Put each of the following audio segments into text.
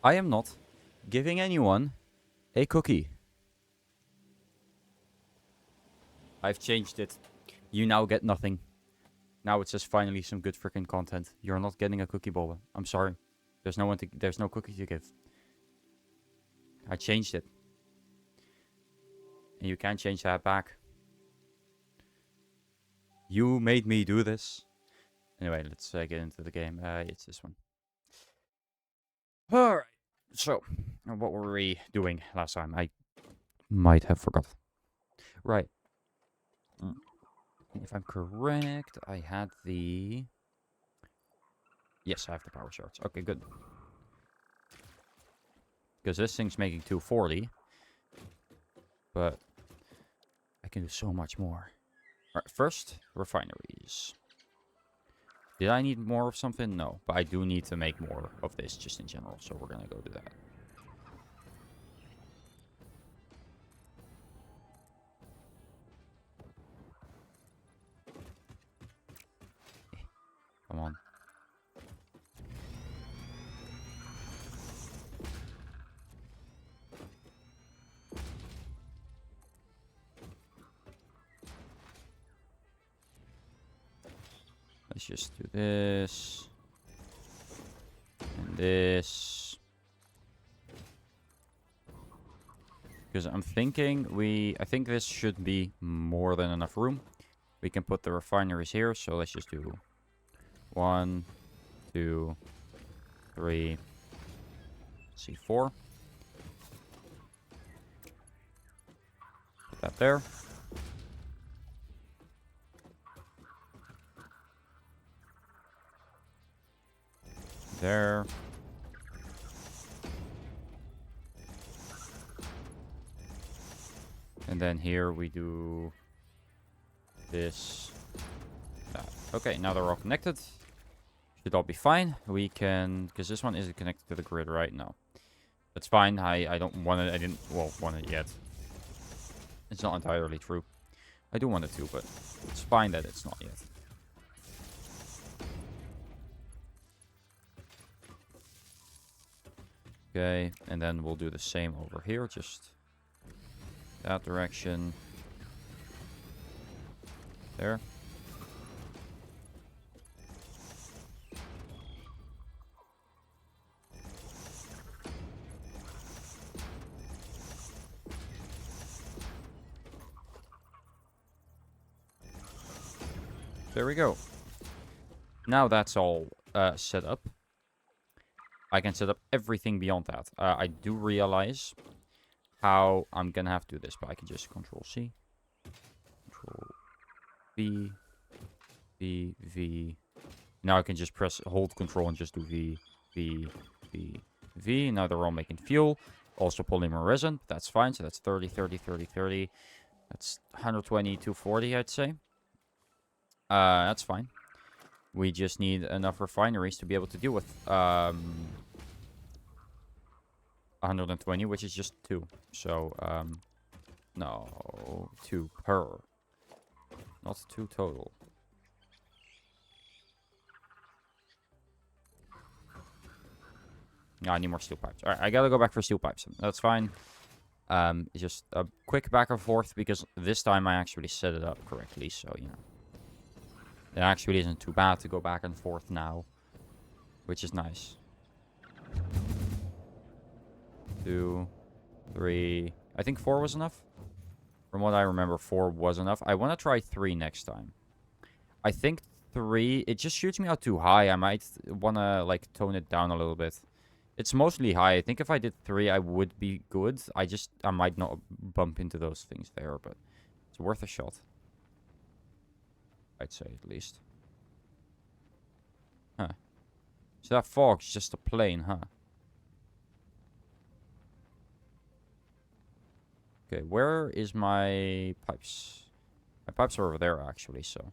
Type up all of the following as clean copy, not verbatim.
I am not giving anyone a cookie. I've changed it. You now get nothing. Now it says finally some good freaking content. You're not getting a cookie, Boba. I'm sorry. There's no cookie to give. I changed it. And you can't change that back. You made me do this. Anyway, let's get into the game. It's this one. Alright. So, what were we doing last time? I might have forgot. Right. If I'm correct, I had the... Yes, I have the power shards. Okay, good. Because this thing's making 240. But I can do so much more. Alright, first, refineries. Did I need more of something? No. But I do need to make more of this just in general. So we're going to go do that. Come on. Let's just do this. And this. Because I'm thinking I think this should be more than enough room. We can put the refineries here. So let's just do 1, 2, 3. Let's see, 4. Put that there. There. And then here we do this. That. Okay, now they're all connected. Should all be fine. We can, because this one isn't connected to the grid right now. That's fine. I don't want it. I didn't want it yet. It's not entirely true. I do want it to, but it's fine that it's not yet. Okay, and then we'll do the same over here, just that direction. There. There we go. Now that's all set up. I can set up everything beyond that. I do realize how I'm gonna have to do this, but I can just Control C, Control V, V, V. Now I can just hold Control and just do V, V, V, V. Now they're all making fuel. Also polymer resin. That's fine. So that's 30, 30, 30, 30. That's 120, 240, I'd say. That's fine. We just need enough refineries to be able to deal with 120, which is just 2. So, no, 2 per. Not 2 total. No, I need more steel pipes. Alright, I gotta go back for steel pipes. That's fine. Just a quick back and forth, because this time I actually set it up correctly, so, you know. It actually isn't too bad to go back and forth now, which is nice. 2, 3. I think 4 was enough. From what I remember, 4 was enough. I want to try 3 next time. I think 3, it just shoots me out too high. I might want to, like, tone it down a little bit. It's mostly high. I think if I did 3, I would be good. I might not bump into those things there, but it's worth a shot. I'd say, at least. Huh. So that fog's just a plane, huh? Okay, where is my pipes? My pipes are over there, actually, so.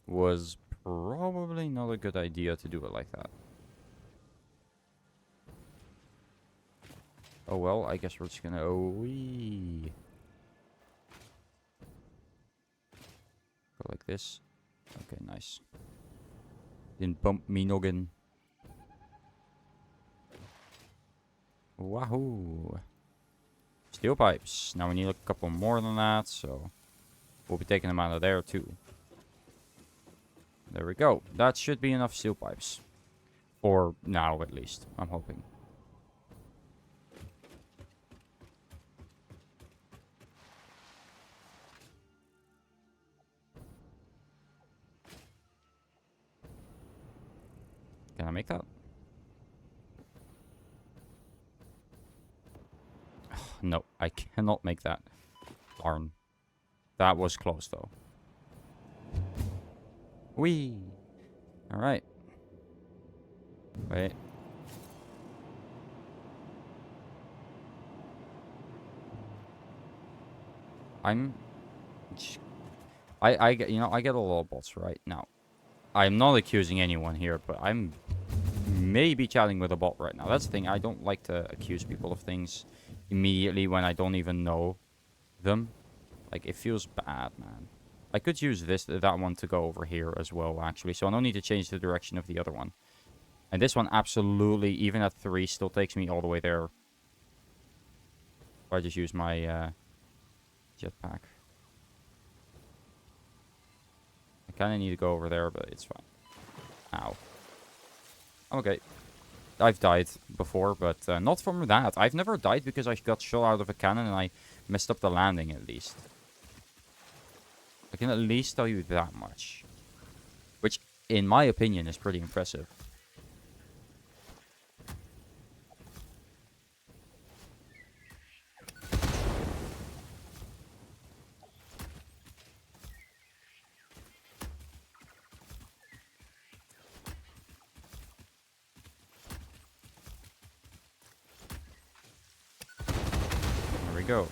Was probably not a good idea to do it like that. Oh well, I guess we're just gonna... Oh, wee. like this. Okay, nice. Didn't bump me noggin. Wahoo! Steel pipes. Now we need a couple more than that, so we'll be taking them out of there too. There we go. That should be enough steel pipes. For now, at least. I'm hoping. Can I make that? No, I cannot make that. Darn. That was close, though. Whee! Alright. Wait. I get, I get a lot of bots right now. I'm not accusing anyone here, but I'm maybe chatting with a bot right now. That's the thing. I don't like to accuse people of things immediately when I don't even know them. Like, it feels bad, man. I could use that one to go over here as well, actually. So I don't need to change the direction of the other one. And this one absolutely, even at 3, still takes me all the way there. I just use my jetpack. I kind of need to go over there, but it's fine. Ow. Okay. I've died before, but not from that. I've never died because I got shot out of a cannon and I messed up the landing, at least. I can at least tell you that much. Which, in my opinion, is pretty impressive. There we go.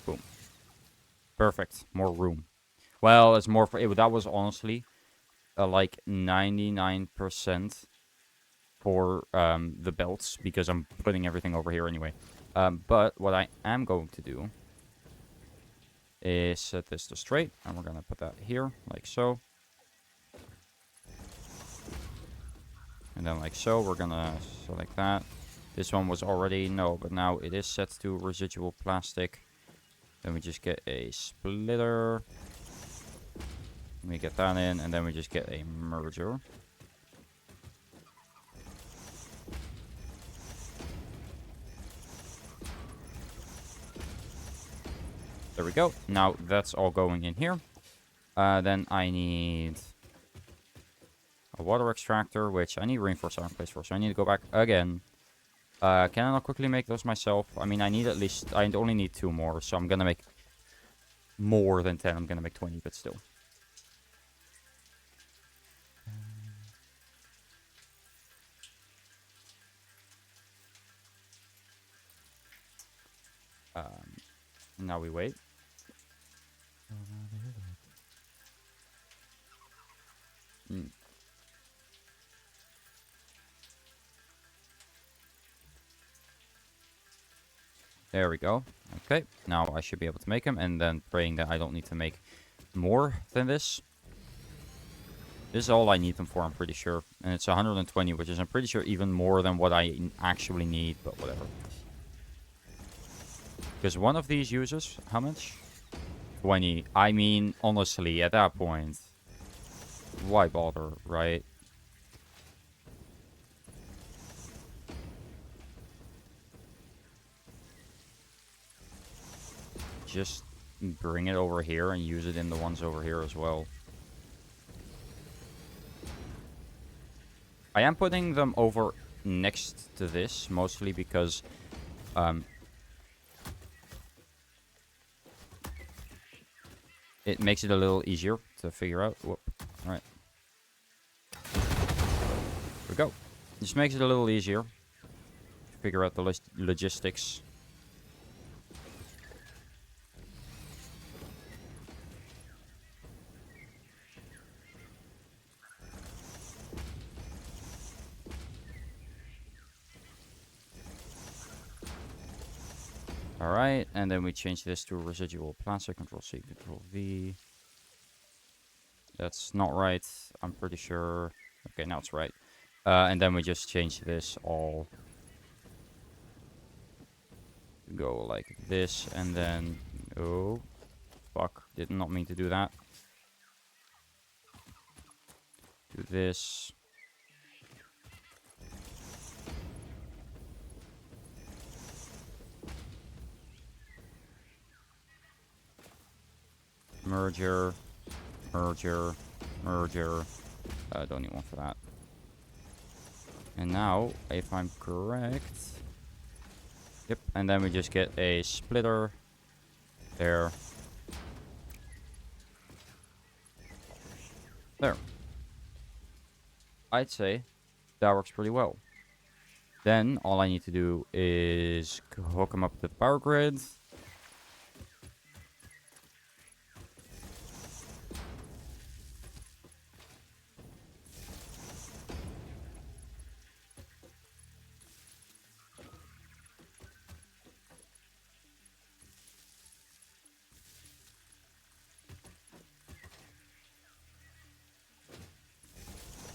Boom. Perfect. More room. Well, it's more for... that was honestly like 99% for the belts, because I'm putting everything over here anyway. But what I am going to do is set this to straight, and we're going to put that here, like so. And then like so, we're going to select that. This one was already, no, but now it is set to residual plastic. Then we just get a splitter. We get that in, and then we just get a merger. There we go. Now that's all going in here. Then I need a water extractor, which I need reinforced iron plates for, so I need to go back again. Can I not quickly make those myself? I mean, I need at least... I only need 2 more, so I'm gonna make more than 10. I'm gonna make 20, but still. Now we wait. There we go. Okay, now I should be able to make them, and then praying that I don't need to make more than this. This is all I need them for, I'm pretty sure. And it's 120, which is, I'm pretty sure, even more than what I actually need, but whatever. Because one of these uses, how much? 20. I mean, honestly, at that point, why bother, right? Just bring it over here and use it in the ones over here as well. I am putting them over next to this, mostly because it makes it a little easier to figure out. Whoop. Alright. There we go. Just makes it a little easier to figure out the logistics. Alright, and then we change this to residual plastic. Control C, Control V. That's not right. I'm pretty sure. Okay, now it's right. And then we just change this all. Go like this, and then... Oh, fuck. Did not mean to do that. Do this. Merger. Merger. Merger. Don't need one for that. And now, if I'm correct... Yep, and then we just get a splitter. There. There. I'd say that works pretty well. Then, all I need to do is hook them up to the power grid.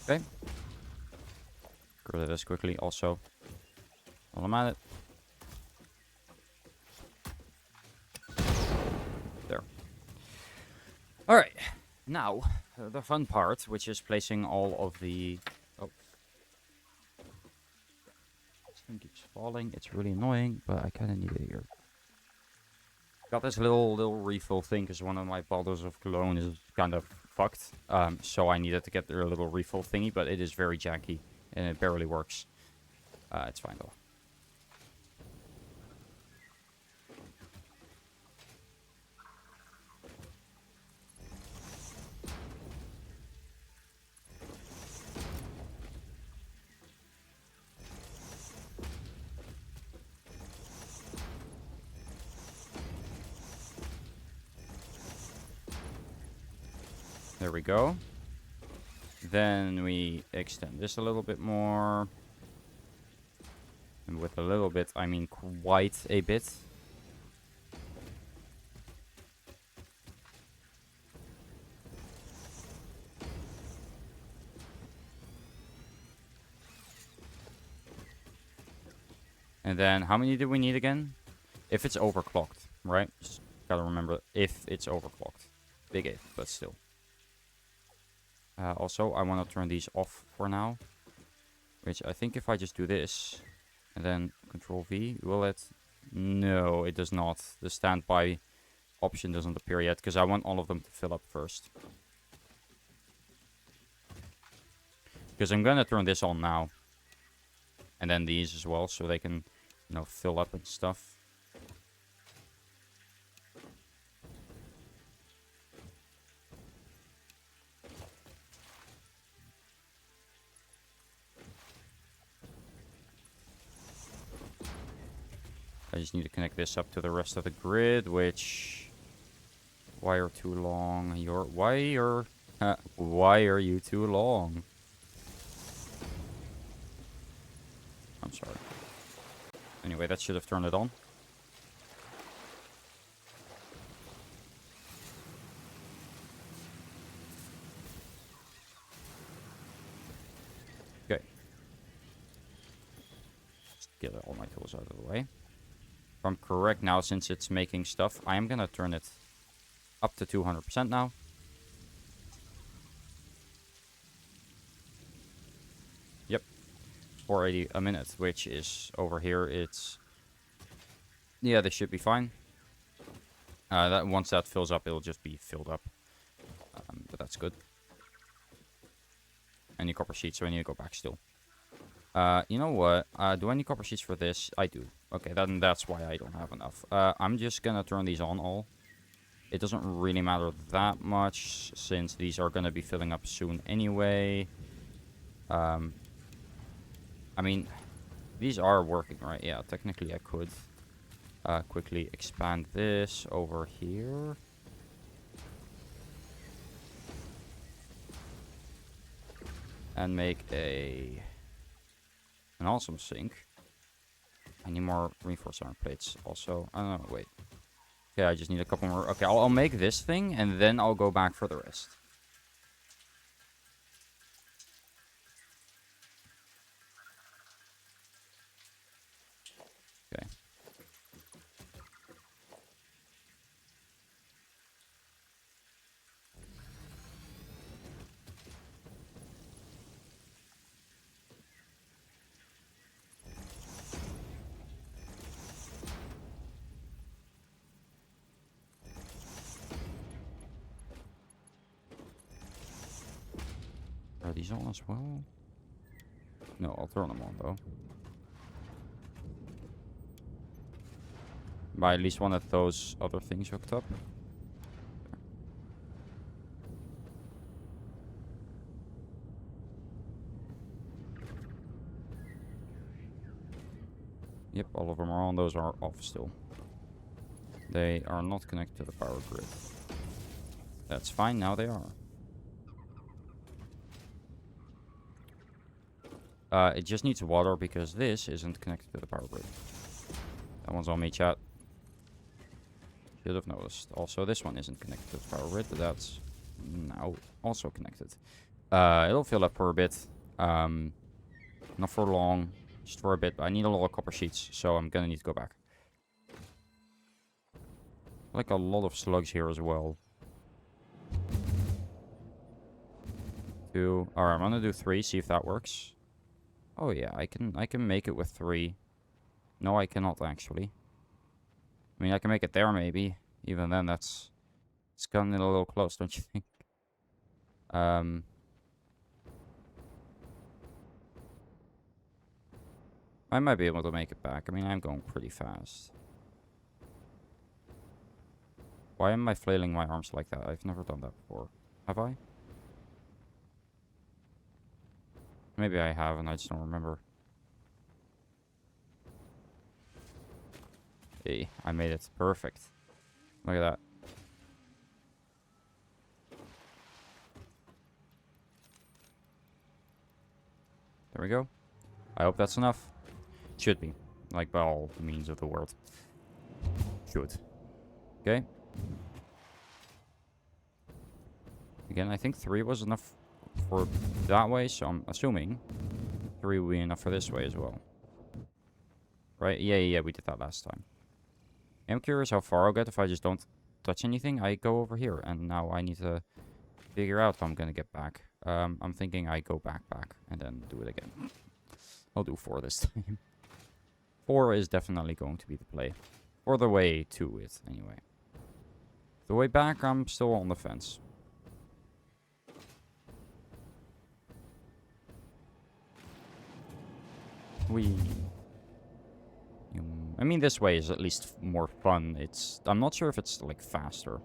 Okay. Get rid of this quickly also. While I'm at it. There. Alright. Now, the fun part, which is placing all of the... Oh. This thing keeps falling. It's really annoying, but I kind of need it here. Got this little refill thing, because one of my bottles of cologne is kind of fucked. So I needed to get their little refill thingy, but it is very janky, and it barely works. It's fine though. There we go. Then we extend this a little bit more. And with a little bit, I mean quite a bit. And then, how many do we need again? If it's overclocked, right? Just gotta remember, if it's overclocked. Big if, but still. Also, I want to turn these off for now. Which I think if I just do this, and then Control V, will it? No, it does not. The standby option doesn't appear yet, because I want all of them to fill up first. Because I'm gonna turn this on now. And then these as well, so they can, you know, fill up and stuff. I just need to connect this up to the rest of the grid, which... Wire too long. Your wire... why are you too long? I'm sorry. Anyway, that should have turned it on. Okay. Just get all my tools out of the way. If I'm correct now, since it's making stuff, I am gonna turn it up to 200% now. Yep. 480 a minute, which is over here. It's... Yeah, this should be fine. That once that fills up, it'll just be filled up. But that's good. Any copper sheets, so I need to go back still. You know what? Do I need copper sheets for this? I do. Okay, then that's why I don't have enough. I'm just gonna turn these on all. It doesn't really matter that much, since these are gonna be filling up soon anyway. I mean, these are working, right? Yeah, technically I could quickly expand this over here. And make an awesome sink. I need more reinforced iron plates also. I don't know, wait. Okay, I just need a couple more. Okay, I'll make this thing, and then I'll go back for the rest. Okay. Are these on as well? No, I'll turn them on, though. But at least one of those other things hooked up. Yep, all of them are on. Those are off still. They are not connected to the power grid. That's fine, now they are. It just needs water because this isn't connected to the power grid. That one's on me, chat. Should have noticed. Also, this one isn't connected to the power grid, but that's now also connected. It'll fill up for a bit. Not for long, just for a bit. But I need a lot of copper sheets, so I'm gonna need to go back. Like a lot of slugs here as well. 2. Alright, I'm gonna do 3, see if that works. Oh yeah, I can make it with 3. No, I cannot actually. I mean, I can make it there maybe. Even then, it's getting a little close, don't you think? I might be able to make it back. I mean, I'm going pretty fast. Why am I flailing my arms like that? I've never done that before. Have I? Maybe I have and I just don't remember. Hey, I made it. Perfect. Look at that. There we go. I hope that's enough. It should be. Like, by all means of the word. Should. Okay. Again, I think 3 was enough for that way, so I'm assuming 3 will be enough for this way as well. Right? Yeah, we did that last time. I'm curious how far I'll get if I just don't touch anything. I go over here, and now I need to figure out how I'm gonna get back. I'm thinking I go back, and then do it again. I'll do 4 this time. 4 is definitely going to be the play. Or the way to it, anyway. The way back, I'm still on the fence. I mean, this way is at least more fun. I'm not sure if it's like faster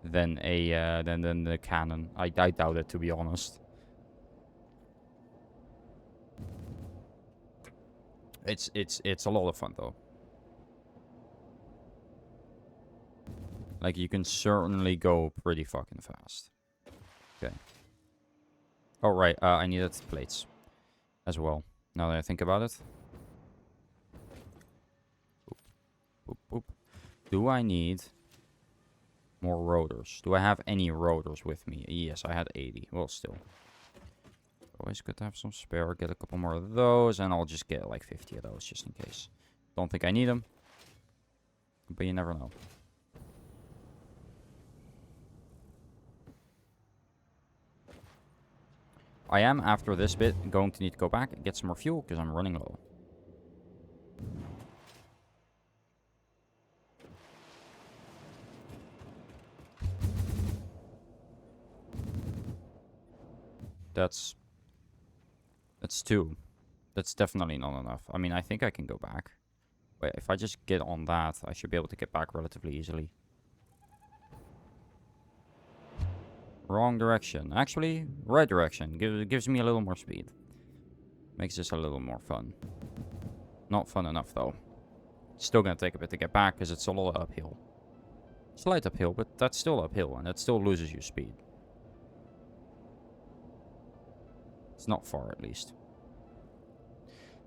than than the cannon. I doubt it, to be honest. It's a lot of fun though. Like, you can certainly go pretty fucking fast. Okay. Oh right, I needed plates as well. Now that I think about it. Boop, boop. Do I need more rotors? Do I have any rotors with me? Yes, I had 80. Well, still. Always good to have some spare. Get a couple more of those, and I'll just get like 50 of those just in case. Don't think I need them, but you never know. I am, after this bit, going to need to go back and get some more fuel because I'm running low. That's 2. That's definitely not enough. I mean, I think I can go back. Wait, if I just get on that, I should be able to get back relatively easily. Wrong direction. Actually, right direction. Gives me a little more speed. Makes this a little more fun. Not fun enough, though. Still gonna take a bit to get back, because it's a lot uphill. Slight uphill, but that's still uphill, and that still loses you speed. It's not far, at least.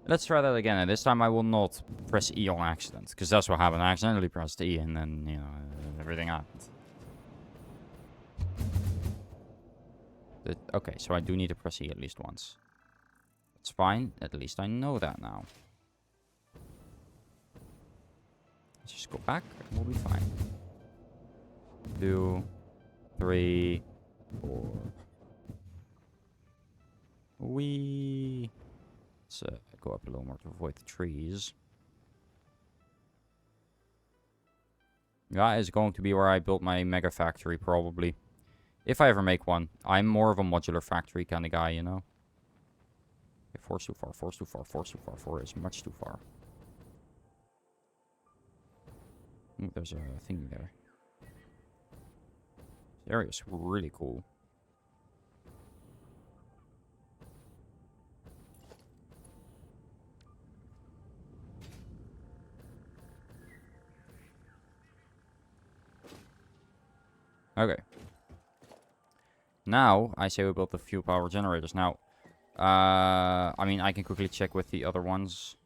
Let's try that again, and this time I will not press E on accident, because that's what happened. I accidentally pressed E, and then, you know, everything happened. Okay, so I do need to press E at least once. That's fine. At least I know that now. Let's just go back, and we'll be fine. 2, 3, 4. Wee. Let's go up a little more to avoid the trees. That is going to be where I built my mega factory, probably. If I ever make one. I'm more of a modular factory kind of guy, you know? Okay, 4's too far, 4's too far, 4's too far, 4 is much too far. Ooh, there's a thingy there. This area is really cool. Okay. Now, I say we built the fuel power generators. Now, I mean, I can quickly check with the other ones.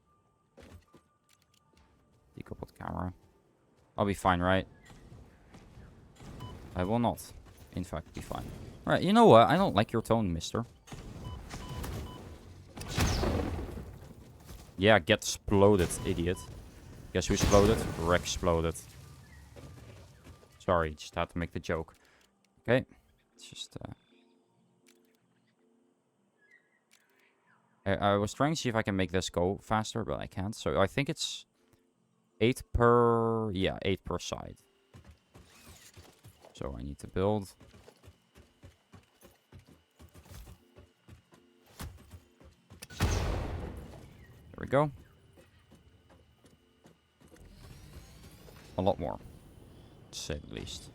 Decoupled camera. I'll be fine, right? I will not, in fact, be fine. Alright, you know what? I don't like your tone, mister. Yeah, get exploded, idiot. Guess who exploded? Rex exploded. Sorry, just had to make the joke. Okay, it's just... I was trying to see if I can make this go faster, but I can't. So I think it's 8 per... Yeah, 8 per side. So I need to build. There we go. A lot more, to say the least.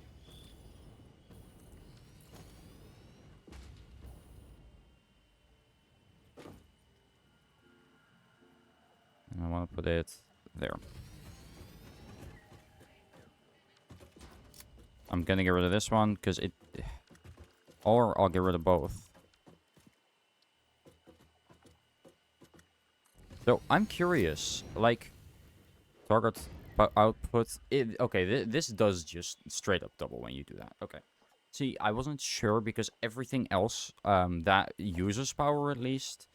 And I want to put it there. I'm gonna get rid of this one, because it... Or I'll get rid of both. So, I'm curious. Like, target output... Okay, this does just straight up double when you do that. Okay. See, I wasn't sure, because everything else that uses power, at least,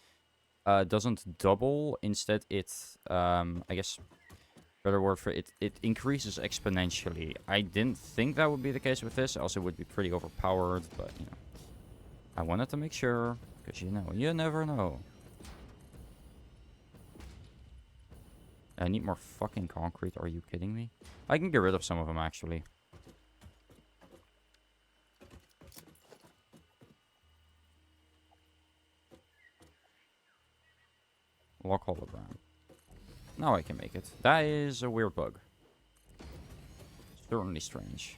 doesn't double. Instead, it... I guess... Better word for it, it increases exponentially. I didn't think that would be the case with this, else it would be pretty overpowered, but, you know. I wanted to make sure, because, you know, you never know. I need more fucking concrete, are you kidding me? I can get rid of some of them, actually. Lock hologram. Now I can make it. That is a weird bug. Certainly strange.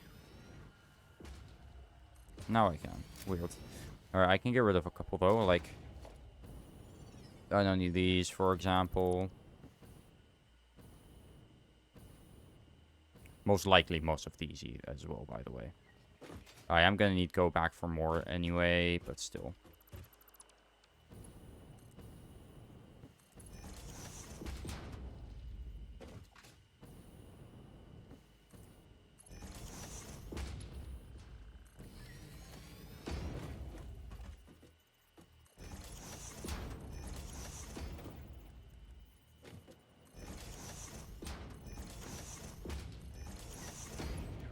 Now I can. Weird. Alright, I can get rid of a couple though, like... I don't need these, for example. Most likely most of these as well, by the way. I am gonna need to go back for more anyway, but still.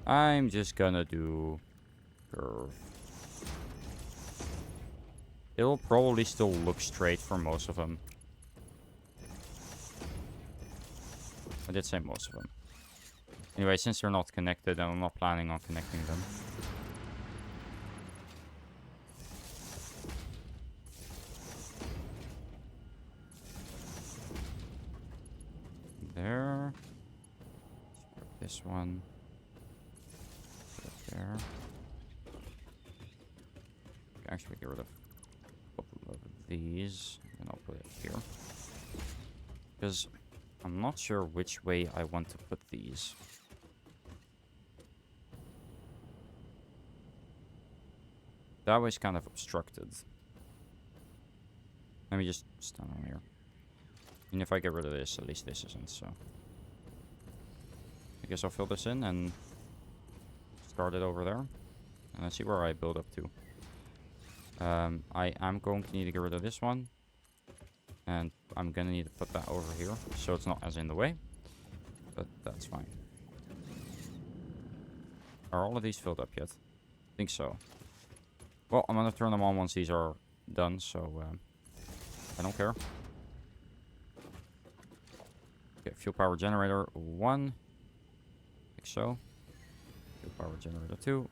I'm just gonna do curve. It'll probably still look straight for most of them. I did say most of them. Anyway, since they're not connected, and I'm not planning on connecting them. There. This one. There. Actually, get rid of a couple of these, and I'll put it here. Because I'm not sure which way I want to put these. That way's kind of obstructed. Let me just stand on here. And if I get rid of this, at least this isn't, so. I guess I'll fill this in and start it over there. And let's see where I build up to. I am going to need to get rid of this one. And I'm going to need to put that over here, so it's not as in the way. But that's fine. Are all of these filled up yet? I think so. Well, I'm going to turn them on once these are done, so I don't care. Okay, fuel power generator 1. Like so. Fuel power generator 2.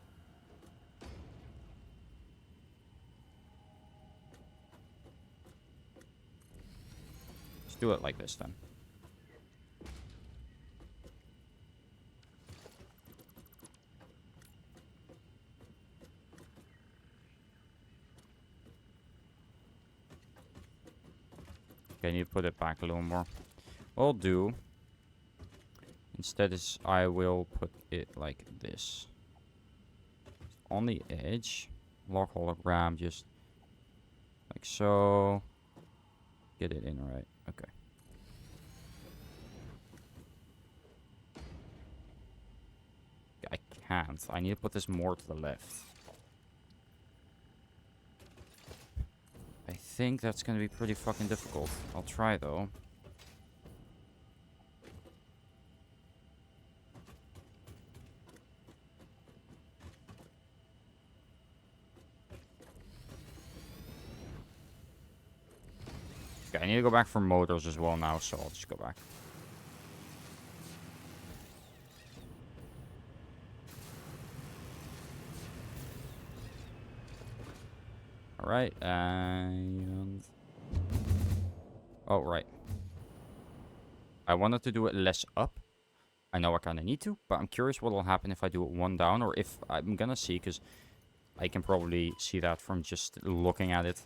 Let's do it like this then. Okay, I need to put it back a little more. What I'll do instead is I will put it like this. On the edge. Lock hologram, just like so. Get it in right. Okay. I can't. I need to put this more to the left. I think that's gonna be pretty fucking difficult. I'll try though. Okay, I need to go back for motors as well now, so I'll just go back. Alright, and... oh, right. I wanted to do it less up. I know I kind of need to, but I'm curious what will happen if I do it one down, or if I'm gonna see, because I can probably see that from just looking at it.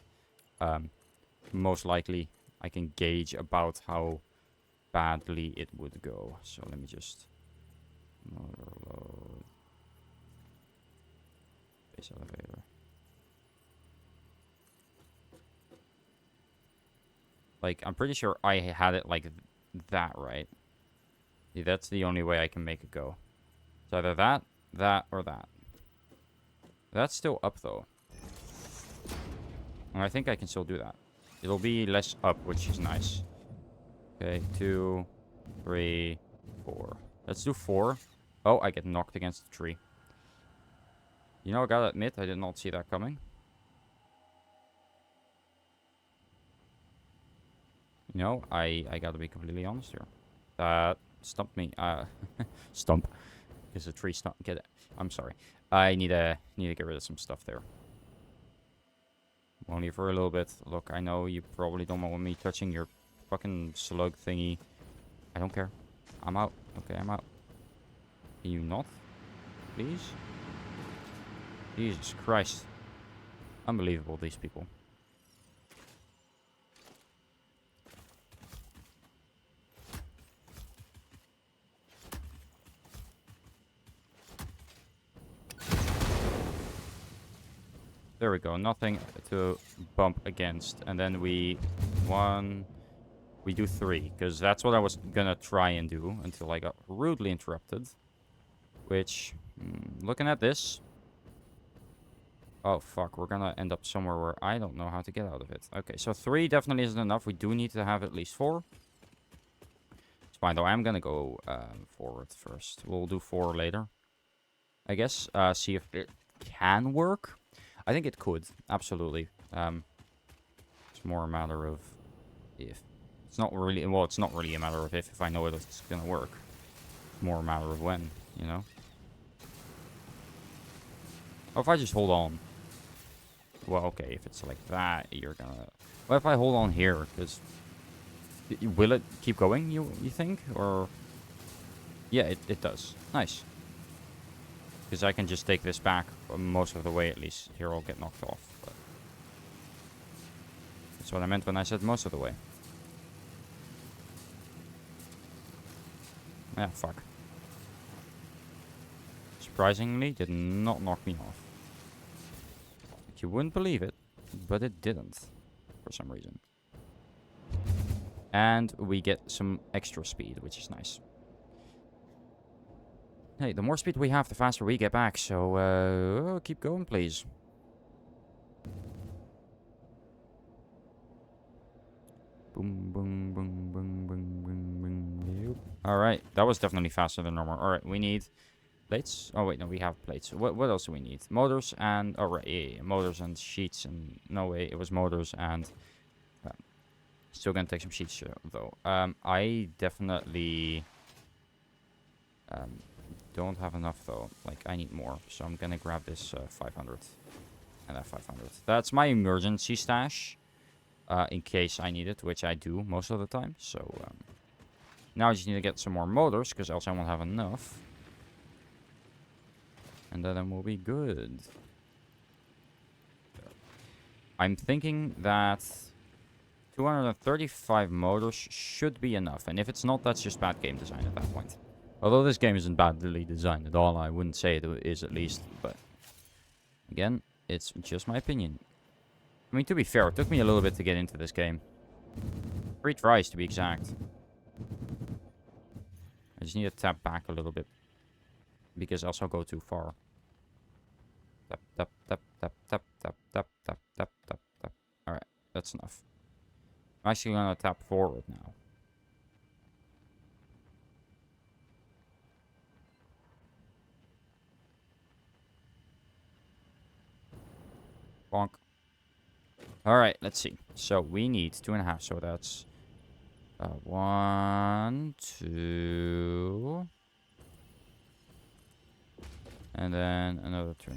Most likely, I can gauge about how badly it would go. So let me just... motor load. Base elevator. Like, I'm pretty sure I had it like that, right? Yeah, that's the only way I can make it go. It's either that, that, or that. That's still up, though. And I think I can still do that. It'll be less up, which is nice. Okay, 2, 3, 4. Let's do 4. Oh, I get knocked against the tree. You know, I gotta admit, I did not see that coming. You know, I gotta be completely honest here. That stumped me. Stump. Because the tree stump. Get it. I'm sorry. I need to get rid of some stuff there. Only for a little bit. Look, I know you probably don't want me touching your fucking slug thingy. I don't care. I'm out. Okay, I'm out. Can you not? Please? Jesus Christ. Unbelievable, these people. There we go. Nothing to bump against. And then we do 3. Because that's what I was gonna try and do until I got rudely interrupted. Which, looking at this... oh, fuck. We're gonna end up somewhere where I don't know how to get out of it. Okay, so 3 definitely isn't enough. We do need to have at least 4. It's fine, though. I'm gonna go forward first. We'll do 4 later. I guess. See if it can work. I think it could. Absolutely. It's more a matter of if. It's not really... well, it's not really a matter of if I know it's gonna work. It's more a matter of when, you know? Or if I just hold on. Well, okay, if it's like that, you're gonna... what if I hold on here? Because... will it keep going, you think? Or... yeah, it does. Nice. Because I can just take this back most of the way, at least. Here I'll get knocked off. But that's what I meant when I said most of the way. Yeah, fuck. Surprisingly, did not knock me off. You wouldn't believe it, but it didn't. For some reason. And we get some extra speed, which is nice. Hey, the more speed we have, the faster we get back. So, keep going, please. Boom, boom, boom, boom, boom, boom, boom. Alright, that was definitely faster than normal. Alright, we need plates. Oh, wait, no, we have plates. What else do we need? Motors and... Alright, yeah, motors and sheets. And no way, it was motors and... still gonna take some sheets, though. I definitely... don't have enough, though. Like, I need more. So I'm gonna grab this 500. And that 500. That's my emergency stash. In case I need it, which I do most of the time. So, now I just need to get some more motors, because else I won't have enough. And then we'll be good. I'm thinking that 235 motors should be enough. And if it's not, that's just bad game design at that point. Although this game isn't badly designed at all, I wouldn't say it is at least. But, again, it's just my opinion. I mean, to be fair, it took me a little bit to get into this game. 3 tries, to be exact. I just need to tap back a little bit. Because else I'll go too far. Tap, tap, tap, tap, tap, tap, tap, tap, tap, tap, tap. Alright, that's enough. I'm actually going to tap forward now. Bonk. Alright, let's see. So we need 2.5. So that's 1, 2. And then another 2.5.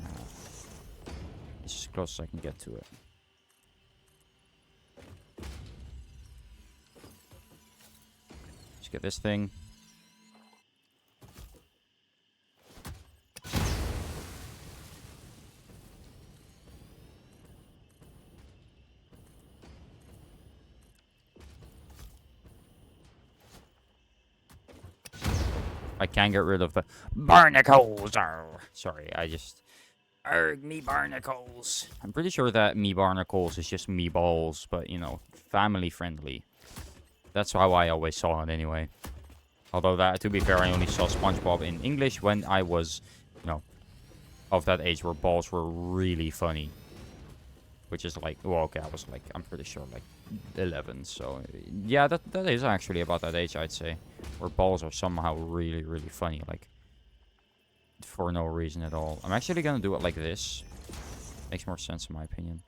It's as close as I can get to it. Let's get this thing. I can't get rid of the barnacles. Sorry, I just... Arg, me barnacles. I'm pretty sure that me barnacles is just me balls, but, you know, family friendly. That's how I always saw it anyway. Although, that, to be fair, I only saw SpongeBob in English when I was, you know, of that age where balls were really funny. Which is like, well, okay, I was like, I'm pretty sure, like, 11. So, yeah, that is actually about that age, I'd say. Where balls are somehow really, really funny, like, for no reason at all. I'm actually gonna do it like this. Makes more sense in my opinion.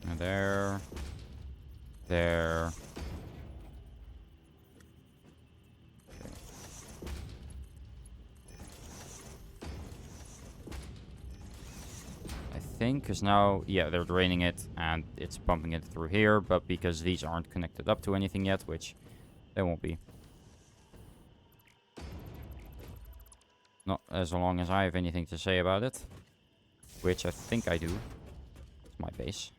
And there. There. Okay. I think, because now, yeah, they're draining it, and it's pumping it through here, but because these aren't connected up to anything yet, which they won't be. Not as long as I have anything to say about it. Which I think I do. It's my base.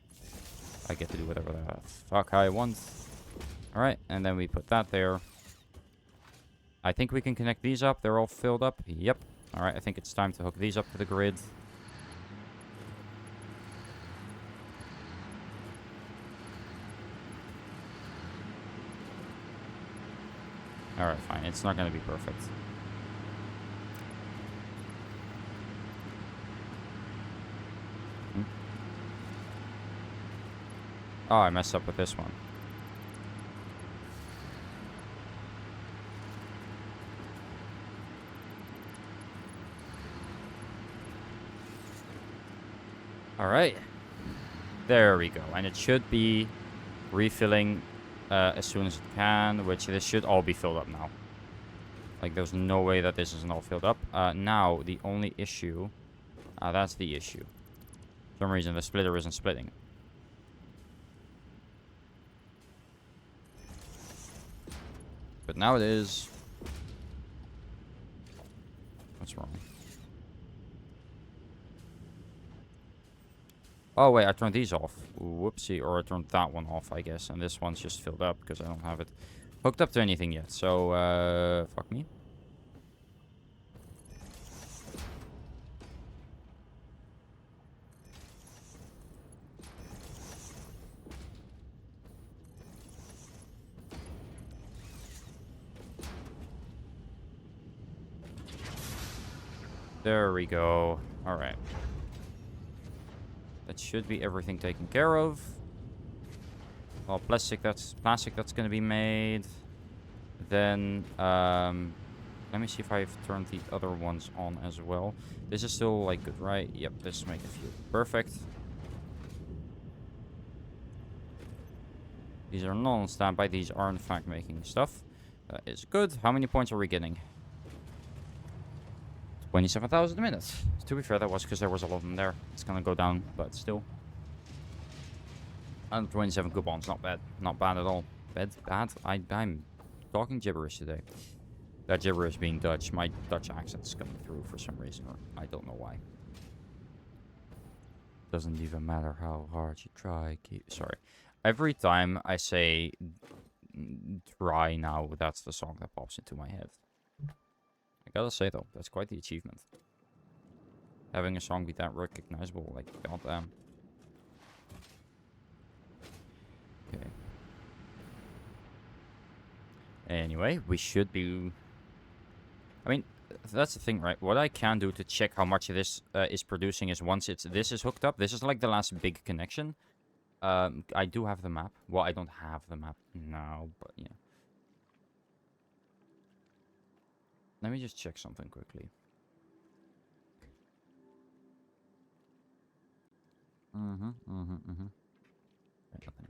I get to do whatever the fuck I want. Alright, and then we put that there. I think we can connect these up. They're all filled up. Yep. Alright, I think it's time to hook these up to the grid. Alright, fine. It's not going to be perfect. Oh, I messed up with this one. Alright. There we go. And it should be refilling as soon as it can, which this should all be filled up now. Like, there's no way that this isn't all filled up. Now, the only issue... that's the issue. For some reason, the splitter isn't splitting. Good, now it is. What's wrong? Oh, wait, I turned these off. Whoopsie, or I turned that one off, I guess. And this one's just filled up because I don't have it hooked up to anything yet. So, fuck me. There we go. Alright. That should be everything taken care of. Well, plastic that's gonna be made. Then, let me see if I've turned the other ones on as well. This is still, like, good, right? Yep, this make a few. Perfect. These are not on standby. These are, in fact, making stuff. That is good. How many points are we getting? 27,000 a minute. To be fair, that was because there was a lot of them there. It's gonna go down, but still. 127 coupons, not bad. Not bad at all. Bad? I'm talking gibberish today. That gibberish being Dutch. My Dutch accent's coming through for some reason, or I don't know why. Doesn't even matter how hard you try. Sorry. Every time I say try now, that's the song that pops into my head. I gotta say, though, that's quite the achievement. Having a song be that recognizable, like, goddamn. Okay. Anyway, we should be... I mean, that's the thing, right? What I can do to check how much this is producing is once this is hooked up. This is like the last big connection. I do have the map. Well, I don't have the map now, but yeah. Let me just check something quickly.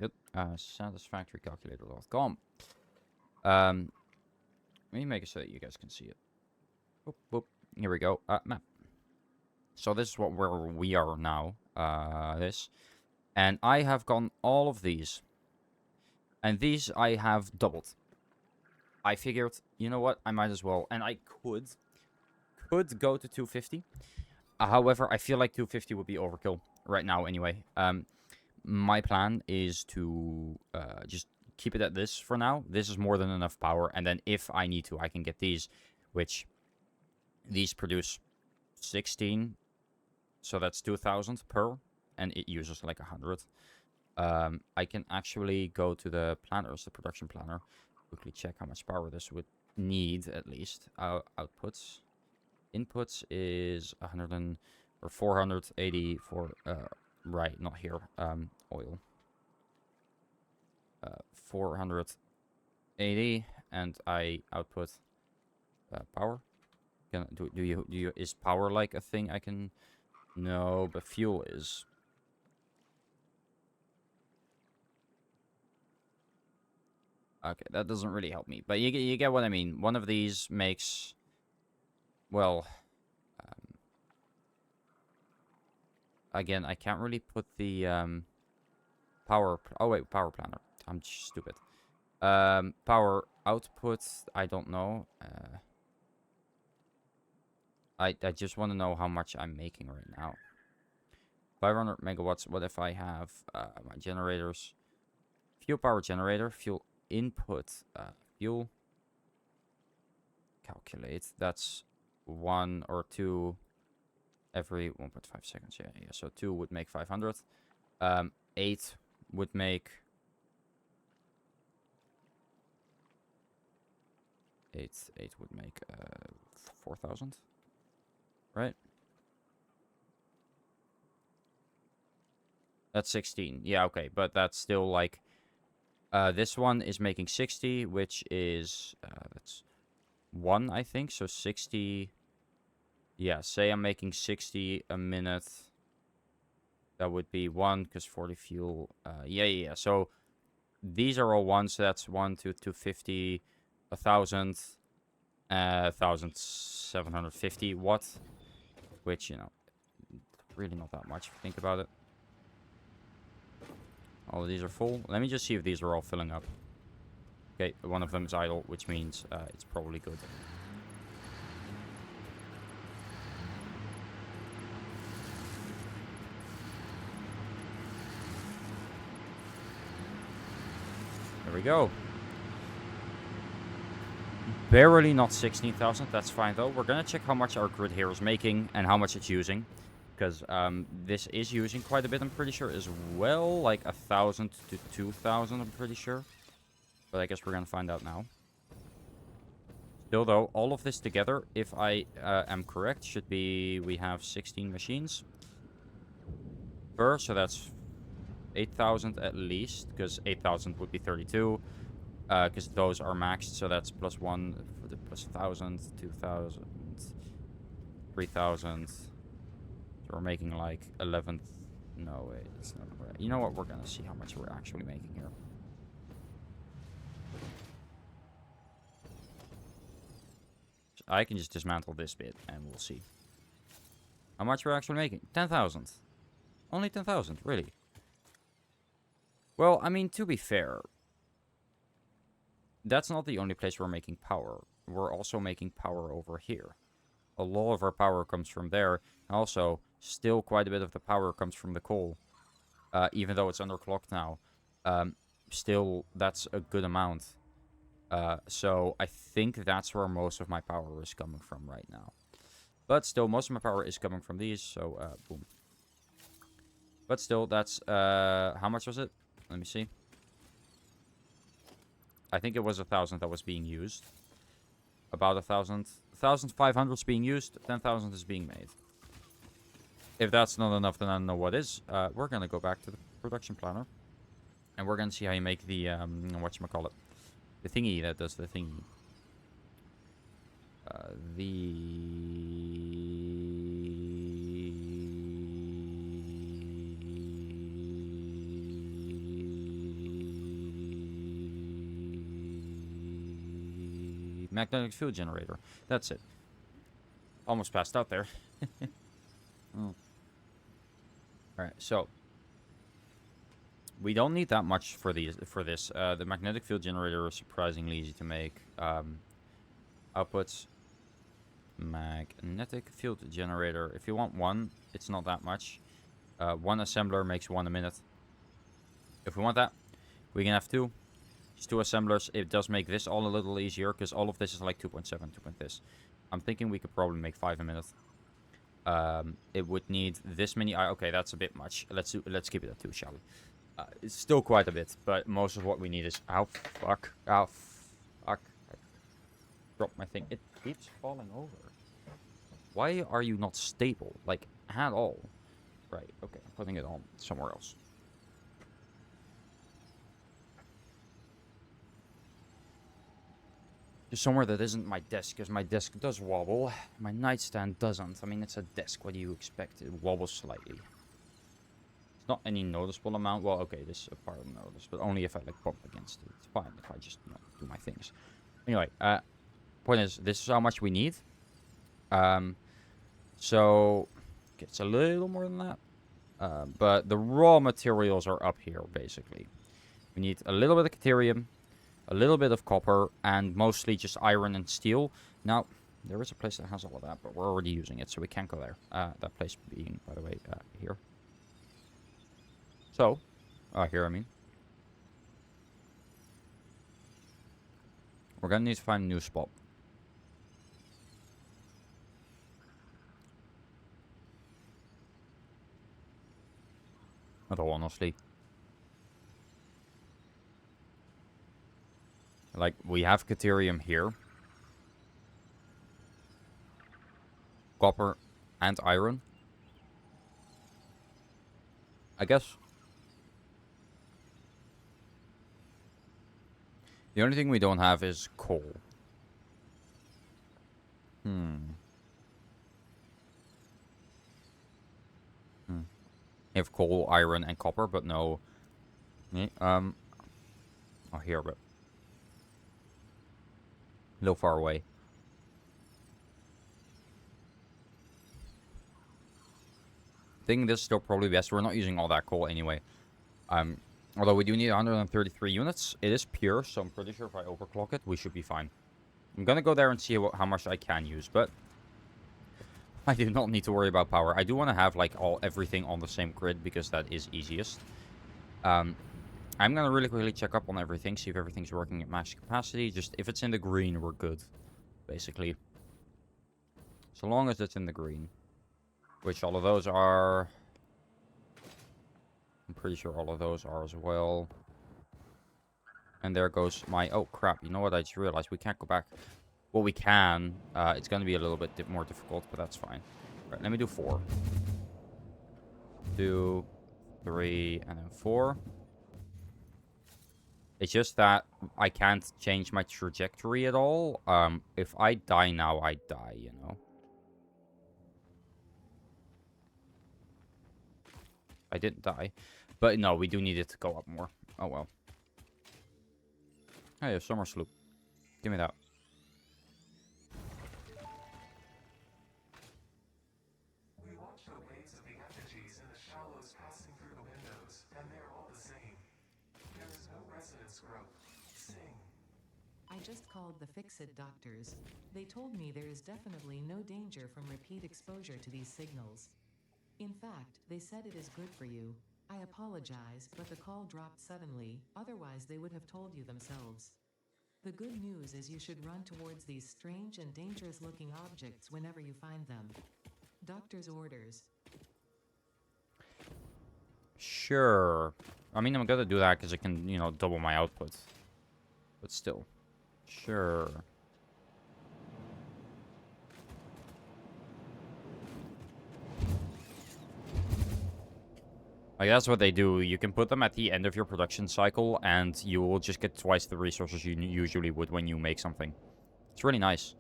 Good. Satisfactorycalculator.com. Let me make it so that you guys can see it. Boop, boop. Here we go. Map. So this is where we are now. This. And I have gotten all of these. And these I have doubled. I figured, you know what? I might as well. And I could go to 250. However, I feel like 250 would be overkill right now anyway. My plan is to just keep it at this for now. This is more than enough power. And then if I need to, I can get these. Which, these produce 16. So that's 2,000 per. And it uses like 100. I can actually go to the planners, the production planner. Quickly check how much power this would need at least. Outputs. Inputs is 480 for... right, not here. Oil. 480, and I output power. Is power like a thing I can? No, but fuel is. Okay, that doesn't really help me, but you get what I mean. One of these makes, well, again, I can't really put the power. Oh wait, power planner. I'm stupid. Power output. I don't know. I just want to know how much I'm making right now. 500 megawatts. What if I have my generators? Fuel power generator. Fuel input. Fuel. Calculate. That's 1 or 2 every 1.5 seconds. Yeah. So 2 would make 500. 8 would make 8 would make 4,000. Right? That's 16. Yeah, okay, but that's still like this one is making 60, which is that's 1, I think. So 60. Yeah, say I'm making 60 a minute. That would be 1 because 40 fuel. Yeah. So these are all 1, so that's 1 to 250, 1,000, 1,750 watt, which, you know, really not that much if you think about it. All of these are full. Let me just see if these are all filling up. Okay, one of them is idle, which means it's probably good. There we go. Barely not 16,000. That's fine, though. We're going to check how much our grid here is making and how much it's using. Because this is using quite a bit, I'm pretty sure, as well. Like 1,000 to 2,000, I'm pretty sure. But I guess we're going to find out now. Still, though, all of this together, if I am correct, should be... We have 16 machines per, so that's 8,000 at least. Because 8,000 would be 32. Because those are maxed, so that's plus 1, plus 1,000, 2,000, 3,000. So we're making like 11. No, wait, it's not right. You know what? We're gonna see how much we're actually making here. So I can just dismantle this bit, and we'll see how much we're actually making. 10,000. Only 10,000, really. Well, I mean, to be fair, that's not the only place we're making power. We're also making power over here. A lot of our power comes from there. Also, still quite a bit of the power comes from the coal. Even though it's underclocked now. Still, that's a good amount. So, I think that's where most of my power is coming from right now. But still, most of my power is coming from these. So, boom. But still, that's... how much was it? Let me see. I think it was 1,000 that was being used. About 1,000. 1,500 is being used. 10,000 is being made. If that's not enough, then I don't know what is. We're going to go back to the production planner. And we're going to see how you make the, whatchamacallit. The thingy that does the thingy. Magnetic field generator. That's it. Almost passed out there. Alright, so we don't need that much for these this. The magnetic field generator is surprisingly easy to make. Outputs. Magnetic field generator. If you want one, it's not that much. One assembler makes one a minute. If we want that, we can have two. Just two assemblers. It does make this all a little easier because all of this is like 2.7, 2. This. I'm thinking we could probably make 5 a minute. It would need this many. Okay, that's a bit much. Let's keep it at 2, shall we? It's still quite a bit, but most of what we need is... Ow, fuck. Ow, fuck. I dropped my thing. It keeps falling over. Why are you not stable? Like, at all? Right, okay. I'm putting it on somewhere else. Just somewhere that isn't my desk, because my desk does wobble. My nightstand doesn't. I mean, it's a desk. What do you expect? It wobbles slightly. It's not any noticeable amount. Well, okay, this is a part of notice, but only if I, like, bump against it. It's fine if I just, you know, do my things. Anyway, point is, this is how much we need. So, okay, it's a little more than that. But the raw materials are up here, basically. We need a little bit of deuterium, a little bit of copper, and mostly just iron and steel. Now, there is a place that has all of that, but we're already using it, so we can't go there. That place being, by the way, here. So, here, I mean. We're gonna need to find a new spot. Not honestly. Like, we have deuterium here. Copper and iron. I guess. The only thing we don't have is coal. We have coal, iron, and copper, but no... Oh, here, but... a little far away. I think this is still probably best. We're not using all that coal anyway. Although we do need 133 units. It is pure, so I'm pretty sure if I overclock it, we should be fine. I'm gonna go there and see how much I can use, but I do not need to worry about power. I do want to have like everything on the same grid because that is easiest. I'm gonna really quickly check up on everything, see if everything's working at max capacity. Just if it's in the green, we're good, basically. So long as it's in the green, which all of those are. I'm pretty sure all of those are as well. And there goes my... Oh, crap. You know what? I just realized we can't go back. Well, we can. It's going to be a little bit more difficult, but that's fine. All right, let me do 4. 2, 3, and then 4. It's just that I can't change my trajectory at all. If I die now, I die, you know. I didn't die. But no, we do need it to go up more. Oh, well. Hey, a summer sloop. Give me that. We watch the waves of the effigies in the shallows passing through the windows, and they're all the same. There is no resonance growth. Sing. I just called the Fix-It doctors. They told me there is definitely no danger from repeat exposure to these signals. In fact, they said it is good for you. I apologize, but the call dropped suddenly, otherwise they would have told you themselves. The good news is you should run towards these strange and dangerous-looking objects whenever you find them. Doctor's orders. Sure. I mean, I'm gonna do that because it can, you know, double my output. But still. Sure. Like, that's what they do. You can put them at the end of your production cycle, and you will just get twice the resources you usually would when you make something. It's really nice.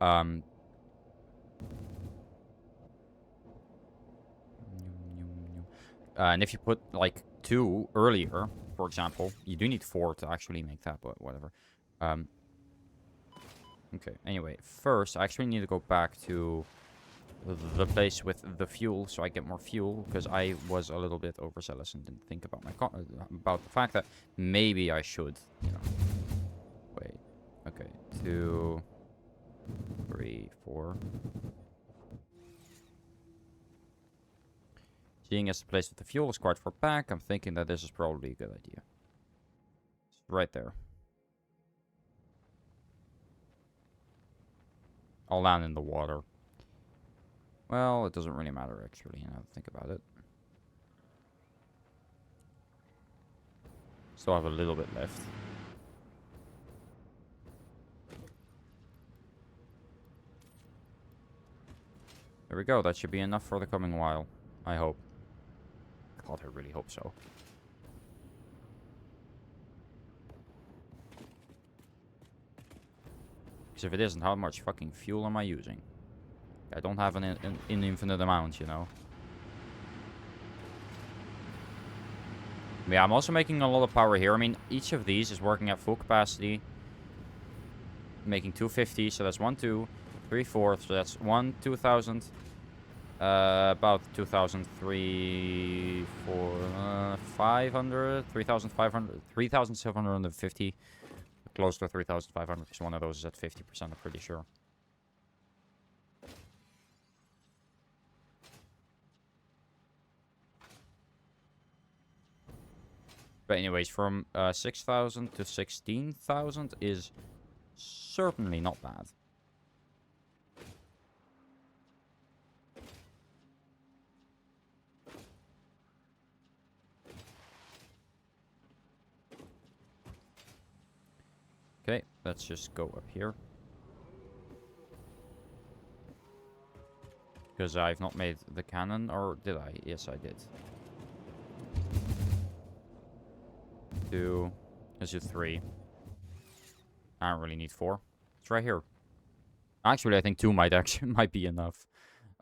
And if you put, like, 2 earlier, for example, you do need 4 to actually make that, but whatever. Okay, anyway, first, I actually need to go back to the place with the fuel, so I get more fuel, because I was a little bit overzealous and didn't think about about the fact that maybe I should, you know. Wait. Okay, 2, 3, 4. Seeing as the place with the fuel is quite far back, I'm thinking that this is probably a good idea. It's right there. I'll land in the water. Well, it doesn't really matter, actually, now that I think about it. Still have a little bit left. There we go. That should be enough for the coming while. I hope. God, I really hope so. Because if it isn't, how much fucking fuel am I using? I don't have an infinite amount, you know. Yeah, I'm also making a lot of power here. I mean, each of these is working at full capacity. Making 250, so that's 1, 2, 3, 4. So that's 1, 2,000. About 2,000, 3, 4, 500, 3,500, 3,750. Close to 3,500, because one of those is at 50%, I'm pretty sure. But anyways, from 6,000 to 16,000 is certainly not bad. Okay, let's just go up here. Because I've not made the cannon, or did I? Yes, I did. 2. Let's do 3. I don't really need 4. It's right here. Actually, I think 2 might be enough.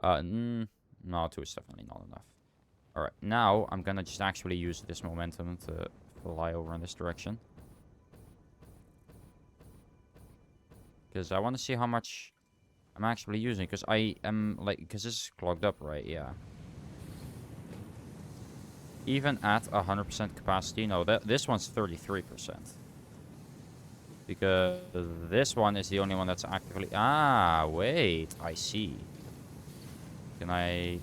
No, 2 is definitely not enough. Alright, now I'm gonna just actually use this momentum to fly over in this direction. Because I want to see how much I'm actually using. Because I am, like, because this is clogged up, right? Yeah. even at 100% capacity, no, this one's 33%. Because this one is the only one that's actively... Ah, wait, I see. Can I...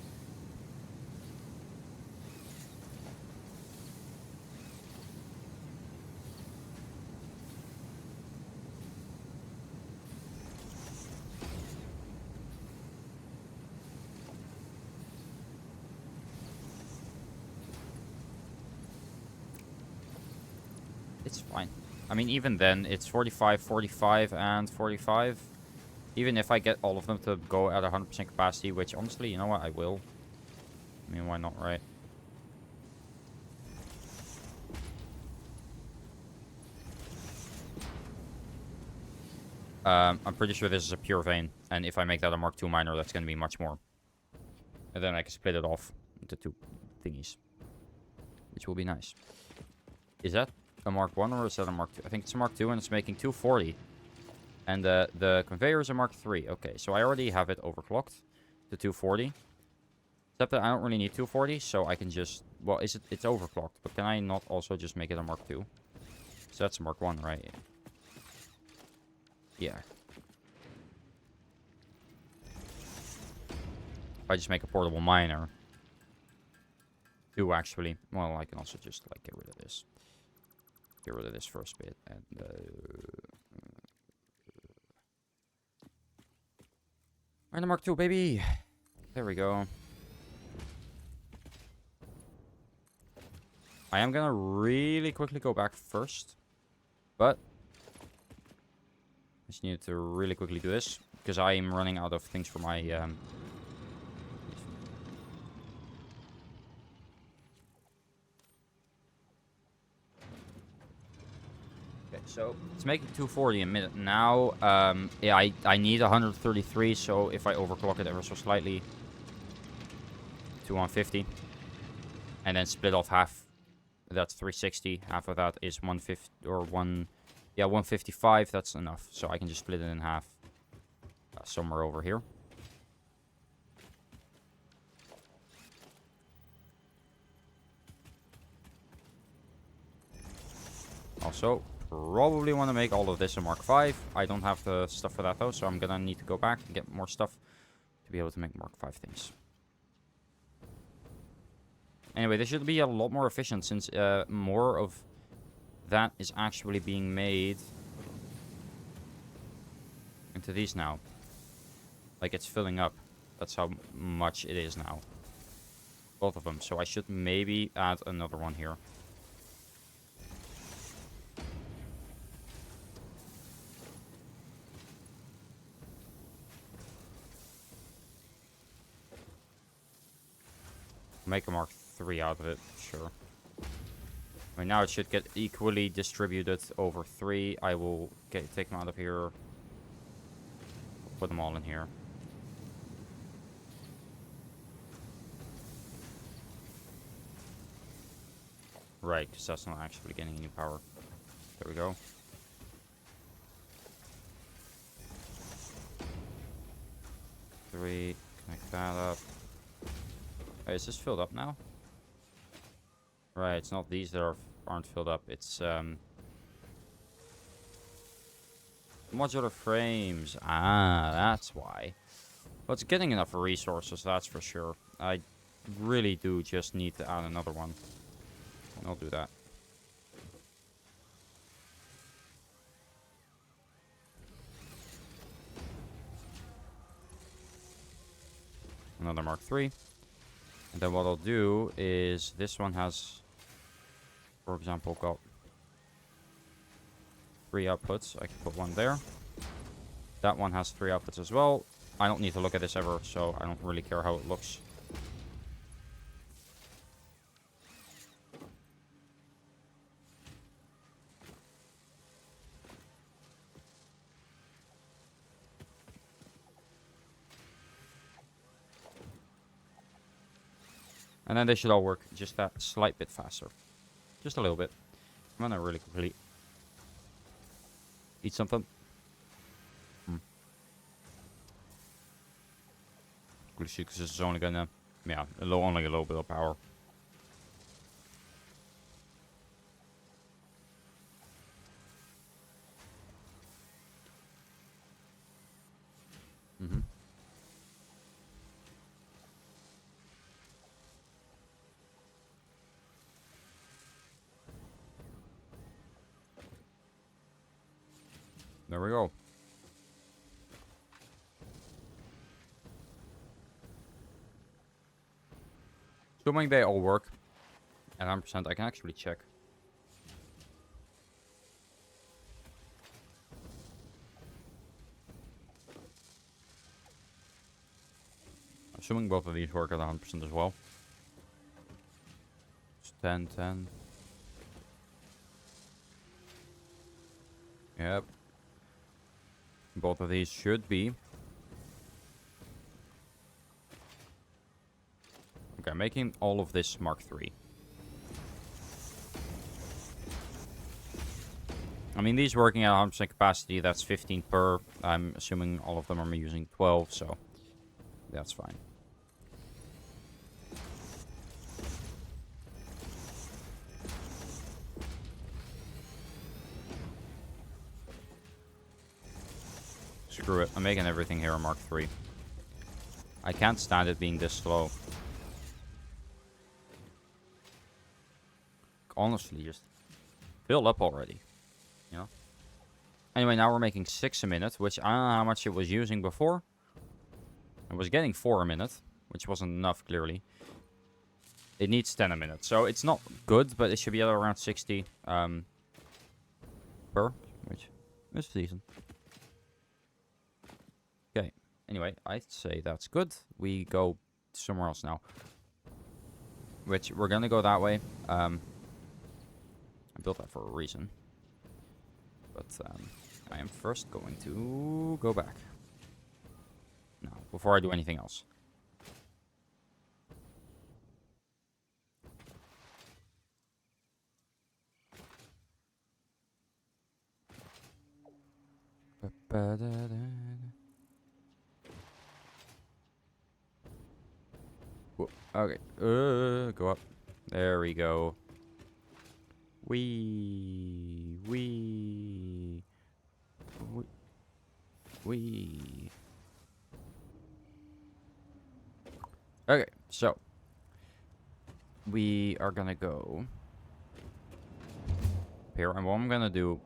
It's fine. I mean, even then, it's 45, 45, and 45. Even if I get all of them to go at 100% capacity, which honestly, you know what, I will. I mean, why not, right? I'm pretty sure this is a pure vein, and if I make that a Mark II miner, that's going to be much more. And then I can split it off into 2 thingies, which will be nice. Is that a Mark 1 or is that a Mark 2? I think it's a Mark 2 and it's making 240. And the conveyor is a Mark 3. Okay, so I already have it overclocked to 240. Except that I don't really need 240, so I can just... Well, it's overclocked, but can I not also just make it a Mark 2? So that's a Mark 1, right? Yeah. If I just make a portable miner. 2, actually. Well, I can also just, like, get rid of this. Get rid of this first bit, and... and a Mark 2, baby! There we go. I am gonna really quickly go back first. But... I just need to really quickly do this. Because I am running out of things for my... Okay, so it's making 240 a minute now. Yeah, I need 133, so if I overclock it ever so slightly to 150, and then split off half, that's 360. Half of that is 150 or 155. That's enough, so I can just split it in half somewhere over here. Also, probably want to make all of this a Mark 5. I don't have the stuff for that though, so I'm gonna need to go back and get more stuff to be able to make Mark 5 things. Anyway, this should be a lot more efficient since more of that is actually being made into these now. Like, it's filling up. That's how much it is now. Both of them. So I should maybe add another one here. Make a Mark 3 out of it, sure. Right now it should get equally distributed over 3. I will take them out of here. Put them all in here. Right, because that's not actually getting any power. There we go. Three, connect that up. Hey, is this filled up now? Right, it's not these that aren't filled up. It's modular frames. Ah, that's why. Well, it's getting enough resources, that's for sure. I really do just need to add another one. And I'll do that. Another Mark 3. And then what I'll do is this one has, for example, got 3 outputs. I can put one there. That one has 3 outputs as well. I don't need to look at this ever, so I don't really care how it looks. And then they should all work just that slight bit faster. Just a little bit. I'm gonna really quickly eat something. Because this is only gonna, yeah, only a little bit of power. Mm-hmm. There we go. Assuming they all work at 100%, I can actually check. Assuming both of these work at 100% as well. It's 10, 10. Yep. Both of these should be. Okay, making all of this Mark III. I mean, these working at 100% capacity, that's 15 per. I'm assuming all of them are using 12, so that's fine. Screw it. I'm making everything here a Mark III. I can't stand it being this slow. Honestly, just fill up already. You know? Anyway, now we're making 6 a minute, which I don't know how much it was using before. It was getting 4 a minute, which wasn't enough, clearly. It needs 10 a minute, so it's not good, but it should be at around 60 per, which is decent. Okay, anyway, I'd say that's good. We go somewhere else now. Which, we're gonna go that way. I built that for a reason. But, I am first going to go back. No, before I do anything else. Whoa, okay, go up. There we go. Wee. Okay, so we are gonna go here, and what I'm gonna do,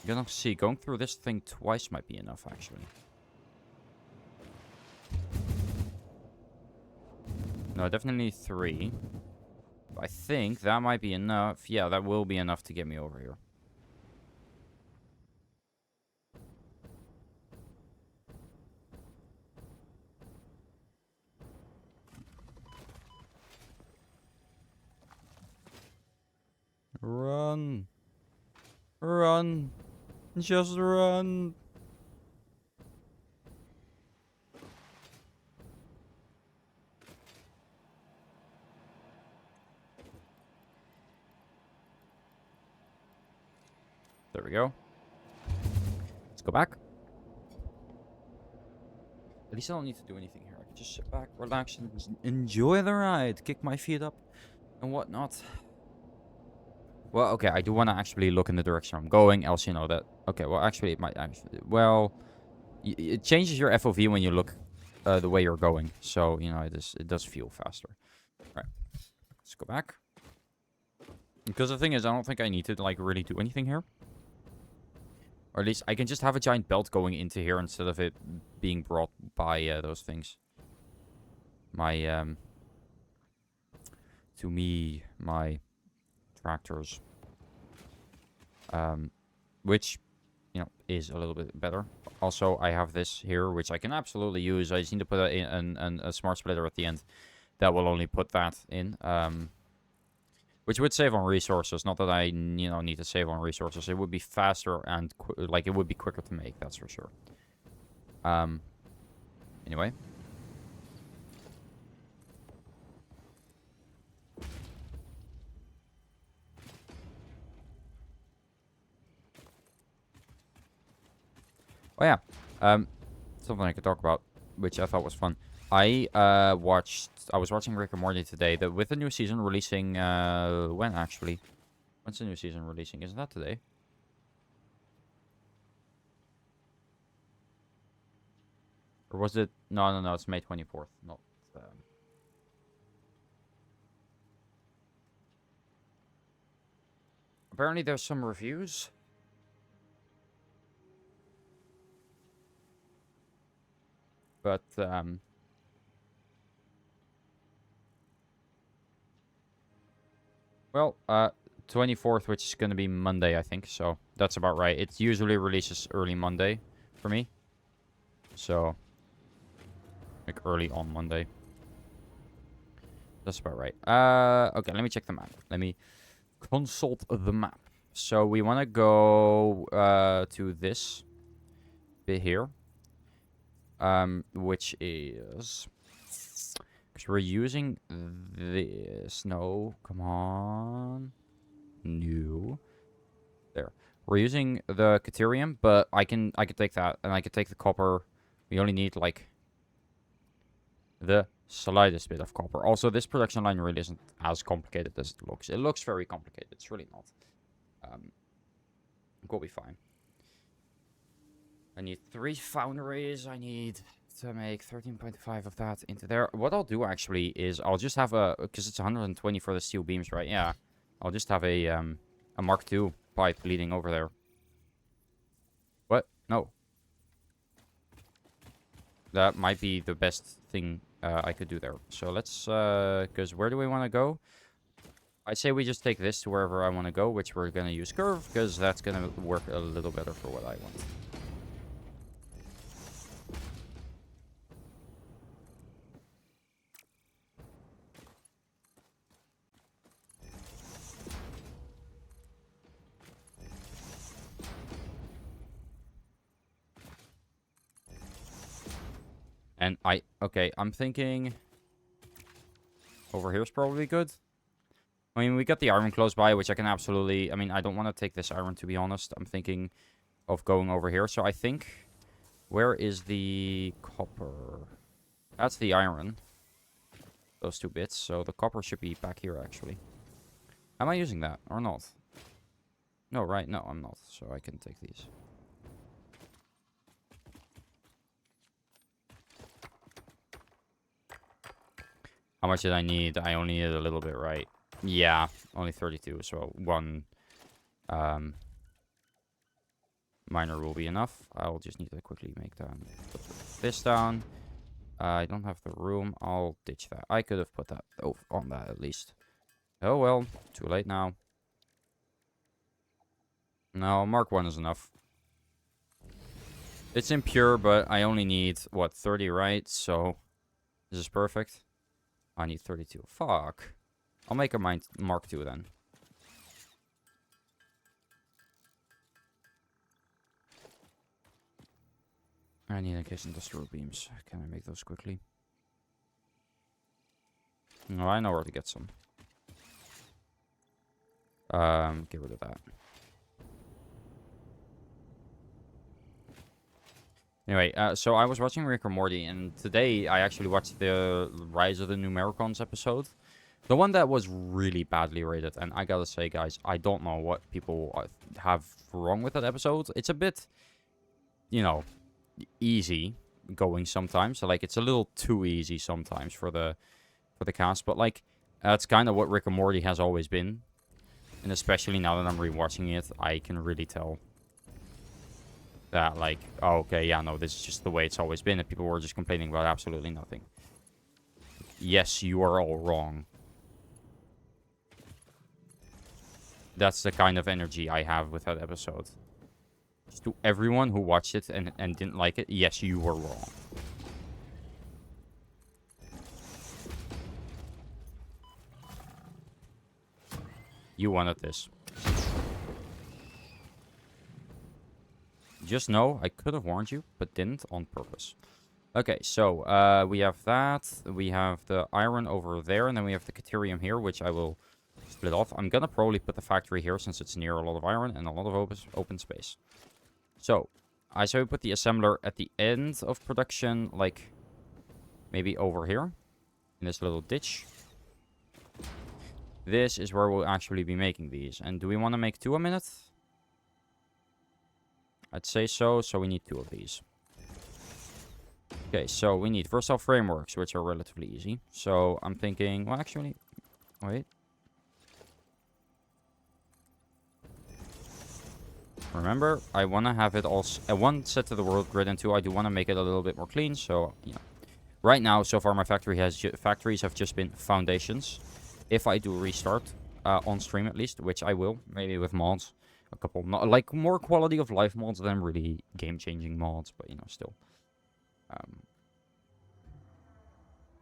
you're gonna see, going through this thing twice might be enough, actually. No, definitely 3. I think that might be enough. Yeah, that will be enough to get me over here. Run. Run. Just run. There we go. Let's go back. At least I don't need to do anything here. I can just sit back, relax, and just enjoy the ride. Kick my feet up and whatnot. Well, okay, I do want to actually look in the direction I'm going, else you know that... Okay, well, actually, it might actually... Well, it changes your FOV when you look the way you're going. So, you know, it does feel faster. Right. Let's go back. Because the thing is, I don't think I need to, like, really do anything here. Or at least I can just have a giant belt going into here instead of it being brought by those things. My, to me, my tractors. Which, you know, is a little bit better. Also, I have this here, which I can absolutely use. I just need to put a smart splitter at the end. That will only put that in. Which would save on resources. Not that I, you know, need to save on resources. It would be faster and, like, it would be quicker to make. That's for sure. Anyway. Oh, yeah. Something I could talk about, which I thought was fun. I was watching Rick and Morty today. With the new season releasing, when actually? When's the new season releasing? Isn't that today? Or was it? No, it's May 24th. Not. Apparently there's some reviews. But, well, 24th, which is going to be Monday, I think. So, that's about right. It usually releases early Monday for me. So, like early on Monday. That's about right. Okay, let me check the map. Let me consult the map. So, we want to go to this bit here. Which is... Because we're using this. No, come on. No. There. We're using the Caterium, but I can take that, and I can take the copper. We only need, like, the slightest bit of copper. Also, this production line really isn't as complicated as it looks. It looks very complicated. It's really not. We'll be fine. I need 3 foundries. I need to make 13.5 of that into there. What I'll do, actually, is I'll just have a... Because it's 120 for the steel beams, right? Yeah. I'll just have a Mark II pipe leading over there. What? No. That might be the best thing I could do there. So let's... Because where do we want to go? I'd say we just take this to wherever I want to go, which we're going to use curve, because that's going to work a little better for what I want. And okay, I'm thinking over here is probably good. I mean, we got the iron close by, which I can absolutely... I mean, I don't want to take this iron, to be honest. I'm thinking of going over here. So I think... Where is the copper? That's the iron. Those 2 bits. So the copper should be back here, actually. Am I using that or not? No, right? No, I'm not. So I can take these. How much did I need? I only needed a little bit, right? Yeah, only 32. So 1 miner will be enough. I'll just need to quickly make that. Put this down. I don't have the room. I'll ditch that. I could have put that on that at least. Oh well, too late now. No, Mark 1 is enough. It's impure, but I only need, what, 30, right? So, this is perfect. I need 32. Fuck. I'll make a Mark 2 then. I need in case industrial beams. Can I make those quickly? No, I know where to get some. Get rid of that. Anyway, so I was watching Rick or Morty, and today I actually watched the Rise of the Numericons episode. The one that was really badly rated, and I gotta say, guys, I don't know what people have wrong with that episode. It's a bit, you know, easy going sometimes. So, like, it's a little too easy sometimes for the cast, but, like, that's kind of what Rick and Morty has always been. And especially now that I'm rewatching it, I can really tell that, like, oh, okay, yeah, no, this is just the way it's always been, and people were just complaining about absolutely nothing. Yes, you are all wrong. That's the kind of energy I have with that episode. Just to everyone who watched it and didn't like it, yes, you were wrong. You wanted this. Just know, I could have warned you, but didn't on purpose. Okay, so we have that. We have the iron over there, and then we have the Caterium here, which I will split off. I'm gonna probably put the factory here, since it's near a lot of iron and a lot of open space. So, I say we put the assembler at the end of production, like, maybe over here, in this little ditch. This is where we'll actually be making these. And do we want to make 2 a minute? I'd say so, so we need 2 of these. Okay, so we need versatile frameworks, which are relatively easy. So I'm thinking, well, actually, wait. Remember, I want to have it all one set to the world grid, and two, I do want to make it a little bit more clean. So, you know, right now, so far, my factories have just been foundations. If I do restart on stream at least, which I will, maybe with mods, a couple, not like more quality of life mods than really game-changing mods, but you know, still.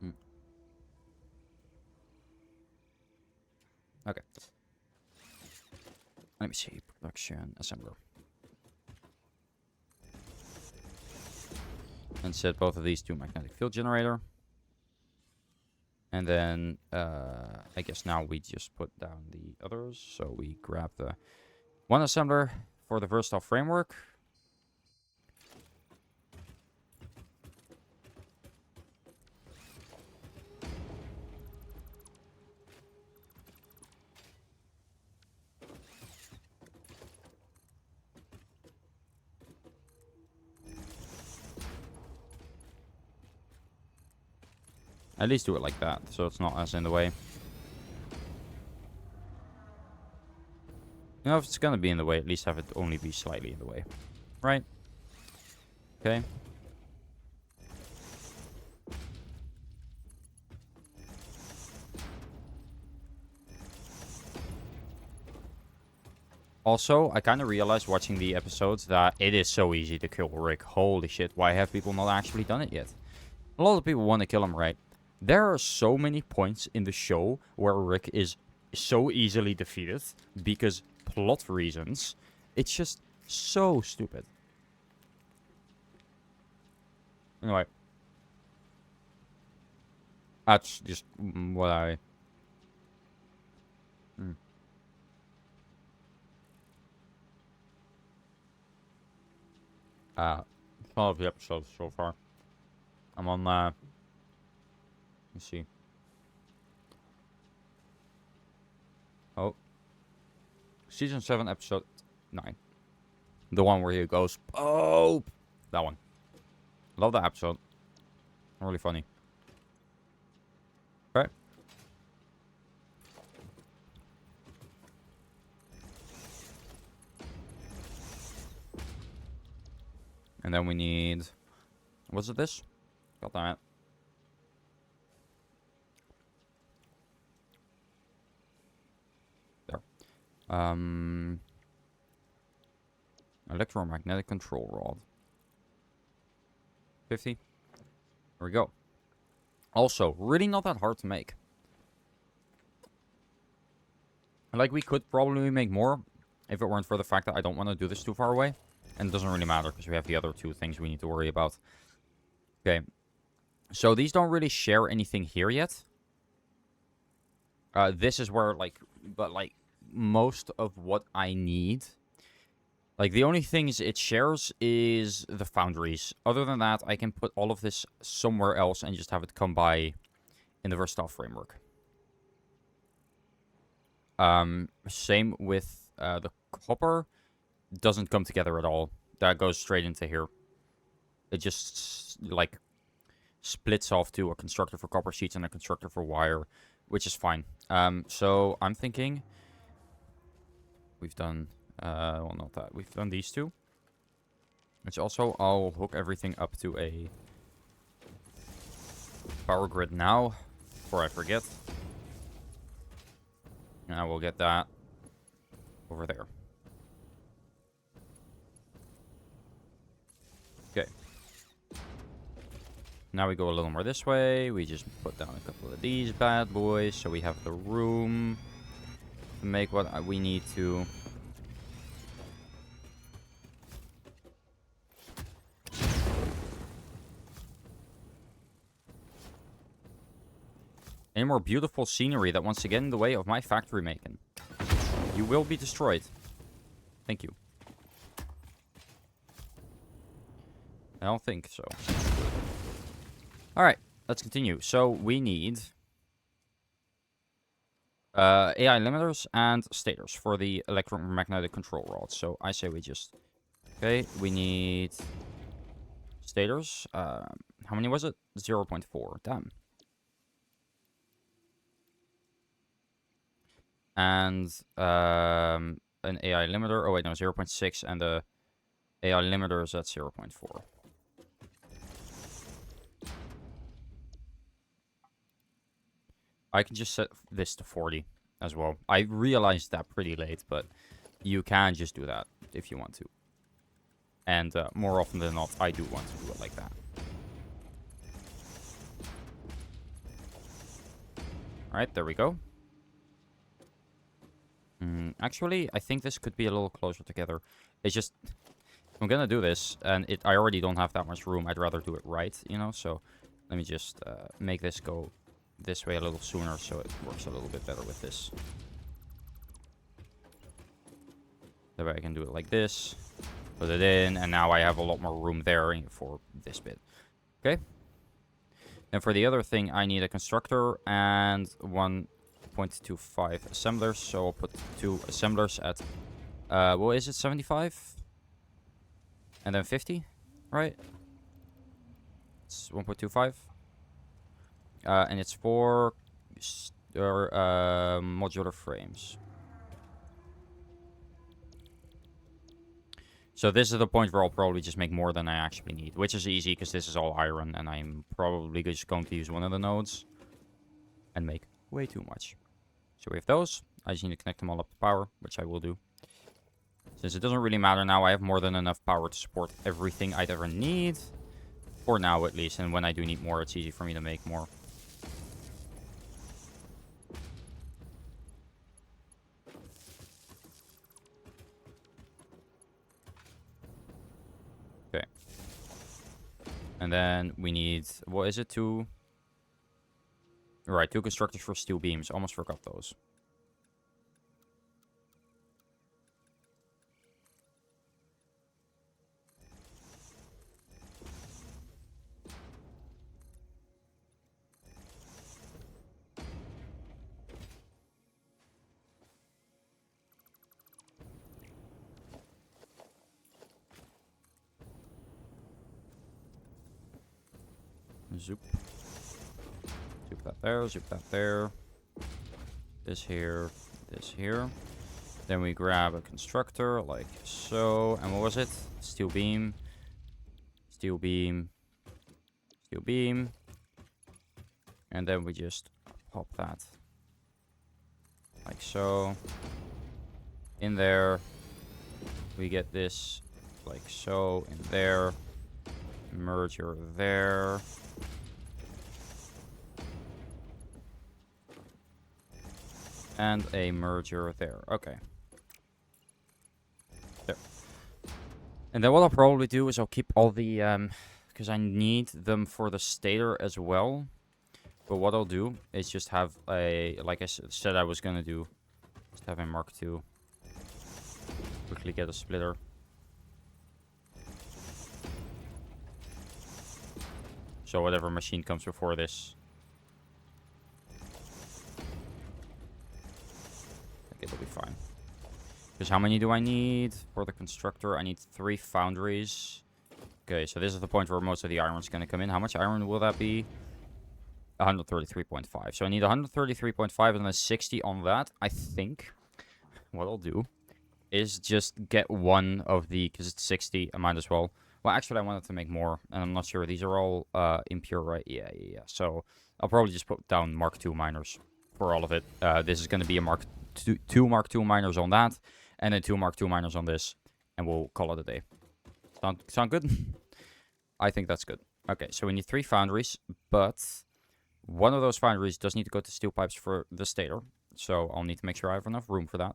Mm, okay. Let me see, production assembler. And set both of these to magnetic field generator. And then, I guess now we just put down the others. So we grab the one assembler for the versatile framework. At least do it like that, so it's not as in the way. You know, if it's gonna be in the way, at least have it only be slightly in the way. Right? Okay. Also, I kind of realized watching the episodes that it is so easy to kill Rick. Holy shit, why have people not actually done it yet? A lot of people want to kill him, right? There are so many points in the show where Rick is so easily defeated because plot reasons. It's just so stupid. Anyway. That's just what I... Some of the episodes so far. I'm on, let's see. Oh. Season 7, episode 9. The one where he goes, oh! That one. Love that episode. Really funny. Okay. And then we need... Was it this? God damn it. There. Electromagnetic control rod. 50. There we go. Also, really not that hard to make. Like, we could probably make more if it weren't for the fact that I don't want to do this too far away. And it doesn't really matter because we have the other two things we need to worry about. Okay. So these don't really share anything here yet. This is where, like, but, like, most of what I need... Like, the only things it shares is the foundries. Other than that, I can put all of this somewhere else and just have it come by in the versatile framework. Same with the copper. Doesn't come together at all. That goes straight into here. It just, like, splits off to a constructor for copper sheets and a constructor for wire, which is fine. So I'm thinking we've done... well, not that. We've done these two. Which also, I'll hook everything up to a power grid now, before I forget. And I will get that over there. Okay. Now we go a little more this way. We just put down a couple of these bad boys, so we have the room to make what we need to. Any more beautiful scenery that wants to get in the way of my factory making? You will be destroyed. Thank you. I don't think so. Alright, let's continue. So we need AI limiters and stators for the electromagnetic control rods. So I say we just... Okay, we need stators. How many was it? 0.4. Damn. And an AI limiter. Oh, wait, no, 0.6. And the AI limiter is at 0.4. I can just set this to 40 as well. I realized that pretty late, but you can just do that if you want to. And more often than not, I do want to do it like that. Alright, there we go. Actually, I think this could be a little closer together. It's just, I'm gonna do this, and I already don't have that much room. I'd rather do it right, you know? So let me just make this go this way a little sooner so it works a little bit better with this. That way I can do it like this, put it in, and now I have a lot more room there for this bit. Okay? And for the other thing, I need a constructor and 1.25 assemblers. So I'll put 2 assemblers at, what is it, 75? And then 50, right? It's 1.25. And it's for modular frames. So this is the point where I'll probably just make more than I actually need, which is easy because this is all iron, and I'm probably just going to use one of the nodes and make way too much. So we have those. I just need to connect them all up to power, which I will do. Since it doesn't really matter now, I have more than enough power to support everything I'd ever need. For now, at least. And when I do need more, it's easy for me to make more. Okay. And then we need, what is it, 2? Right, 2 constructors for steel beams. Almost forgot those. Zoop. Zoop that there, zoop that there. This here, this here. Then we grab a constructor, like so. And what was it? Steel beam. Steel beam. Steel beam. And then we just pop that. Like so. In there. We get this, like so, in there. Merger there. And a merger there. Okay. There. And then what I'll probably do is I'll keep all the, because I need them for the stator as well. But what I'll do is just have a, like I said I was going to do, just have a Mark II. Quickly get a splitter. So whatever machine comes before this. It'll be fine. Because how many do I need for the constructor? I need 3 foundries. Okay, so this is the point where most of the iron's going to come in. How much iron will that be? 133.5. So I need 133.5 and then 60 on that. I think what I'll do is just get one of the, because it's 60, I might as well. Well, actually, I wanted to make more, and I'm not sure. These are all impure, right? Yeah. So I'll probably just put down Mark II miners for all of it. This is going to be a two Mark II miners on that, and then 2 Mark II miners on this, and we'll call it a day. Sound good? I think that's good. Okay, so we need 3 foundries, but one of those foundries does need to go to steel pipes for the stator, so I'll need to make sure I have enough room for that.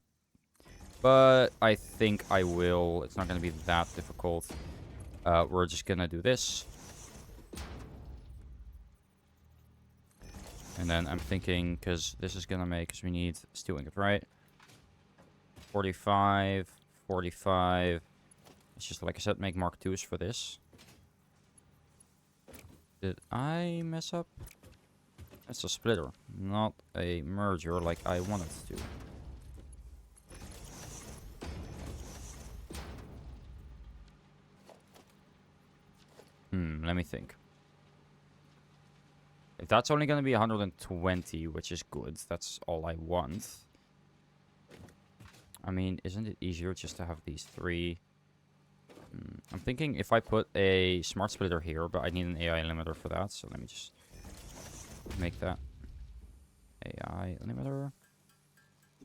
But I think I will. It's not going to be that difficult. We're just going to do this. And then I'm thinking, because this is going to make, because we need steel ingot, right? 45, 45. It's just, like I said, make Mark IIs for this. Did I mess up? It's a splitter, not a merger like I wanted to. Let me think. If that's only going to be 120, which is good, that's all I want. I mean, isn't it easier just to have these 3? I'm thinking if I put a smart splitter here, but I need an AI limiter for that, so let me just make that AI limiter.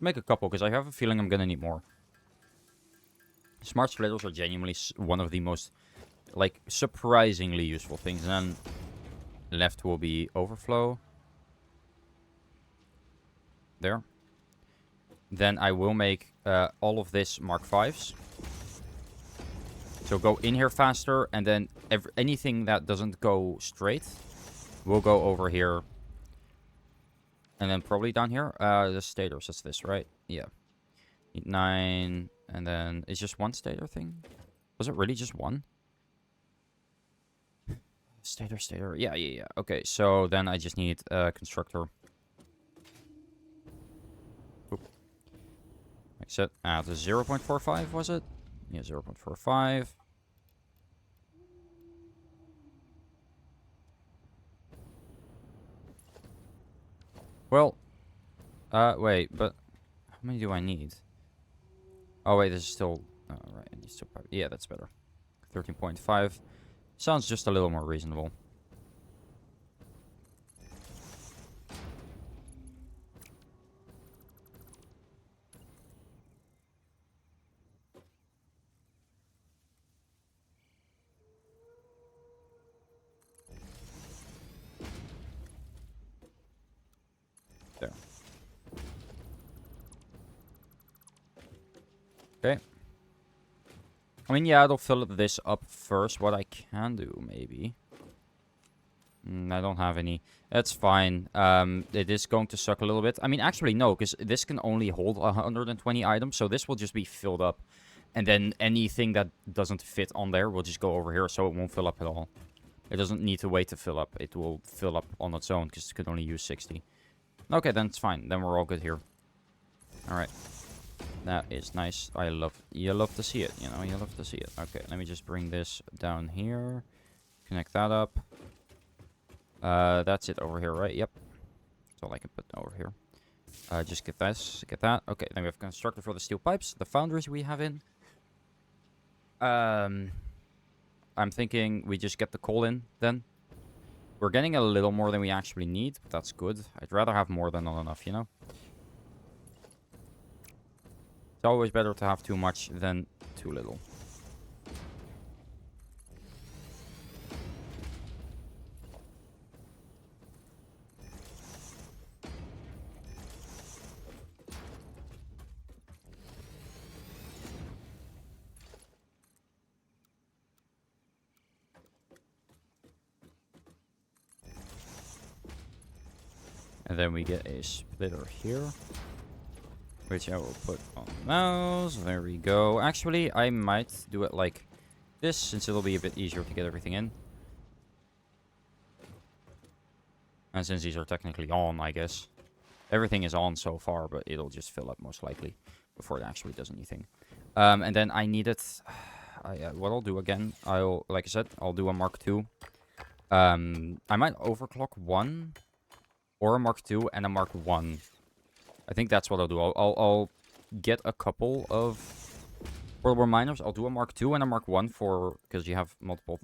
Make a couple, because I have a feeling I'm going to need more. Smart splitters are genuinely one of the most, like, surprisingly useful things. And then left will be overflow. There. Then I will make all of this Mark 5s. So go in here faster, and then anything that doesn't go straight will go over here. And then probably down here. The stators, it's this, right? Yeah. Need 9, and then it's just one stator thing? Was it really just one? Stator. Yeah. Okay, so then I just need a constructor. Oop. Exit at 0.45, was it? Yeah, 0.45. Well, wait, but how many do I need? Oh, wait, this is still... Oh, right, I need still... Yeah, that's better. 13.5. Sounds just a little more reasonable. There. Okay. I mean, yeah, it'll fill this up first. What I can do, maybe... I don't have any. That's fine. It is going to suck a little bit. I mean, actually, no, because this can only hold 120 items, so this will just be filled up. And then anything that doesn't fit on there will just go over here, so it won't fill up at all. It doesn't need to wait to fill up. It will fill up on its own, because it could only use 60. Okay, then it's fine. Then we're all good here. Alright. That is nice. You love to see it, you know? You love to see it. Okay, let me just bring this down here. Connect that up. That's it over here, right? Yep. That's all I can put over here. Just get this, get that. Okay, then we have constructor for the steel pipes. The foundries we have in. I'm thinking we just get the coal in, then. We're getting a little more than we actually need, but that's good. I'd rather have more than not enough, you know? It's always better to have too much than too little. And then we get a splitter here, which I will put on the mouse. There we go. Actually, I might do it like this, since it'll be a bit easier to get everything in. And since these are technically on, I guess. Everything is on so far, but it'll just fill up most likely before it actually does anything. And then I need it... what I'll do again, like I said, I'll do a Mark II. I might overclock one... Or a Mark II and a Mark 1. I think that's what I'll do. I'll get a couple of World War miners. I'll do a Mark II and a Mark 1 for... Because you have multiple...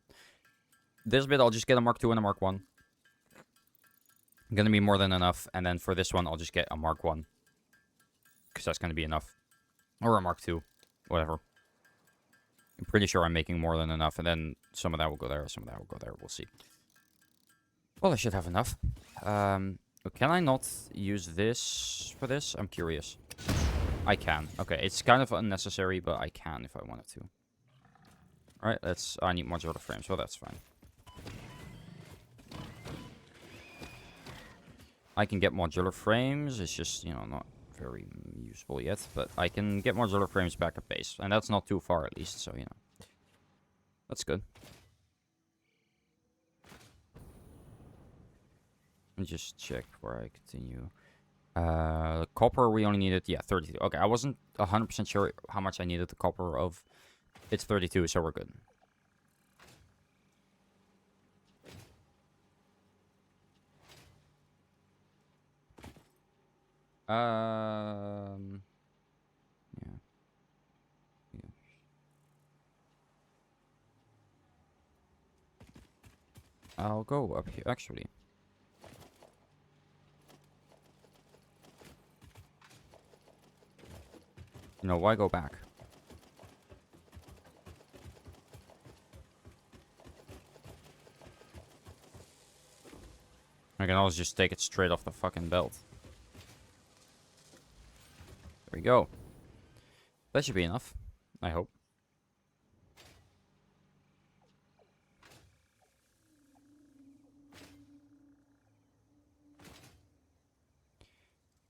This bit, I'll just get a Mark II and a Mark 1. Gonna be more than enough. And then for this one, I'll just get a Mark 1. Because that's gonna be enough. Or a Mark 2. Whatever. I'm pretty sure I'm making more than enough. And then some of that will go there. Some of that will go there. We'll see. Well, I should have enough. Can I not use this for this? I'm curious. I can. Okay, it's kind of unnecessary, but I can if I wanted to. Alright, I need modular frames, so that's fine. I can get modular frames, it's just, you know, not very useful yet, but I can get modular frames back at base, and that's not too far at least, so, you know. That's good. Let me just check before I continue. Copper, we only needed, yeah, 32. Okay, I wasn't 100% sure how much I needed the copper of. It's 32, so we're good. Yeah. Yeah. I'll go up here, actually. You know, why go back? I can always just take it straight off the fucking belt. There we go. That should be enough. I hope.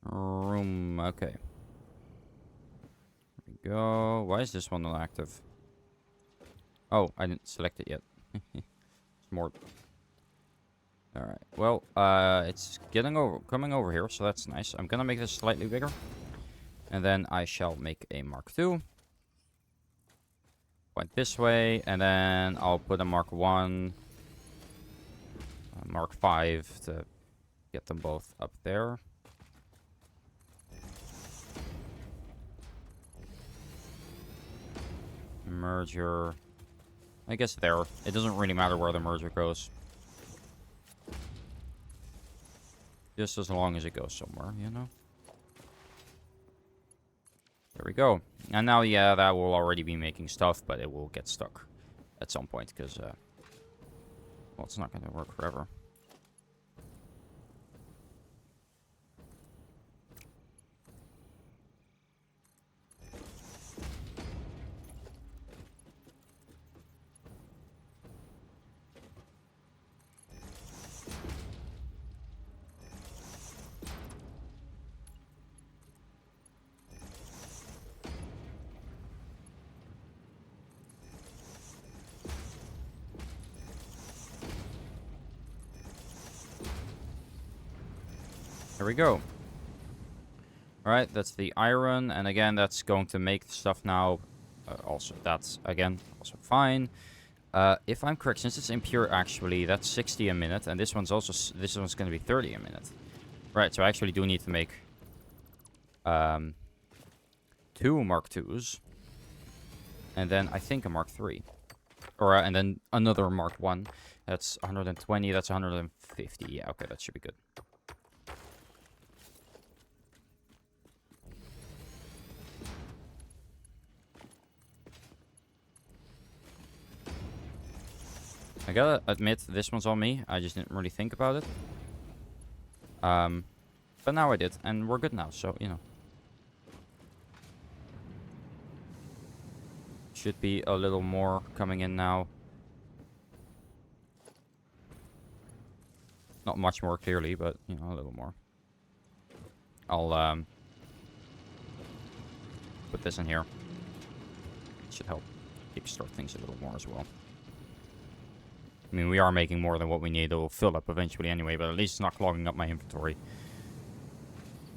Room, okay. There we go. Why is this one not active? Oh, I didn't select it yet. It's more. Alright, well, it's coming over here, so that's nice. I'm gonna make this slightly bigger. And then I shall make a Mark II. Point this way, and then I'll put a Mark 1, Mark 5 to get them both up there. Merger. I guess there. It doesn't really matter where the merger goes. Just as long as it goes somewhere, you know? There we go. And now, yeah, that will already be making stuff, but it will get stuck at some point, because, well, it's not going to work forever. There we go. Alright, that's the iron, and again, that's going to make stuff now. Also, that's, again, also fine. If I'm correct, since it's impure, actually, that's 60 a minute, and this one's also, this one's going to be 30 a minute. Right, so I actually do need to make 2 Mark IIs, and then I think a Mark III. Or, and then another Mark 1. That's 120, that's 150. Yeah, okay, that should be good. I gotta admit, this one's on me. I just didn't really think about it. But now I did, and we're good now, so, you know. Should be a little more coming in now. Not much more clearly, but, you know, a little more. I'll, put this in here. Should help kickstart things a little more as well. I mean, we are making more than what we need. It will fill up eventually anyway, but at least it's not clogging up my inventory.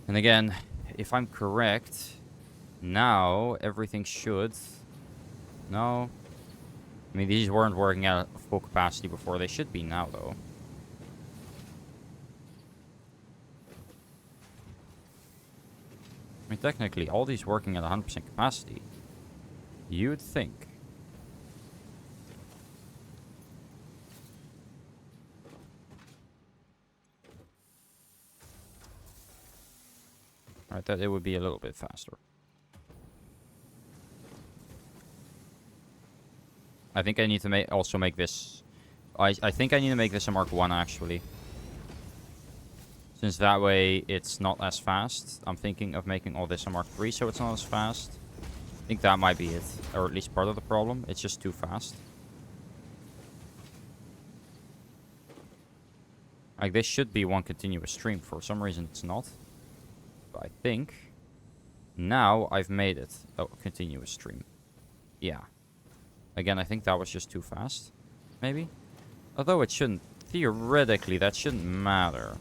And again, if I'm correct, now everything should... No. I mean, these weren't working at full capacity before. They should be now, though. I mean, technically, all these working at 100% capacity. You'd think. Right, that it would be a little bit faster. I think I need to also make this... I think I need to make this a Mark 1, actually. Since that way, it's not as fast. I'm thinking of making all this a Mark 3, so it's not as fast. I think that might be it. Or at least part of the problem. It's just too fast. Like, this should be one continuous stream. For some reason, it's not. But I think... Now, I've made it a continuous stream. Yeah. Again, I think that was just too fast. Maybe? Although it shouldn't... Theoretically, that shouldn't matter.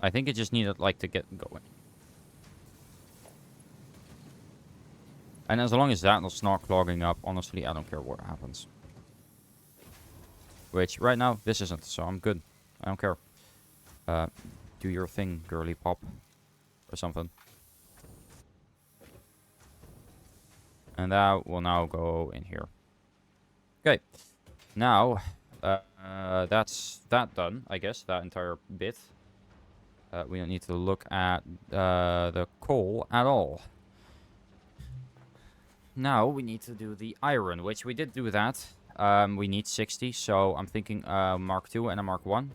I think it just needed, like, to get going. And as long as that's not clogging up, honestly, I don't care what happens. Which, right now, this isn't, so I'm good. I don't care. Do your thing, girly pop. Or something. And that will now go in here. Okay. Now, that's that done, I guess, that entire bit. We don't need to look at the coal at all. Now we need to do the iron, which we did do that. We need 60, so I'm thinking Mark 2 and a Mark 1.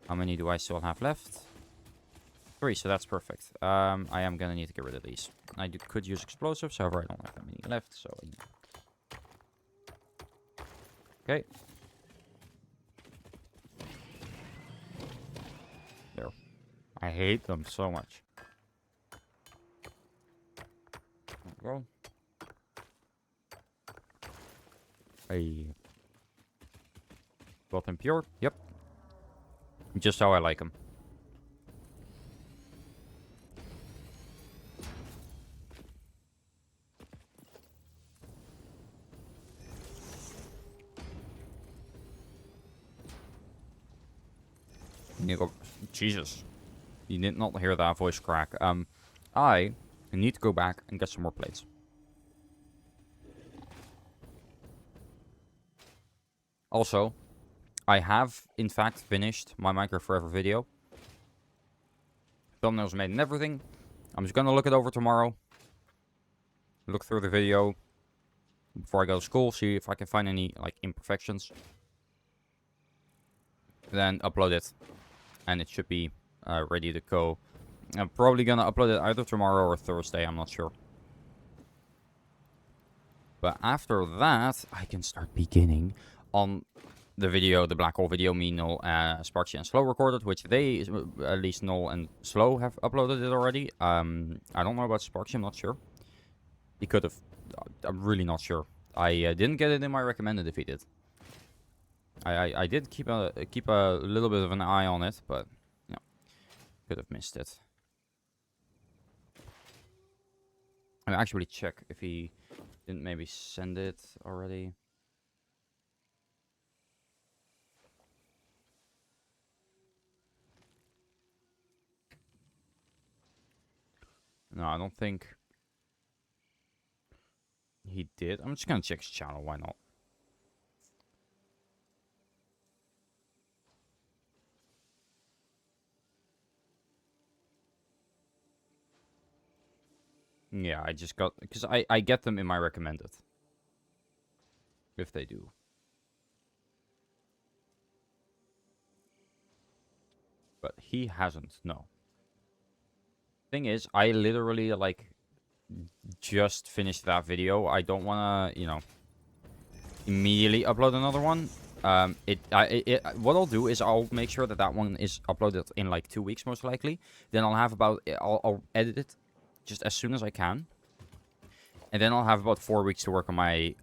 How many do I still have left? 3, so that's perfect. I am gonna need to get rid of these. Could use explosives, however I don't have that many left, so... Okay. There. I hate them so much. There we go. Hey. Both impure? Yep. Just how I like them. Jesus. You did not hear that voice crack. I need to go back and get some more plates. Also, I have, in fact, finished my Minecraft Forever video. Thumbnails made and everything. I'm just gonna look it over tomorrow. Look through the video before I go to school. See if I can find any, like, imperfections. Then upload it. And it should be ready to go. I'm probably gonna upload it either tomorrow or Thursday. I'm not sure. But after that, I can start beginning on the video, the black hole video, me, Null, Sparksy, and Slow recorded, which they, at least Null and Slow, have uploaded it already. I don't know about Sparksy, I'm not sure. He could have. I'm really not sure. I didn't get it in my recommended if he did. I did keep a little bit of an eye on it, but yeah, could have missed it. I'll actually check if he didn't maybe send it already. No, I don't think he did. I'm just gonna check his channel, why not? Yeah, I just got... Because I get them in my recommended. If they do. But he hasn't, no. Thing is, I literally, like, just finished that video. I don't want to, you know, immediately upload another one. What I'll do is I'll make sure that that one is uploaded in, like, 2 weeks, most likely. Then I'll have about... I'll edit it just as soon as I can. And then I'll have about 4 weeks to work on my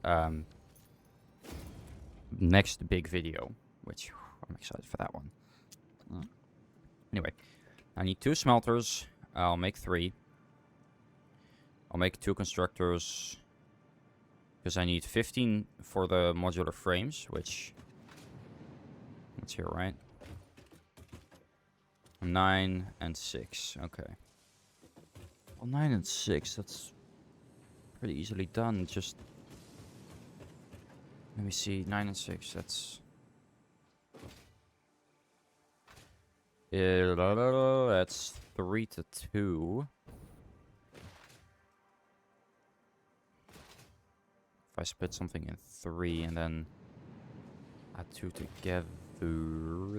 next big video. Which, I'm excited for that one. Anyway, I need 2 smelters. I'll make 3. I'll make 2 constructors. Because I need 15 for the modular frames, which... That's here, right? 9 and 6. Okay. Well, 9 and 6, that's pretty easily done. Just... Let me see. 9 and 6, that's... That's 3 to 2. If I split something in 3 and then add 2 together,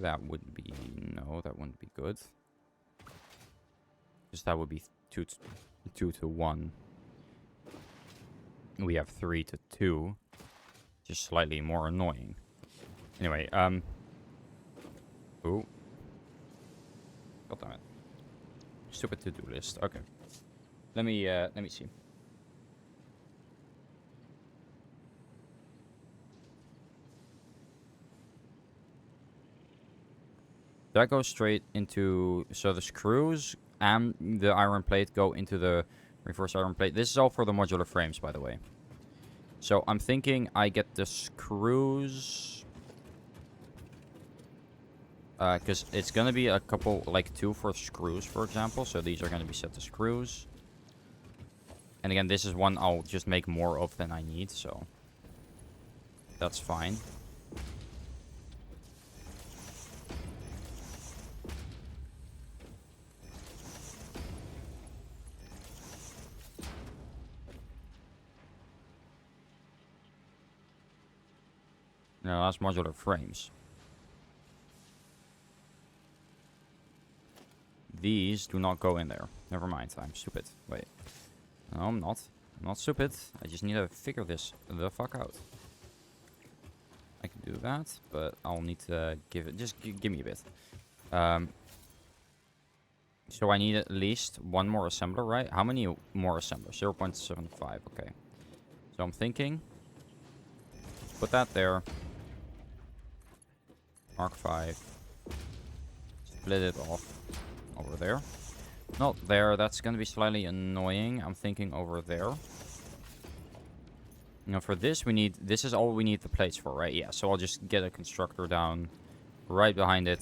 that wouldn't be... No, that wouldn't be good. Because that would be 2 to 1. We have 3 to 2. Just slightly more annoying. Anyway, Ooh. God damn it. Stupid to-do list. Okay. Let me see. That goes straight into... So the screws and the iron plate go into the reverse iron plate. This is all for the modular frames, by the way. So I'm thinking I get the screws... Because it's going to be a couple, like 2 for screws, for example. So these are going to be set to screws. And again, this is one I'll just make more of than I need, so that's fine. No, that's modular frames. These do not go in there. Never mind, I'm stupid. Wait. No, I'm not. I'm not stupid. I just need to figure this the fuck out. I can do that, but I'll need to give it... Just give me a bit. So I need at least one more assembler, right? How many more assemblers? 0.75, okay. So I'm thinking... Put that there. Mark 5. Split it off over there. Not there. That's going to be slightly annoying. I'm thinking over there. Now for this, we need... This is all we need the plates for, right? Yeah, so I'll just get a constructor down right behind it.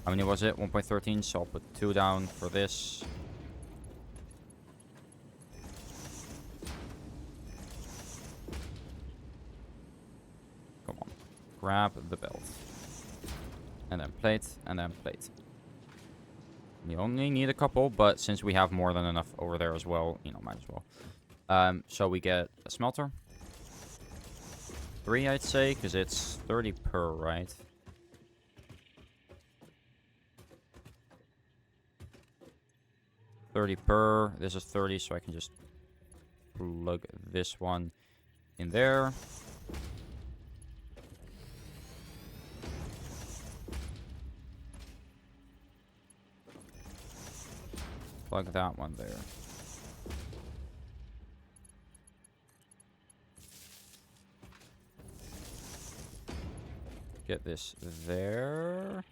How many was it? 1.13, so I'll put 2 down for this. Come on. Grab the belt. And then plate, and then plate. You only need a couple, but since we have more than enough over there as well, you know, might as well. So we get a smelter. 3, I'd say, because it's 30 per, right? $30 per. This is 30, so I can just plug this one in there. Plug that one there. Get this there.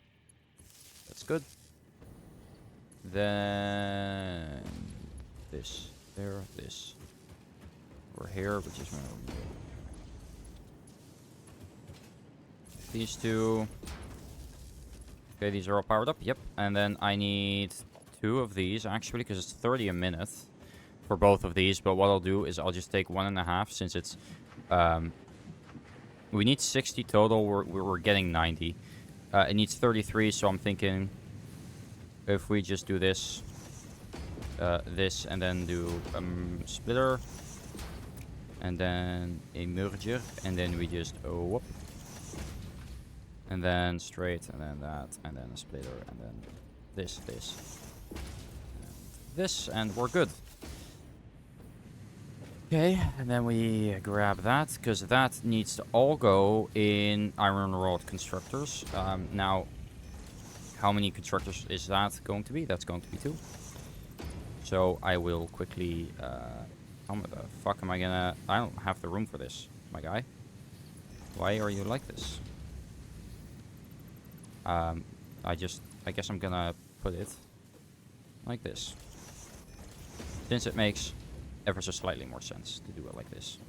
That's good. Then this there, this over here, which is these 2. Okay, these are all powered up. Yep. And then I need 2 of these actually, because it's 30 a minute for both of these. But what I'll do is I'll just take 1.5 since it's we need 60 total. We're getting 90. It needs 33, so I'm thinking if we just do this, this, and then do splitter, and then a merger, and then we just whoop, and then straight, and then that, and then a splitter, and then this, and this, and we're good. Okay, and then we grab that, because that needs to all go in iron rod constructors. Now, how many constructors is that going to be? That's going to be 2. So I will quickly... how the fuck am I gonna... I don't have the room for this, my guy. Why are you like this? I guess I'm gonna put it like this. Since it makes ever so slightly more sense to do it like this.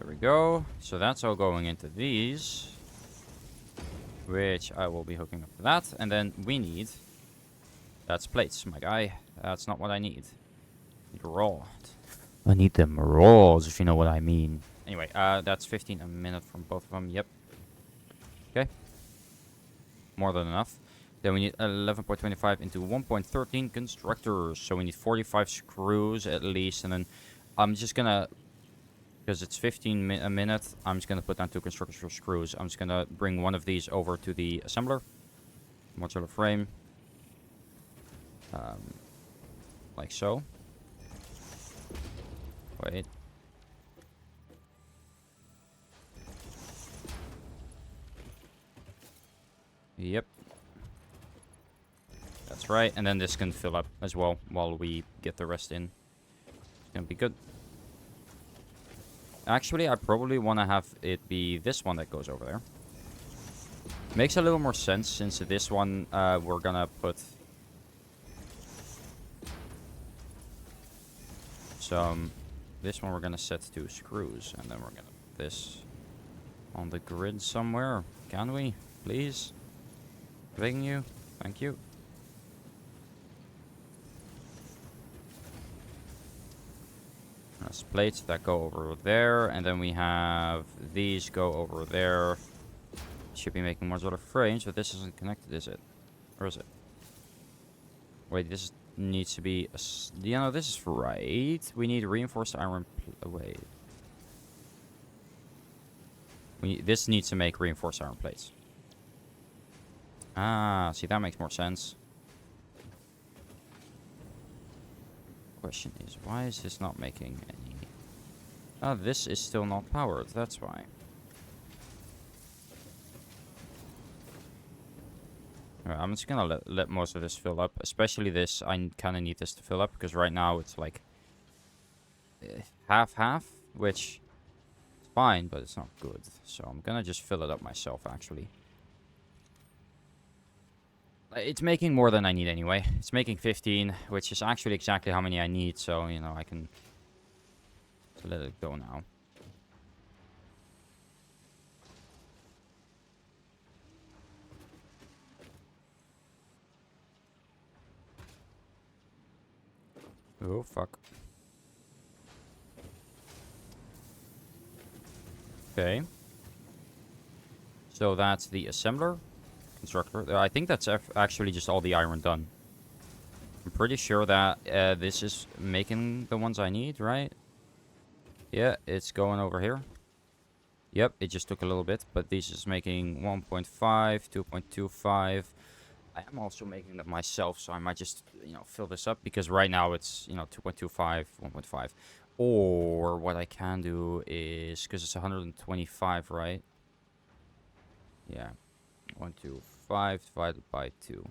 There we go. So that's all going into these, which I will be hooking up to that. And then we need... That's plates, my guy. That's not what I need. I need raw. I need them raws, if you know what I mean. Anyway, that's 15 a minute from both of them. Yep. Okay. More than enough. Then we need 11.25 into 1.13 constructors. So we need 45 screws at least. And then I'm just gonna... Because it's 15 a minute, I'm just gonna put down 2 constructors for screws. I'm just gonna bring one of these over to the assembler. Modular frame. Like so. Wait. Yep. That's right. And then this can fill up as well while we get the rest in. It's gonna be good. Actually, I probably want to have it be this one that goes over there. Makes a little more sense since this one we're gonna put some. This one we're gonna set to screws, and then we're gonna put this on the grid somewhere. Can we, please? Begging you. Thank you. There's plates that go over there, and then we have these go over there. Should be making more sort of frames, but this isn't connected, is it? Or is it? Wait, this needs to be... You know, this is right. We need reinforced iron... Wait. This needs to make reinforced iron plates. Ah, see, that makes more sense. Question is, why is this not making any... Oh, this is still not powered, that's why. Alright, I'm just gonna let most of this fill up. Especially this, I kind of need this to fill up, because right now it's like... half-half, which is fine, but it's not good. So I'm gonna just fill it up myself, actually. It's making more than I need anyway. It's making 15, which is actually exactly how many I need. So, you know, I can let it go now. Oh, fuck. Okay. So that's the assembler. Constructor. I think that's actually just all the iron done. I'm pretty sure that this is making the ones I need, right? Yeah, it's going over here. Yep, it just took a little bit, but this is making 1.5, 2.25. I am also making them myself, so I might just, you know, fill this up, because right now it's, you know, 2.25, 1.5. Or what I can do is, because it's 125, right? Yeah. 125 divided by 2.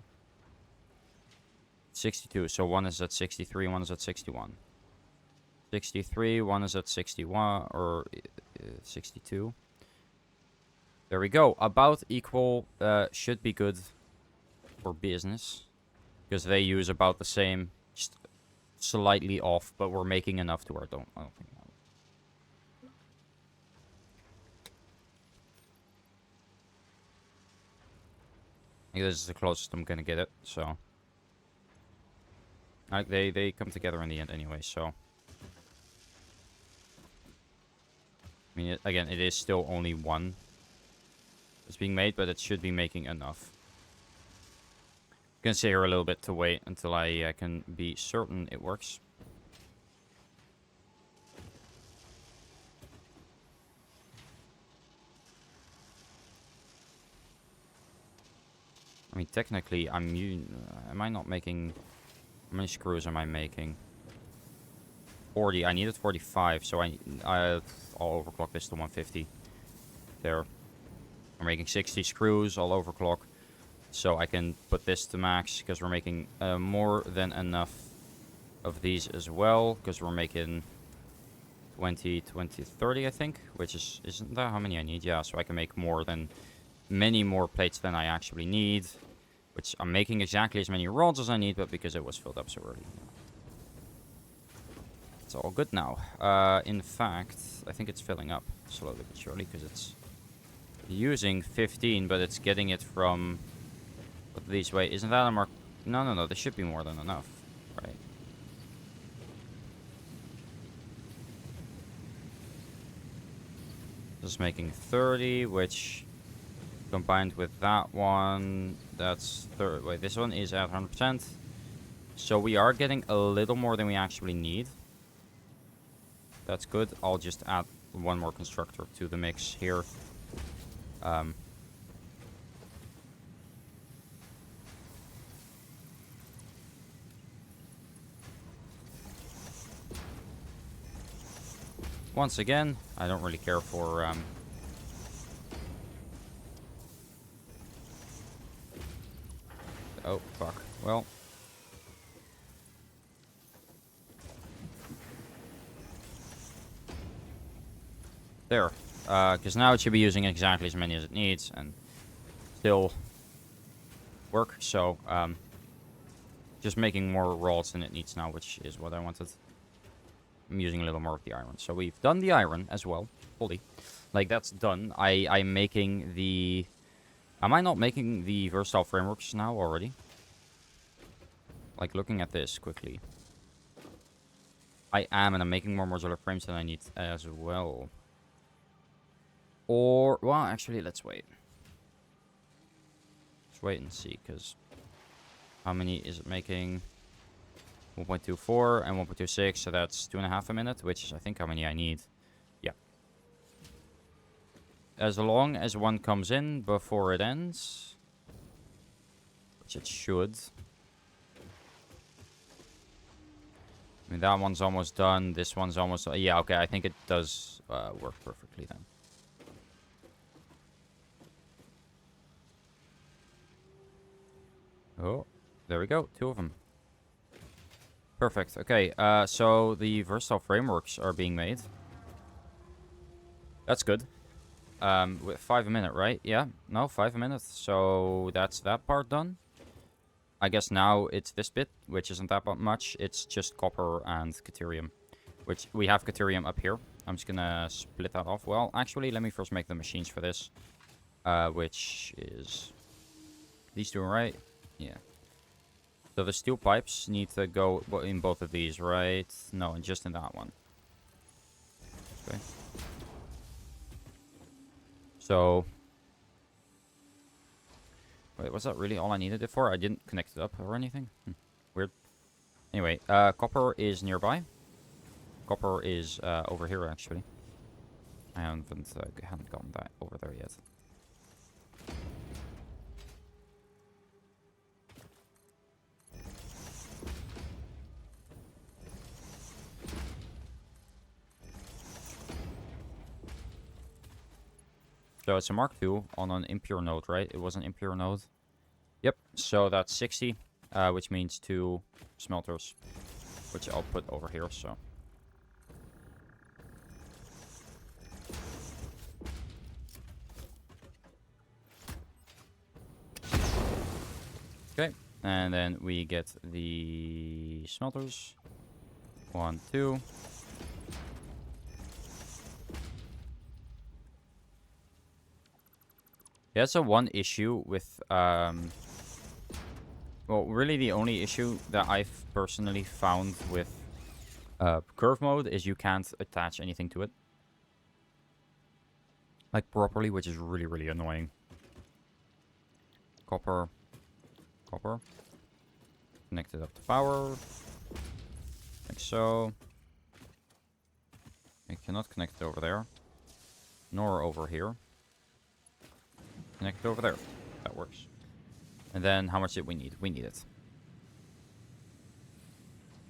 62. So one is at 63, one is at 61. 63, one is at 61, or 62. There we go. About equal should be good for business. Because they use about the same, just slightly off, but we're making enough to where I don't think that. This is the closest I'm gonna get it, so. Like they come together in the end anyway, so. I mean, again, it is still only one that's being made, but it should be making enough. I'm gonna sit here a little bit to wait until I can be certain it works. I mean, technically, am I not making... How many screws am I making? 40. I needed 45, so I'll overclock this to 150. There. I'm making 60 screws. I'll overclock. So I can put this to max, because we're making more than enough of these as well. Because we're making 20, 20, 30, I think. Which isn't that how many I need? Yeah, so I can make more than... Many more plates than I actually need. Which I'm making exactly as many rods as I need, but because it was filled up so early. It's all good now. In fact, I think it's filling up slowly but surely, because it's using 15, but it's getting it from... What these way? Isn't that a mark? No. There should be more than enough, right? Just making 30, which... Combined with that one, that's third. Wait, this one is at 100%. So we are getting a little more than we actually need. That's good. I'll just add one more constructor to the mix here. Once again, I don't really care for... Oh, fuck. Well. There. Because now it should be using exactly as many as it needs. And still work. So, just making more rods than it needs now, which is what I wanted. I'm using a little more of the iron. So we've done the iron as well, fully. Like, that's done. I'm making the... Am I not making the versatile frameworks now already? Like, looking at this quickly. I am, and I'm making more modular frames than I need as well. Or, well, actually, let's wait. Let's wait and see, because... How many is it making? 1.24 and 1.26, so that's 2.5 a minute, which is, I think, how many I need. Yeah. As long as one comes in before it ends, which it should. I mean, that one's almost done. This one's almost... yeah, okay, I think it does work perfectly then. Oh, there we go. 2 of them. Perfect. Okay, so the versatile frameworks are being made. That's good. With 5 a minute, right? Yeah, no, 5 a minute. So that's that part done. I guess now it's this bit, which isn't that much. It's just copper and caterium, which we have caterium up here. I'm just gonna split that off. Well, actually, let me first make the machines for this, which is these two, right? Yeah. So the steel pipes need to go in both of these, right? No, just in that one. Okay. So... Wait, was that really all I needed it for? I didn't connect it up or anything? Weird. Anyway, copper is nearby. Copper is over here, actually. I haven't gotten that over there yet. So it's a Mark II on an impure node, right? It was an impure node. Yep, so that's 60, which means 2 smelters, which I'll put over here, so. Okay, and then we get the smelters. 1, 2. Yeah, so one issue with, well, really the only issue that I've personally found with curve mode is you can't attach anything to it. Like, properly, which is really, really annoying. Copper. Copper. Connect it up to power. Like so. I cannot connect it over there. Nor over here. Connect it over there. That works. And then how much did we need? We need it.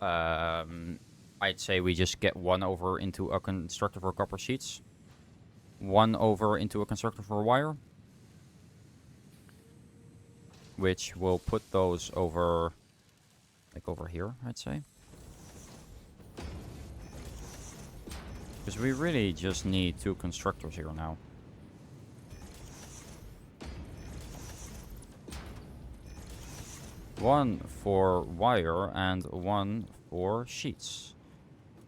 I'd say we just get 1 over into a constructor for copper sheets. 1 over into a constructor for wire. Which will put those over, like over here, I'd say. Because we really just need 2 constructors here now. One for wire and 1 for sheets.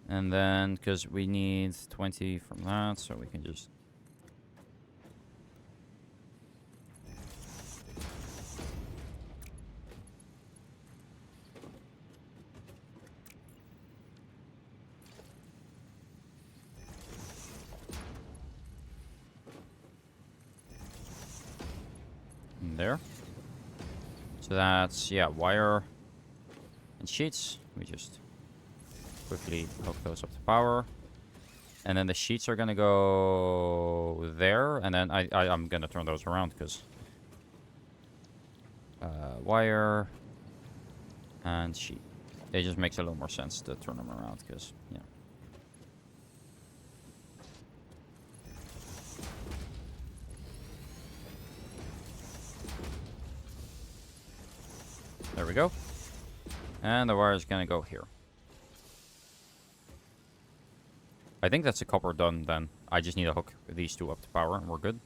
And then, because we need 20 from that, so we can just... there. So that's, yeah, wire and sheets. We just quickly hook those up to power. And then the sheets are going to go there. And then I'm going to turn those around because wire and sheet. It just makes a little more sense to turn them around because, yeah. There we go. And the wire is going to go here. I think that's the copper done then. I just need to hook these 2 up to power and we're good.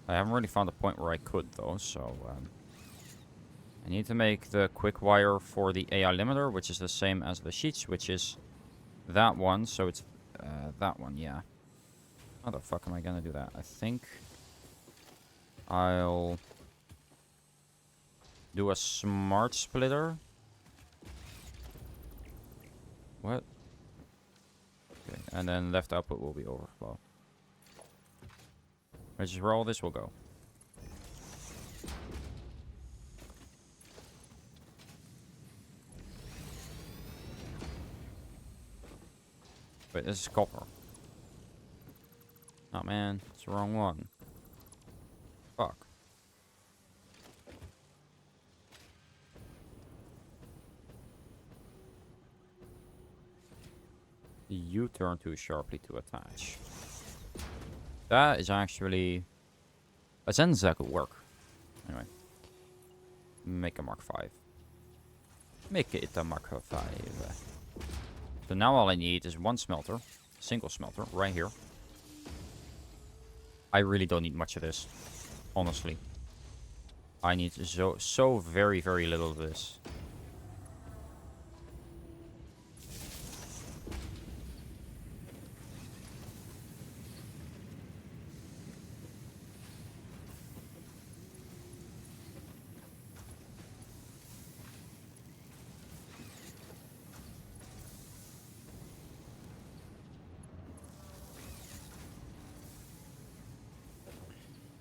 I haven't really found a point where I could, though, so... I need to make the quick wire for the AI limiter, which is the same as the sheets, which is that one. So it's that one, yeah. How the fuck am I gonna do that? I think I'll do a smart splitter. What? Okay, and then left output will be overflow. Which is where all this will go. Wait, this is copper. Oh man, it's the wrong one. Fuck. You turn too sharply to attach. That is actually a sentence that could work. Anyway. Make a Mark 5. Make it a Mark 5. So now all I need is one smelter. Single smelter, right here. I really don't need much of this. Honestly. I need so very, very little of this.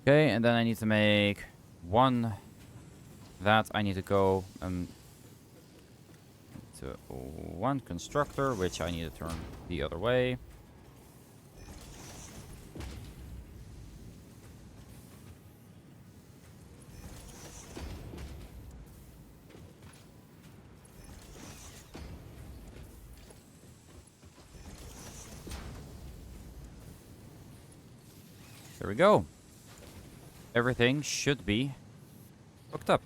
Okay, and then I need to make one. That I need to go to one constructor, which I need to turn the other way. There we go. Everything should be hooked up.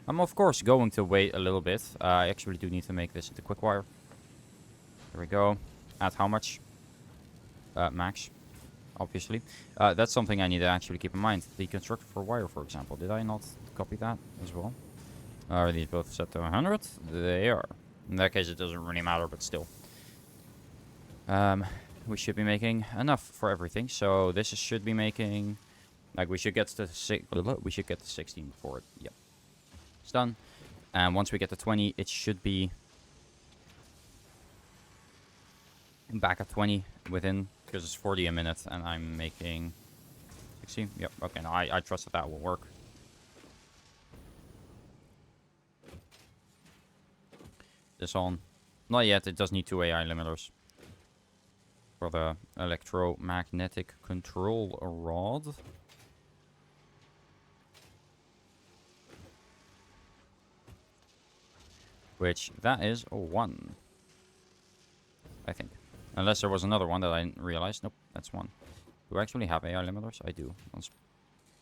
I'm of course going to wait a little bit. I actually do need to make this into quick wire. There we go. At how much? Max, obviously. That's something I need to actually keep in mind. The constructor for wire, for example. Did I not copy that as well? Are these both set to 100? They are. In that case, it doesn't really matter, but still. We should be making enough for everything. So this should be making... Like, we should get to 16 before it. Yep. It's done. And once we get to 20, it should be back at 20 within, because it's 40 a minute, and I'm making 16. Yep. Okay, no, I trust that that will work. This on. Not yet. It does need 2 AI limiters for the electromagnetic control rod. Which, that is a 1. I think. Unless there was another one that I didn't realize. Nope, that's 1. Do I actually have AI limiters? I do. Let's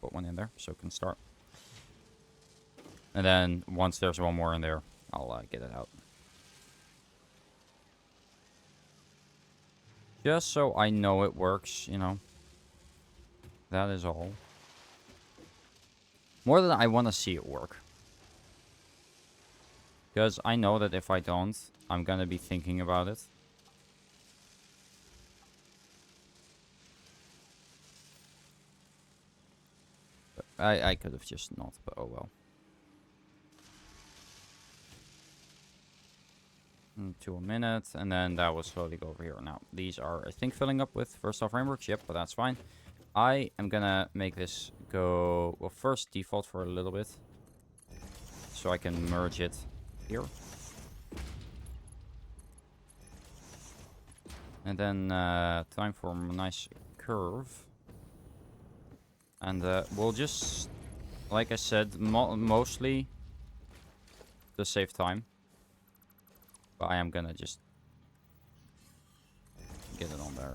put one in there so it can start. And then, once there's one more in there, I'll get it out. Just so I know it works, you know. That is all. More than I want to see it work. Because I know that if I don't, I'm going to be thinking about it. I could have just not, but oh well. 2 a minute, and then that will slowly go over here. Now, these are, I think, filling up with first off frameworks. Yep, but that's fine. I am going to make this go, well, first default for a little bit. So I can merge it here. And then time for a nice curve. And we'll just, like I said, mostly to save time. But I am gonna just get it on there.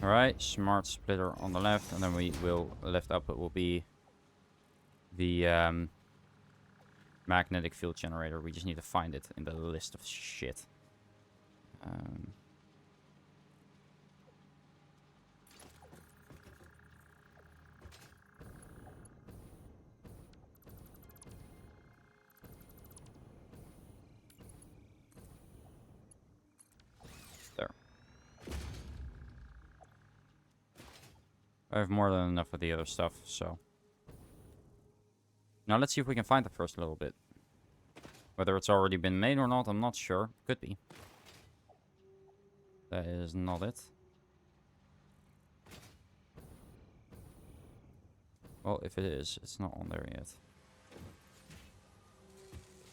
Alright, smart splitter on the left, and then we will lift up. It will be the magnetic field generator. We just need to find it in the list of shit. There. I have more than enough of the other stuff, so. Now let's see if we can find the first little bit. Whether it's already been made or not, I'm not sure. Could be. That is not it. Well, if it is, it's not on there yet.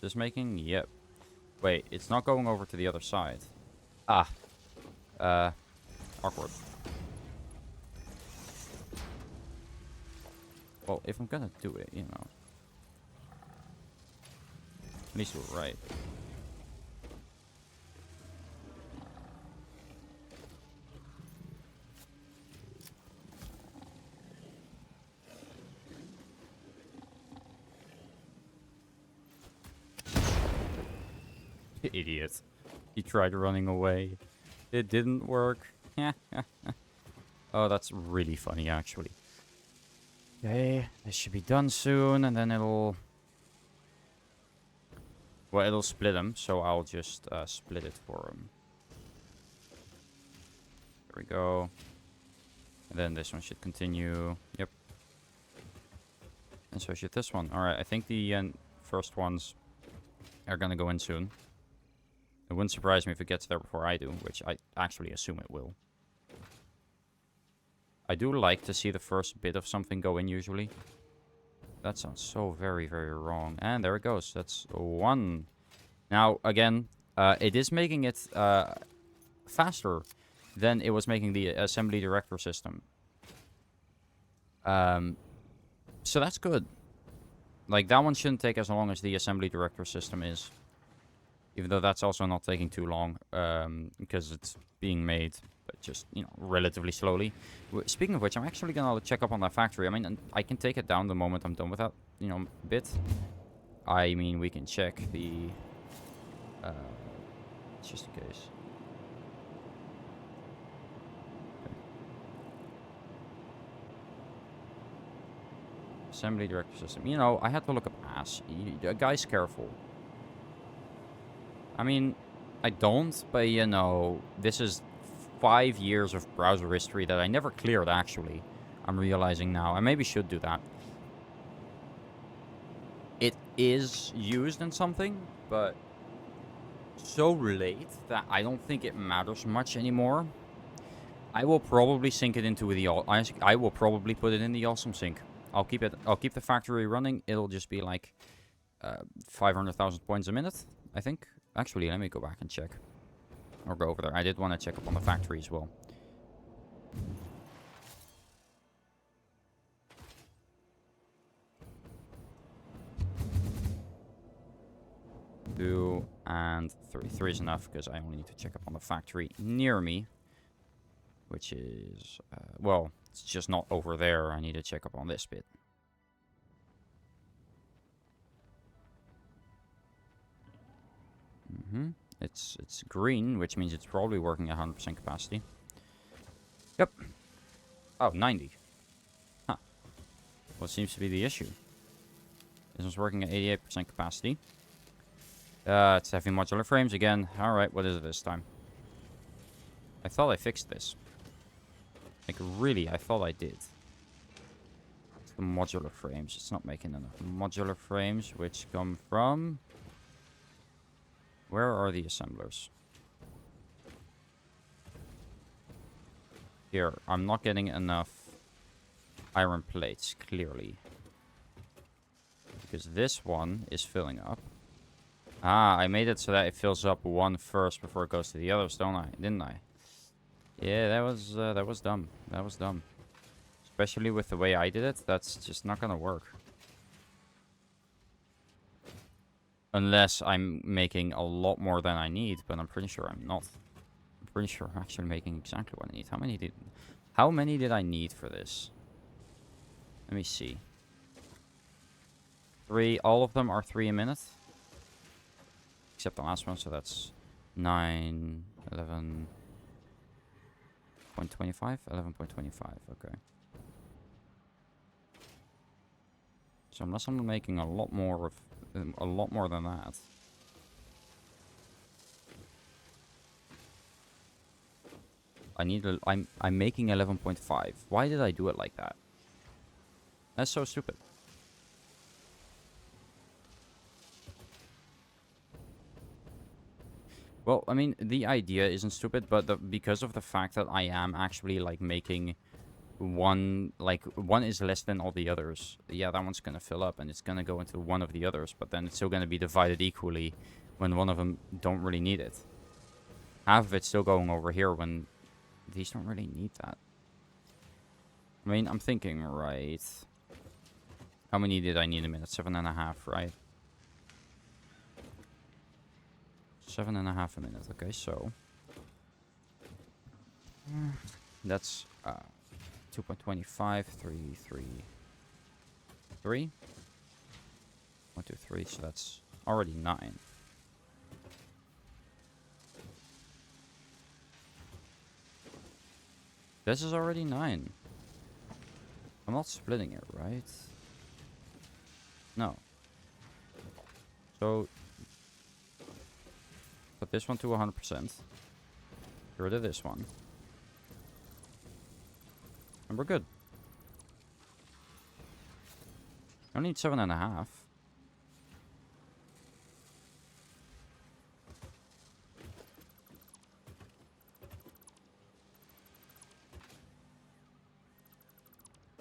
Just making? Yep. Wait, it's not going over to the other side. Ah. Awkward. Well, if I'm gonna do it, you know. At least we're right. Idiot. He tried running away. It didn't work. Oh, that's really funny, actually. Okay, this should be done soon, and then it'll... Well, it'll split them, so I'll just split it for him. There we go. And then this one should continue. Yep. And so should this one. Alright, I think the first ones are gonna go in soon. It wouldn't surprise me if it gets there before I do, which I actually assume it will. I do like to see the first bit of something go in, usually. That sounds so very, very wrong. And there it goes. That's one. Now, again, it is making it faster than it was making the assembly director system. So that's good. Like, that one shouldn't take as long as the assembly director system is. Even though that's also not taking too long, because it's being made, but just, you know, relatively slowly. Speaking of which, I'm actually gonna check up on that factory. I mean, I can take it down the moment I'm done with that, you know, bit. I mean, we can check the, just in case. Okay. Assembly director system. You know, I had to look up ass. A guy's careful. I mean, I don't, but you know, this is 5 years of browser history that I never cleared, actually. I'm realizing now. I maybe should do that. It is used in something, but so late that I don't think it matters much anymore. I will probably sync it into the... I will probably put it in the awesome sync. I'll keep the factory running. It'll just be like 500,000 points a minute, I think. Actually, let me go back and check. Or go over there. I did want to check up on the factory as well. 2 and 3. 3 is enough because I only need to check up on the factory near me. Which is, well, it's just not over there. I need to check up on this bit. It's green, which means it's probably working at 100% capacity. Yep. Oh, 90. Huh. What seems to be the issue? This one's working at 88% capacity. It's heavy modular frames again. Alright, what is it this time? I thought I fixed this. Like, really, I thought I did. It's the modular frames. It's not making enough modular frames, which come from... Where are the assemblers? Here, I'm not getting enough iron plates, clearly. Because this one is filling up. Ah, I made it so that it fills up one first before it goes to the others, don't I? Didn't I? Yeah, that was dumb. That was dumb. Especially with the way I did it, that's just not gonna work. Unless I'm making a lot more than I need, but I'm pretty sure I'm not. I'm pretty sure I'm actually making exactly what I need. How many did... How many did I need for this? Let me see. 3. All of them are 3 a minute. Except the last one, so that's 9, 11.25? 11.25, okay. So unless I'm making a lot more of... a lot more than that. I'm making 11.5. Why did I do it like that? That's so stupid. Well, I mean, the idea isn't stupid, but because of the fact that I am actually, like, making one, like, one is less than all the others. Yeah, that one's gonna fill up, and it's gonna go into one of the others, but then it's still gonna be divided equally when one of them don't really need it. Half of it's still going over here when these don't really need that. I mean, I'm thinking, right... How many did I need a minute? 7.5, right? 7.5 a minute. Okay, so that's 2.25, 3, 3, 3. 1, 2, 3. So that's already 9. This is already 9. I'm not splitting it, right? No. So put this one to 100%. Get rid of this one. And we're good. I need 7.5.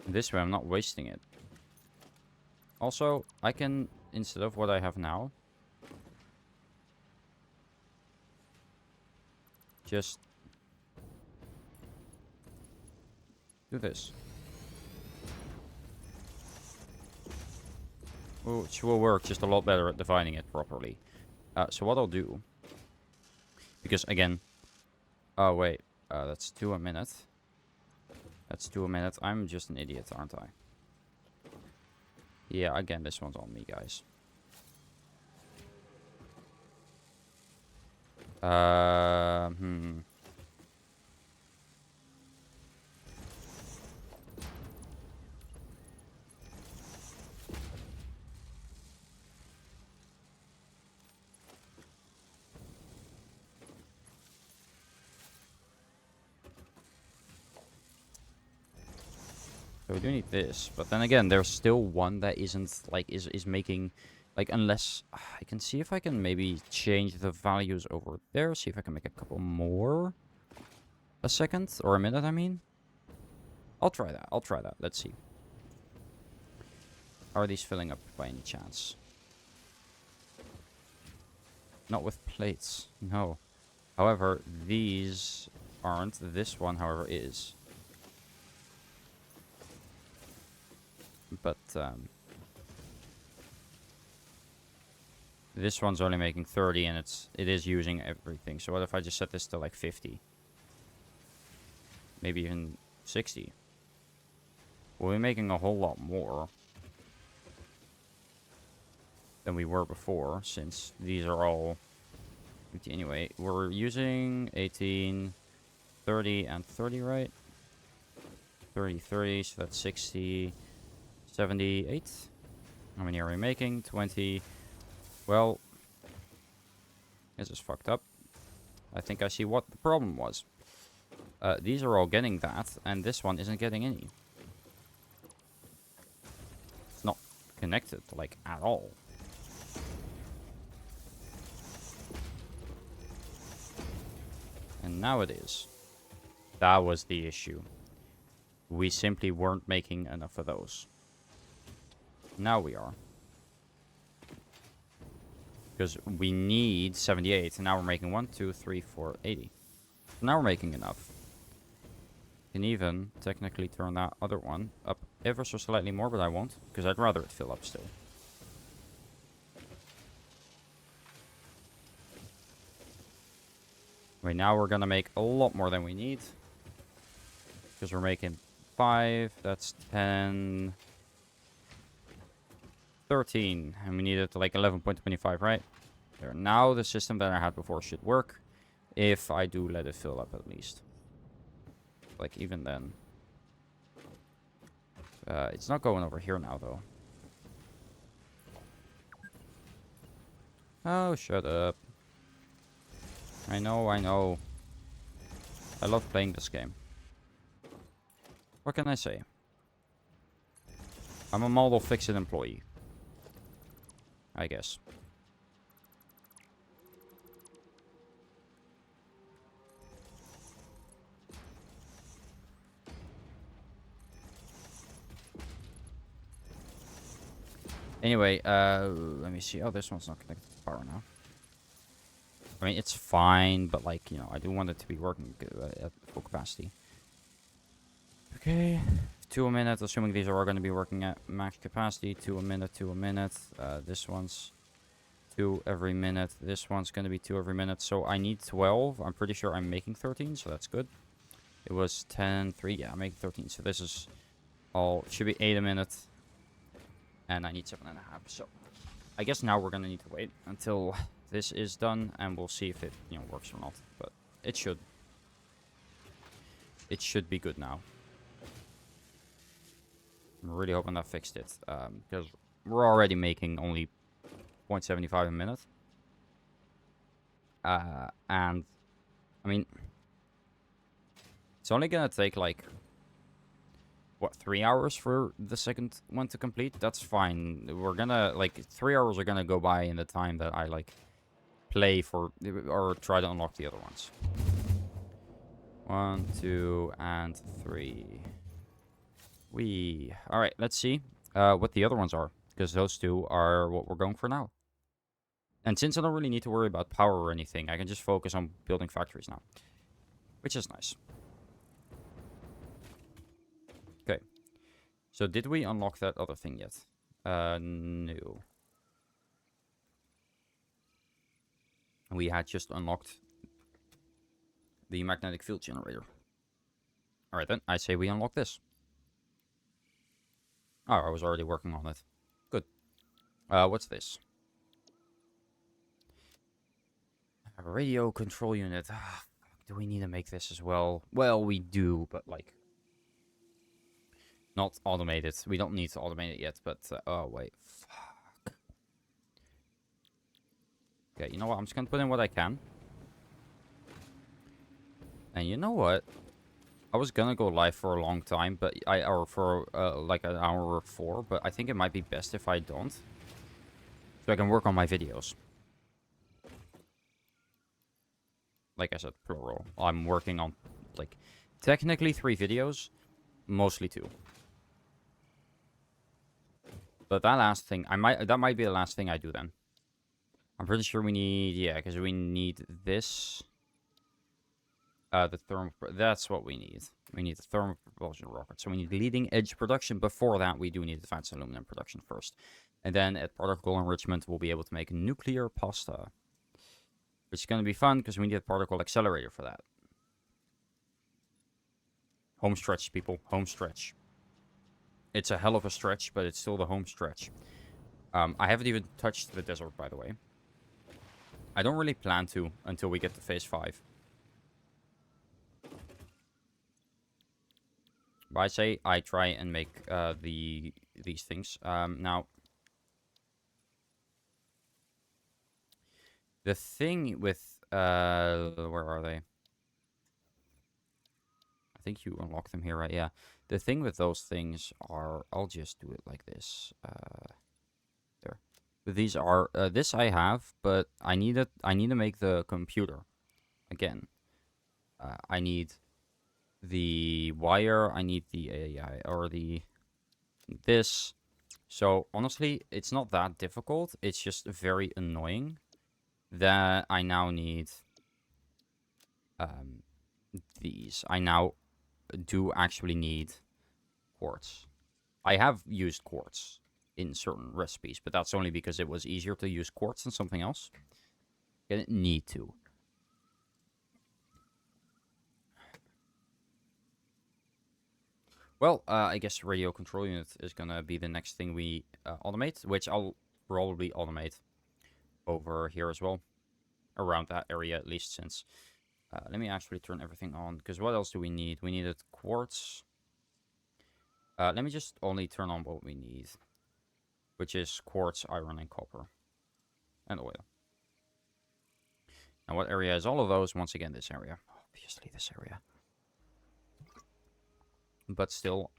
This way I'm not wasting it. Also, I can, instead of what I have now, just do this. Which will work just a lot better at defining it properly. So what I'll do, because again, oh wait, that's 2 a minute. That's 2 a minute. I'm just an idiot, aren't I? Yeah, again, this one's on me, guys. So we do need this, but then again, there's still one that isn't, like, is making, like, unless, I can see if I can maybe change the values over there, see if I can make a couple more a second, or a minute, I mean. I'll try that, let's see. Are these filling up by any chance? Not with plates, no. However, these aren't, this one, however, is. But, this one's only making 30 and it is using everything. So what if I just set this to like 50? Maybe even 60. We'll be making a whole lot more than we were before, since these are all empty anyway. We're using 18, 30, and 30, right? 30, 30, so that's 60, 78. How many are we making? 20. Well, this is fucked up. I think I see what the problem was. These are all getting that, and this one isn't getting any. It's not connected, like, at all. And now it is. That was the issue. We simply weren't making enough of those. Now we are. Because we need 78, and now we're making 1, 2, 3, 4, 80. So now we're making enough. Can even technically turn that other one up ever so slightly more, but I won't, because I'd rather it fill up still. Right now we're gonna make a lot more than we need. because we're making 5. That's 10, 13, and we needed like 11.25, right? There. Now the system that I had before should work, if I do let it fill up at least. Like even then. It's not going over here now though. Oh, shut up. I know, I know. I love playing this game. What can I say? I'm a model fix-it employee. I guess. Anyway, let me see. Oh, this one's not connected to power now. I mean, it's fine, but like, you know, I do want it to be working at full capacity. Okay. 2 a minute, assuming these are all going to be working at max capacity. 2 a minute, 2 a minute. This one's 2 every minute. This one's going to be 2 every minute. So I need 12. I'm pretty sure I'm making 13, so that's good. It was 10, 3. Yeah, I'm making 13. So this is all, should be 8 a minute. And I need 7.5. So I guess now we're going to need to wait until this is done, and we'll see if it, you know, works or not. But it should. It should be good now. I'm really hoping that fixed it, because we're already making only 0.75 a minute. And, I mean, it's only gonna take, like, what, 3 hours for the second one to complete? That's fine. We're gonna, like, 3 hours are gonna go by in the time that I, like, play for, or try to unlock the other ones. 1, 2, and 3. Alright, let's see what the other ones are, because those two are what we're going for now. And since I don't really need to worry about power or anything, I can just focus on building factories now, which is nice. Okay, so did we unlock that other thing yet? No. We had just unlocked the magnetic field generator. Alright then, I say we unlock this. Oh, I was already working on it. Good. What's this? A radio control unit. Do we need to make this as well? Well, we do, but like... not automated. We don't need to automate it yet, but... oh, wait. Fuck. Okay, you know what? I'm just gonna put in what I can. And you know what? I was gonna go live for a long time, but or for like an hour or 4, but I think it might be best if I don't. So I can work on my videos. Like I said, plural. I'm working on, like, technically 3 videos, mostly 2. But that last thing, that might be the last thing I do then. I'm pretty sure we need, yeah, because we need this. The thermal, that's what we need. We need the thermal propulsion rocket. So we need leading edge production. Before that, we do need advanced aluminum production first. And then at particle enrichment, we'll be able to make nuclear pasta. Which is going to be fun, because we need a particle accelerator for that. Home stretch, people. Home stretch. It's a hell of a stretch, but it's still the home stretch. I haven't even touched the desert, by the way. I don't really plan to until we get to phase 5. But I say I try and make these things. Now, the thing with... where are they? I think you unlock them here, right? Yeah. The thing with those things are... I'll just do it like this. There. These are... this I have, but I need to make the computer. Again. I need... the wire, I need the AI, or this. So, honestly, it's not that difficult. It's just very annoying that I now need these. I now do actually need quartz. I have used quartz in certain recipes, but that's only because it was easier to use quartz than something else. I didn't need to. Well, I guess radio control unit is gonna be the next thing we automate, which I'll probably automate over here as well, around that area at least. Since let me actually turn everything on, because what else do we need? We needed quartz. Let me just only turn on what we need, which is quartz, iron, and copper, and oil. Now, what area is all of those? Once again, this area. Obviously, this area. But still,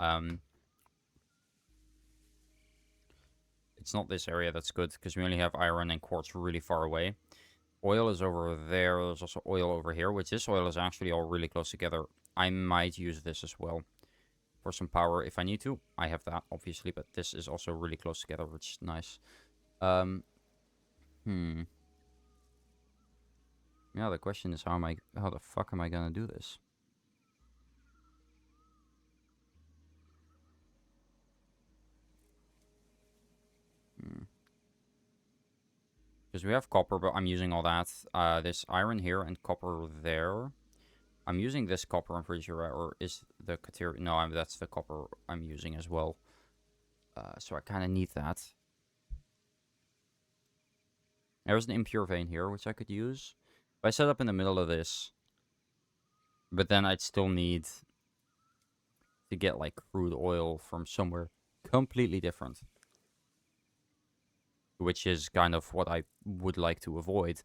it's not this area that's good, because we only have iron and quartz really far away. Oil is over there. There's also oil over here, which this oil is actually all really close together. I might use this as well for some power if I need to. I have that, obviously, but this is also really close together, which is nice. Yeah, the question is how the fuck am I gonna do this? Because we have copper, but I'm using all that. This iron here and copper there. I'm using this copper, I'm pretty sure, or is the caterium? No, that's the copper I'm using as well. So I kind of need that. There's an impure vein here, which I could use. If I set up in the middle of this, but then I'd still need to get like crude oil from somewhere completely different, which is kind of what I would like to avoid.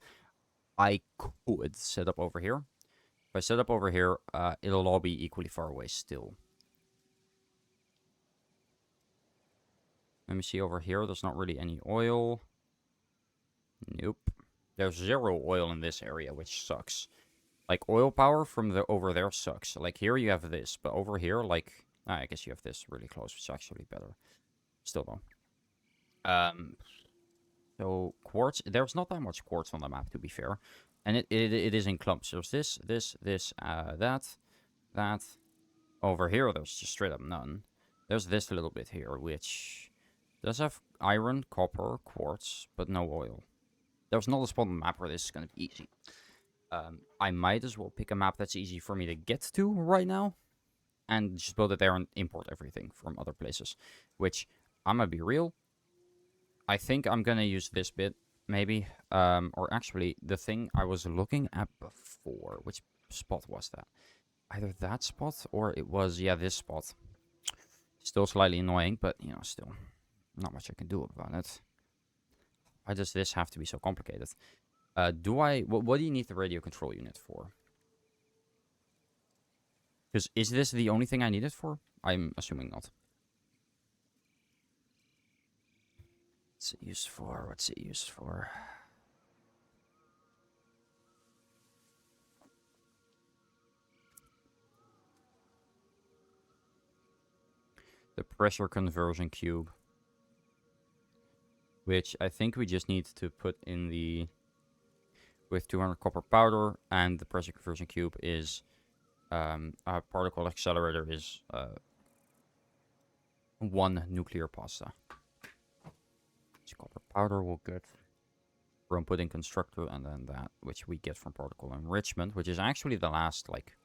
I could set up over here. If I set up over here, it'll all be equally far away still. Let me see over here. There's not really any oil. Nope. There's 0 oil in this area, which sucks. Like, oil power from over there sucks. Like, here you have this, but over here, like... I guess you have this really close, which is actually better. Still, though. So, quartz... There's not that much quartz on the map, to be fair. And it is in clumps. There's this, that. Over here, there's just straight up none. There's this little bit here, which does have iron, copper, quartz, but no oil. There's not a spot on the map where this is going to be easy. I might as well pick a map that's easy for me to get to right now. And just build it there and import everything from other places. Which, I'm going to be real. I think I'm going to use this bit, maybe. Or actually, the thing I was looking at before. Which spot was that? Either that spot or it was, yeah, this spot. Still slightly annoying, but, you know, still. Not much I can do about it. Why does this have to be so complicated? What do you need the radio control unit for? Because is this the only thing I need it for? I'm assuming not. What's it used for? What's it used for? The pressure conversion cube. Which I think we just need to put in the... With 200 copper powder, and the pressure conversion cube is... our particle accelerator is 1 nuclear pasta. So copper powder will get from putting constructor, and then that, which we get from particle enrichment, which is actually the last, like,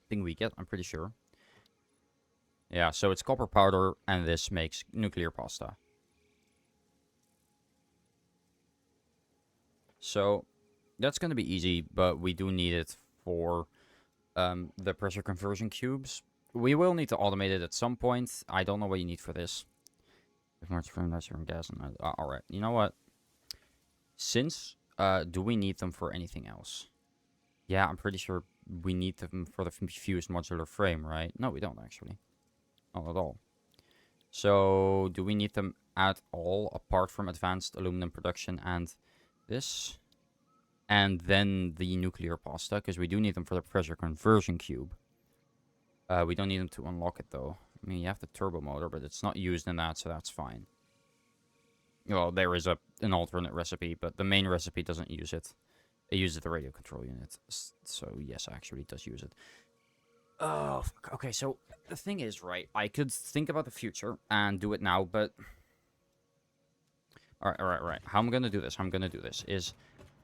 thing we get, I'm pretty sure. Yeah, so it's copper powder, and this makes nuclear pasta. So, that's going to be easy, but we do need it for the pressure conversion cubes. We will need to automate it at some point. I don't know what you need for this. If much from natural gas and alright, you know what? Since do we need them for anything else? Yeah, I'm pretty sure we need them for the fused modular frame, right? No, we don't actually. Not at all. So, do we need them at all apart from advanced aluminum production and this? And then the nuclear pasta, because we do need them for the pressure conversion cube. We don't need them to unlock it, though. I mean, you have the turbo motor, but it's not used in that, so that's fine. Well, there is an alternate recipe, but the main recipe doesn't use it. It uses the radio control unit. So, yes, actually, it does use it. Oh, fuck. Okay, so the thing is, right, I could think about the future and do it now, but... Alright. How I'm gonna do this, is...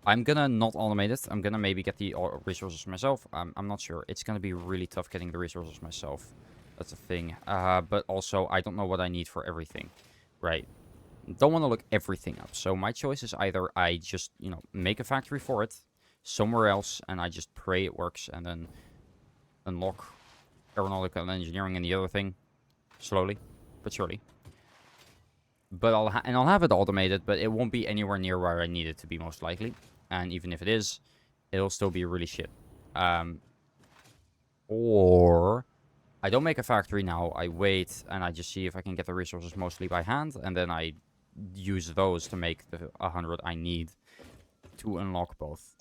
I'm gonna not automate it. I'm gonna maybe get the resources myself. I'm not sure. It's gonna be really tough getting the resources myself. That's a thing. But also, I don't know what I need for everything. Right. Don't want to look everything up. So my choice is either I just, make a factory for it somewhere else, and I just pray it works, and then unlock aeronautical engineering and the other thing slowly but surely. But I'll have it automated, but it won't be anywhere near where I need it to be, most likely. And even if it is, it'll still be really shit. Or I don't make a factory now. I wait and I just see if I can get the resources mostly by hand, and then I use those to make the 100 I need to unlock both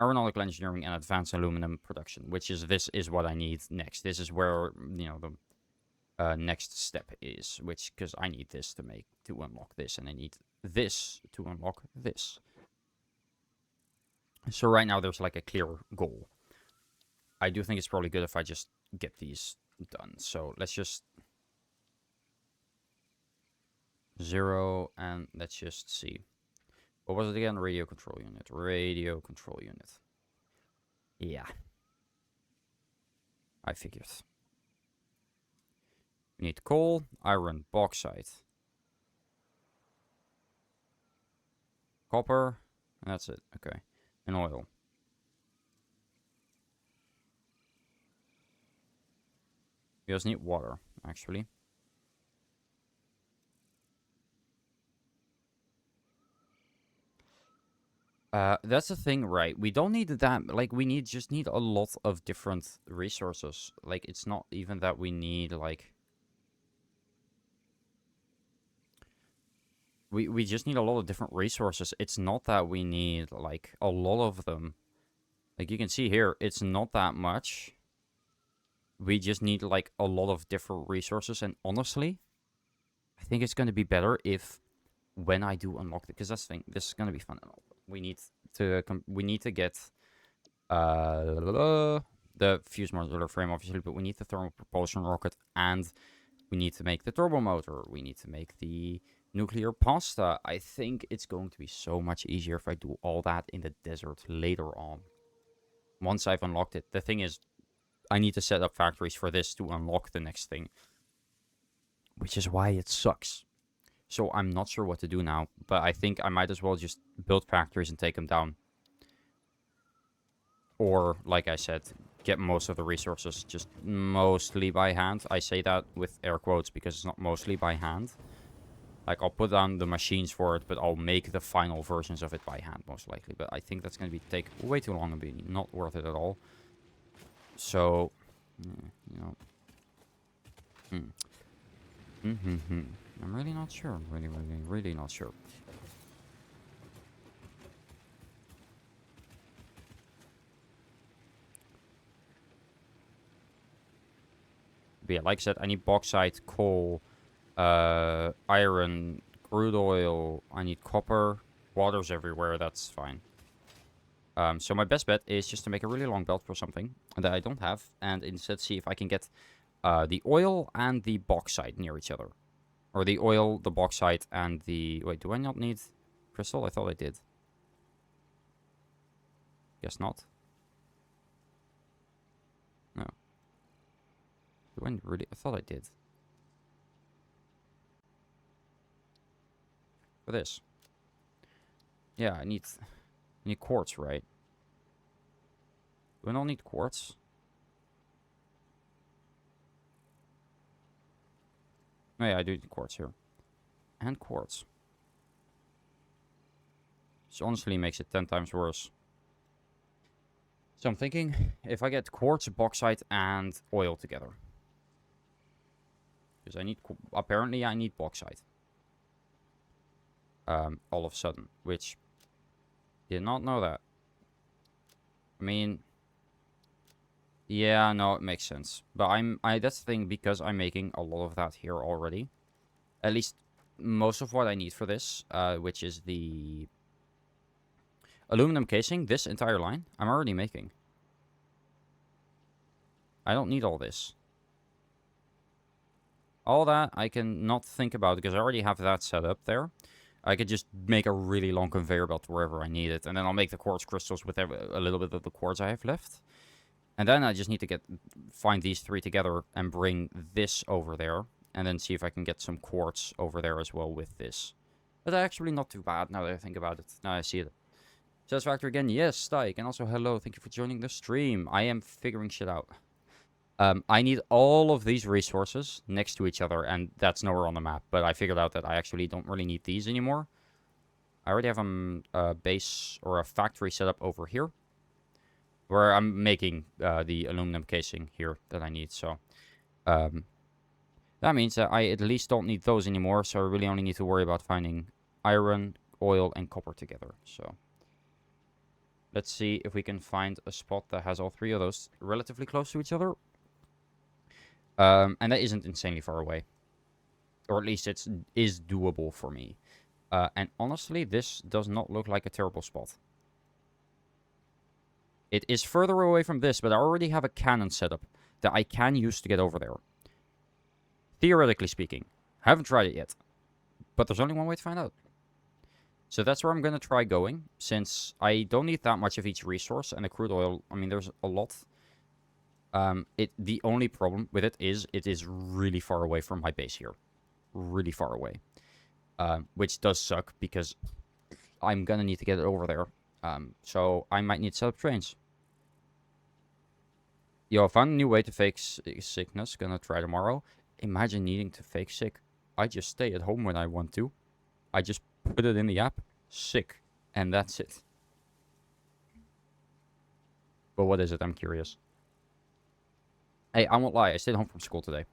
aeronautical engineering and advanced aluminum production, this is what I need next. This is where, the next step is, because I need this to unlock this, and I need this to unlock this. So right now there's like a clear goal. I do think it's probably good if I just get these done. So let's just 0, and let's just see. What was it again? Radio control unit. Radio control unit. Yeah. I figured. We need coal, iron, bauxite, copper, and that's it. Okay. And oil. We also need water, actually. That's the thing, right? We don't need that, like, we just need a lot of different resources. Like, it's not even that we need, like... We just need a lot of different resources. It's not that we need, like, a lot of them. Like, you can see here, it's not that much. We just need, like, a lot of different resources. And honestly, I think it's going to be better if, when I do unlock it, because that's the thing, this is going to be fun and all. We need to get the fuse modular frame, obviously, but we need the thermal propulsion rocket, and we need to make the turbo motor. We need to make the nuclear pasta. I think it's going to be so much easier if I do all that in the desert later on. Once I've unlocked it. The thing is, I need to set up factories for this to unlock the next thing. Which is why it sucks. So I'm not sure what to do now, but I think I might as well just build factories and take them down. Or, like I said, get most of the resources just mostly by hand. I say that with air quotes because it's not mostly by hand. Like, I'll put down the machines for it, but I'll make the final versions of it by hand, most likely. But I think that's going to take way too long and be not worth it at all. So, I'm really not sure. Really not sure. But yeah, like I said, I need bauxite, coal, iron, crude oil. I need copper. Water's everywhere. That's fine. So my best bet is just to make a really long belt for something that I don't have, and instead see if I can get the oil and the bauxite near each other. Or the oil, the bauxite, and the... Wait, do I not need crystal? I thought I did. Guess not. No. Do I really... I thought I did. For this. Yeah, I need quartz, right? Do I not need quartz? Oh yeah, I do need quartz here. And quartz. Which honestly makes it 10 times worse. So I'm thinking, if I get quartz, bauxite, and oil together. Because I need... Apparently I need bauxite. All of a sudden. Which... Did not know that. I mean... Yeah, no, it makes sense. But that's the thing, because I'm making a lot of that here already. At least most of what I need for this, which is the aluminum casing, this entire line, I'm already making. I don't need all this. All that I can not think about, because I already have that set up there. I could just make a really long conveyor belt wherever I need it, and then I'll make the quartz crystals with a little bit of the quartz I have left. And then I just need to find these 3 together and bring this over there. And then see if I can get some quartz over there as well with this. But actually not too bad now that I think about it. Now I see it. Satisfactory again. Yes, Stike. And also hello. Thank you for joining the stream. I am figuring shit out. I need all of these resources next to each other. And that's nowhere on the map. But I figured out that I actually don't really need these anymore. I already have a base or a factory set up over here. Where I'm making the aluminum casing here that I need. So that means that I at least don't need those anymore. So I really only need to worry about finding iron, oil, and copper together. So let's see if we can find a spot that has all 3 of those relatively close to each other. And that isn't insanely far away. Or at least it is doable for me. And honestly, this does not look like a terrible spot. It is further away from this, but I already have a cannon set up that I can use to get over there. Theoretically speaking. Haven't tried it yet. But there's only one way to find out. So that's where I'm going to try going. Since I don't need that much of each resource. And the crude oil, I mean, there's a lot. The only problem with it is really far away from my base here. Really far away. Which does suck because I'm going to need to get it over there. So I might need to set up trains. Yo, I found a new way to fake sickness. Gonna try tomorrow. Imagine needing to fake sick. I just stay at home when I want to. I just put it in the app. Sick. And that's it. But what is it? I'm curious. Hey, I won't lie. I stayed home from school today.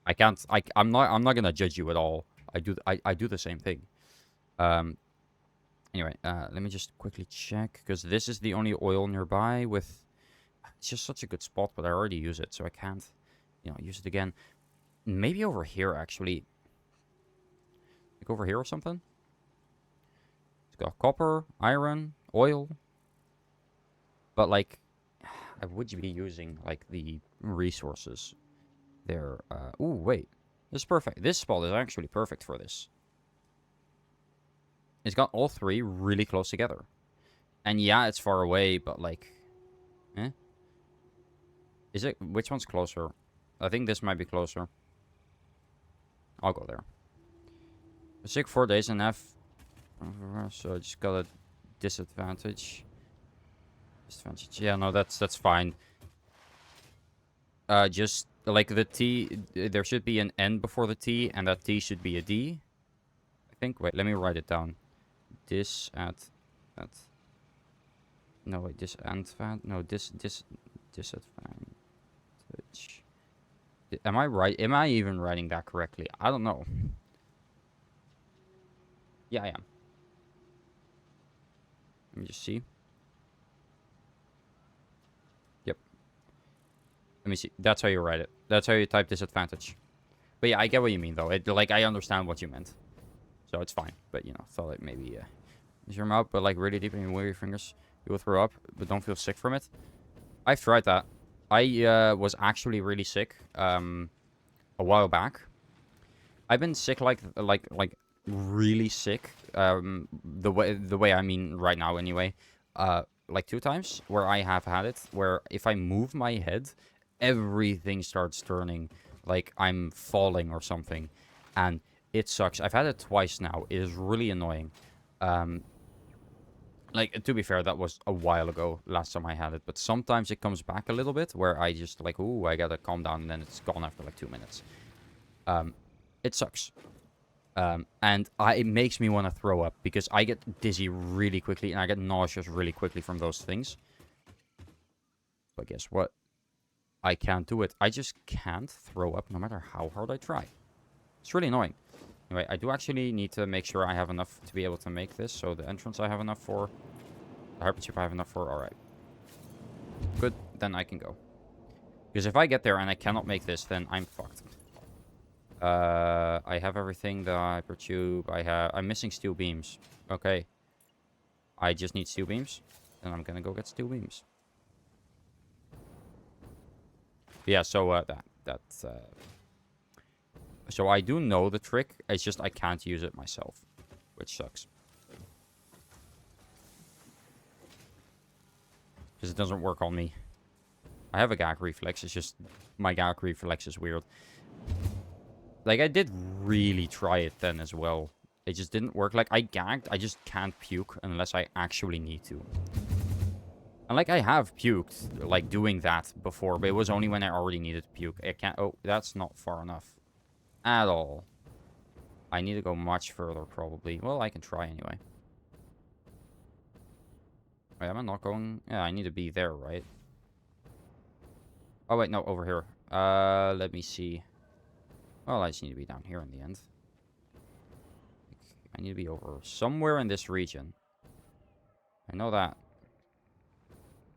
I can't. I'm not gonna judge you at all. I do the same thing. Anyway, let me just quickly check because this is the only oil nearby with. It's just such a good spot, but I already use it, so I can't, use it again. Maybe over here actually. Like over here or something. It's got copper, iron, oil. But like, I would be using like the resources there. Ooh, wait. This is perfect. This spot is actually perfect for this. It's got all 3 really close together. And yeah, it's far away, but like... Eh? Is it... Which one's closer? I think this might be closer. I'll go there. Sick 4 days and F. So I just got a disadvantage. Disadvantage. Yeah, no, that's fine. Just like the T... There should be an N before the T, and that T should be a D. I think... Wait, let me write it down. This at that. No wait, this and that. No, disadvantage. Am I right? Am I even writing that correctly? I don't know. Yeah, I am. Let me just see. Yep. Let me see. That's how you write it. That's how you type disadvantage. But yeah, I get what you mean though. Like I understand what you meant. So it's fine, but thought like maybe zoom out, but like really deep in your fingers, you will throw up, but don't feel sick from it. I've tried that. I was actually really sick a while back. I've been sick like really sick. The way I mean right now anyway. Like 2 times where I have had it, where if I move my head, everything starts turning like I'm falling or something, and it sucks. I've had it twice now. It is really annoying. Like, to be fair, that was a while ago, last time I had it. But sometimes it comes back a little bit, where I just, like, ooh, I gotta calm down, and then it's gone after, like, 2 minutes. It sucks. And it makes me want to throw up, because I get dizzy really quickly, and I get nauseous really quickly from those things. But guess what? I can't do it. I just can't throw up no matter how hard I try. It's really annoying. Anyway, I do actually need to make sure I have enough to be able to make this. So the entrance I have enough for. The hyperchip I have enough for. Alright. Good. Then I can go. Because if I get there and I cannot make this, then I'm fucked. I have everything. The hypertube. I'm missing steel beams. Okay. I just need steel beams. Then I'm gonna go get steel beams. Yeah, so so I do know the trick, it's just I can't use it myself, which sucks. Because it doesn't work on me. I have a gag reflex. It's just my gag reflex is weird. Like, I did really try it then as well. It just didn't work. Like, I gagged. I just can't puke unless I actually need to. And, like, I have puked, like, doing that before. But it was only when I already needed to puke. I can't... Oh, that's not far enough. At all. I need to go much further, probably. Well, I can try anyway. Wait, am I not going... Yeah, I need to be there, right? Oh, wait, no, over here. Let me see. Well, I just need to be down here in the end. I need to be over somewhere in this region. I know that.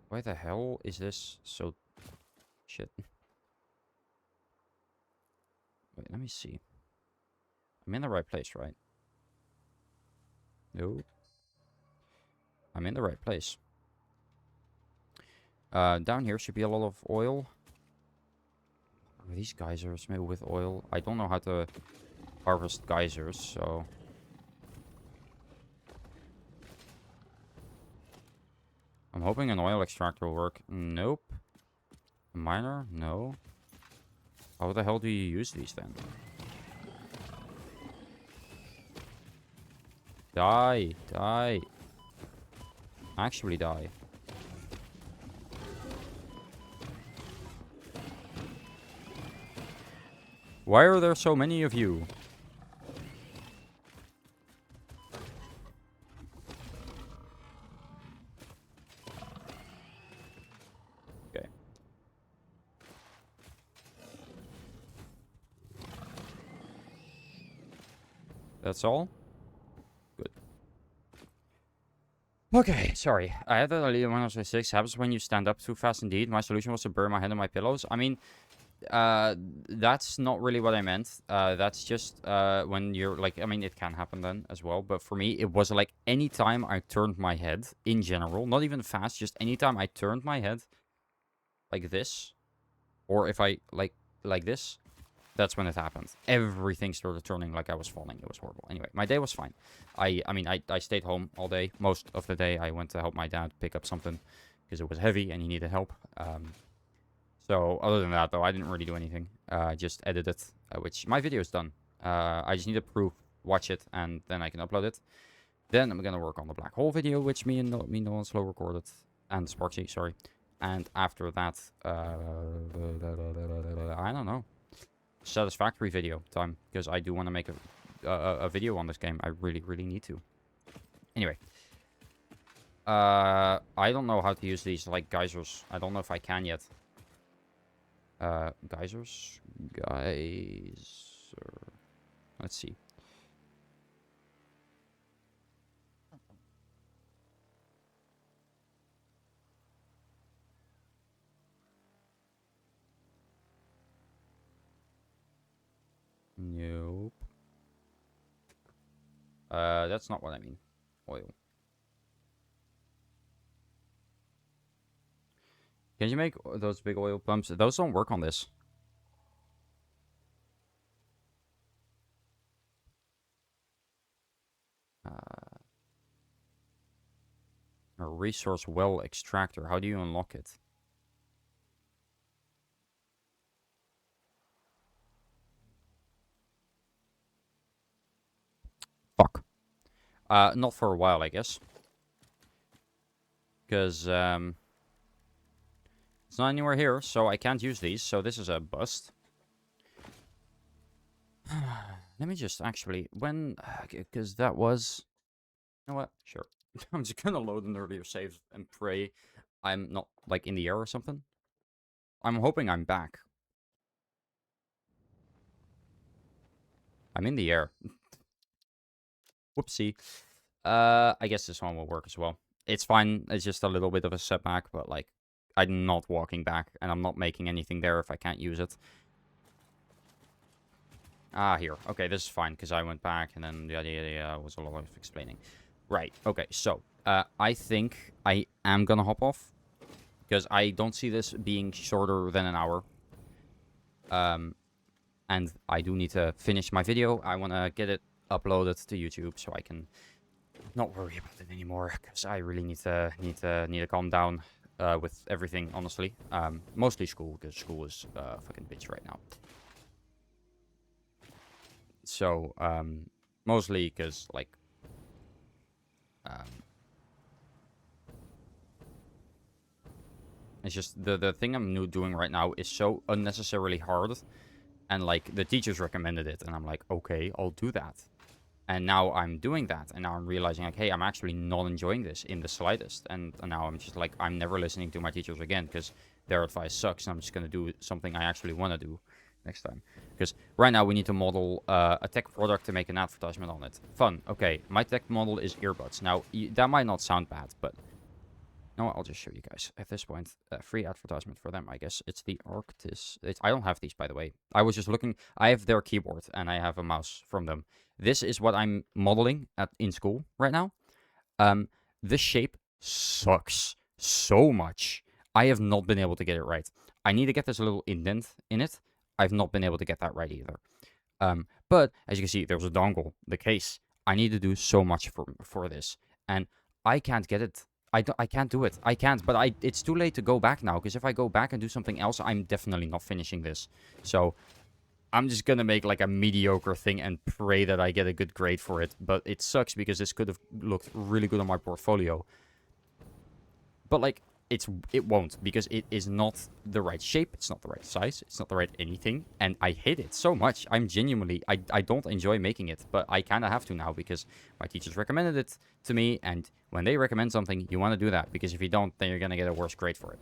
Why the hell is this so... Shit. Wait, let me see. I'm in the right place, right? No. I'm in the right place. Down here should be a lot of oil. Are these geysers made with oil? I don't know how to harvest geysers, so... I'm hoping an oil extractor will work. Nope. A miner? No. How the hell do you use these then? Die. Die. Actually die. Why are there so many of you? Okay. That's all? Good. Okay, sorry. I had that earlier when I was 6. Happens when you stand up too fast indeed. My solution was to bury my head in my pillows. I mean... that's not really what I meant. That's just when you're like, I mean, it can happen then as well. But for me, it was like anytime I turned my head in general, not even fast, just anytime I turned my head like this, or if I like this, that's when it happened. Everything started turning like I was falling. It was horrible. Anyway, my day was fine. I mean, I stayed home all day. Most of the day, I went to help my dad pick up something because it was heavy and he needed help. So, other than that, though, I didn't really do anything. Just edited, which my video is done. I just need to watch it, and then I can upload it. Then I'm gonna work on the black hole video, which me and Nolan slow recorded, and Sparksy, sorry. And after that, I don't know, satisfactory video time, because I do want to make a video on this game. I really, really need to. Anyway. I don't know how to use these, like, geysers. I don't know if I can yet. Geysers? Geyser. Let's see. Nope. That's not what I mean. Oil. Can you make those big oil pumps? Those don't work on this. A resource well extractor. How do you unlock it? Fuck. Not for a while, I guess. Because, it's not anywhere here, so I can't use these, so this is a bust. Let me just actually, because that was, you know what, sure. I'm just gonna load an earlier save and pray I'm not, like, in the air or something. I'm hoping I'm back. I'm in the air. Whoopsie. I guess this one will work as well. It's fine, it's just a little bit of a setback, but, like, I'm not walking back, and I'm not making anything there if I can't use it. Ah, here. Okay, this is fine, because I went back, and then the was a lot of explaining. Right, okay, so, I think I am gonna hop off, because I don't see this being shorter than an hour. And I do need to finish my video. I want to get it uploaded to YouTube, so I can not worry about it anymore, because I really need to calm down. with everything, honestly. Mostly school, because school is fucking bitch right now. So, mostly because, like, it's just the thing I'm doing right now is so unnecessarily hard. And, like, the teachers recommended it. And I'm like, okay, I'll do that. And now I'm doing that. And now I'm realizing, like, hey, I'm actually not enjoying this in the slightest. And now I'm just like, I'm never listening to my teachers again because their advice sucks. And I'm just going to do something I actually want to do next time. Because right now we need to model a tech product to make an advertisement on it. Fun. Okay, my tech model is earbuds. Now, that might not sound bad, but no, I'll just show you guys. At this point, free advertisement for them, I guess. It's the Arctis. I don't have these, by the way. I was just looking. I have their keyboard, and I have a mouse from them. This is what I'm modeling in school right now. This shape sucks so much. I have not been able to get it right. I need to get this little indent in it. I've not been able to get that right either. But, as you can see, there's a dongle, the case. I need to do so much for this. And I can't get it. I can't do it. I can't, but it's too late to go back now, because if I go back and do something else, I'm definitely not finishing this. So, I'm just gonna make, like, a mediocre thing and pray that I get a good grade for it. But it sucks, because this could have looked really good on my portfolio. But, like, it won't, because it is not the right shape, it's not the right size, it's not the right anything, and I hate it so much. I'm genuinely, I don't enjoy making it, but I kind of have to now, because my teachers recommended it to me, and when they recommend something, you want to do that, because if you don't, then you're going to get a worse grade for it.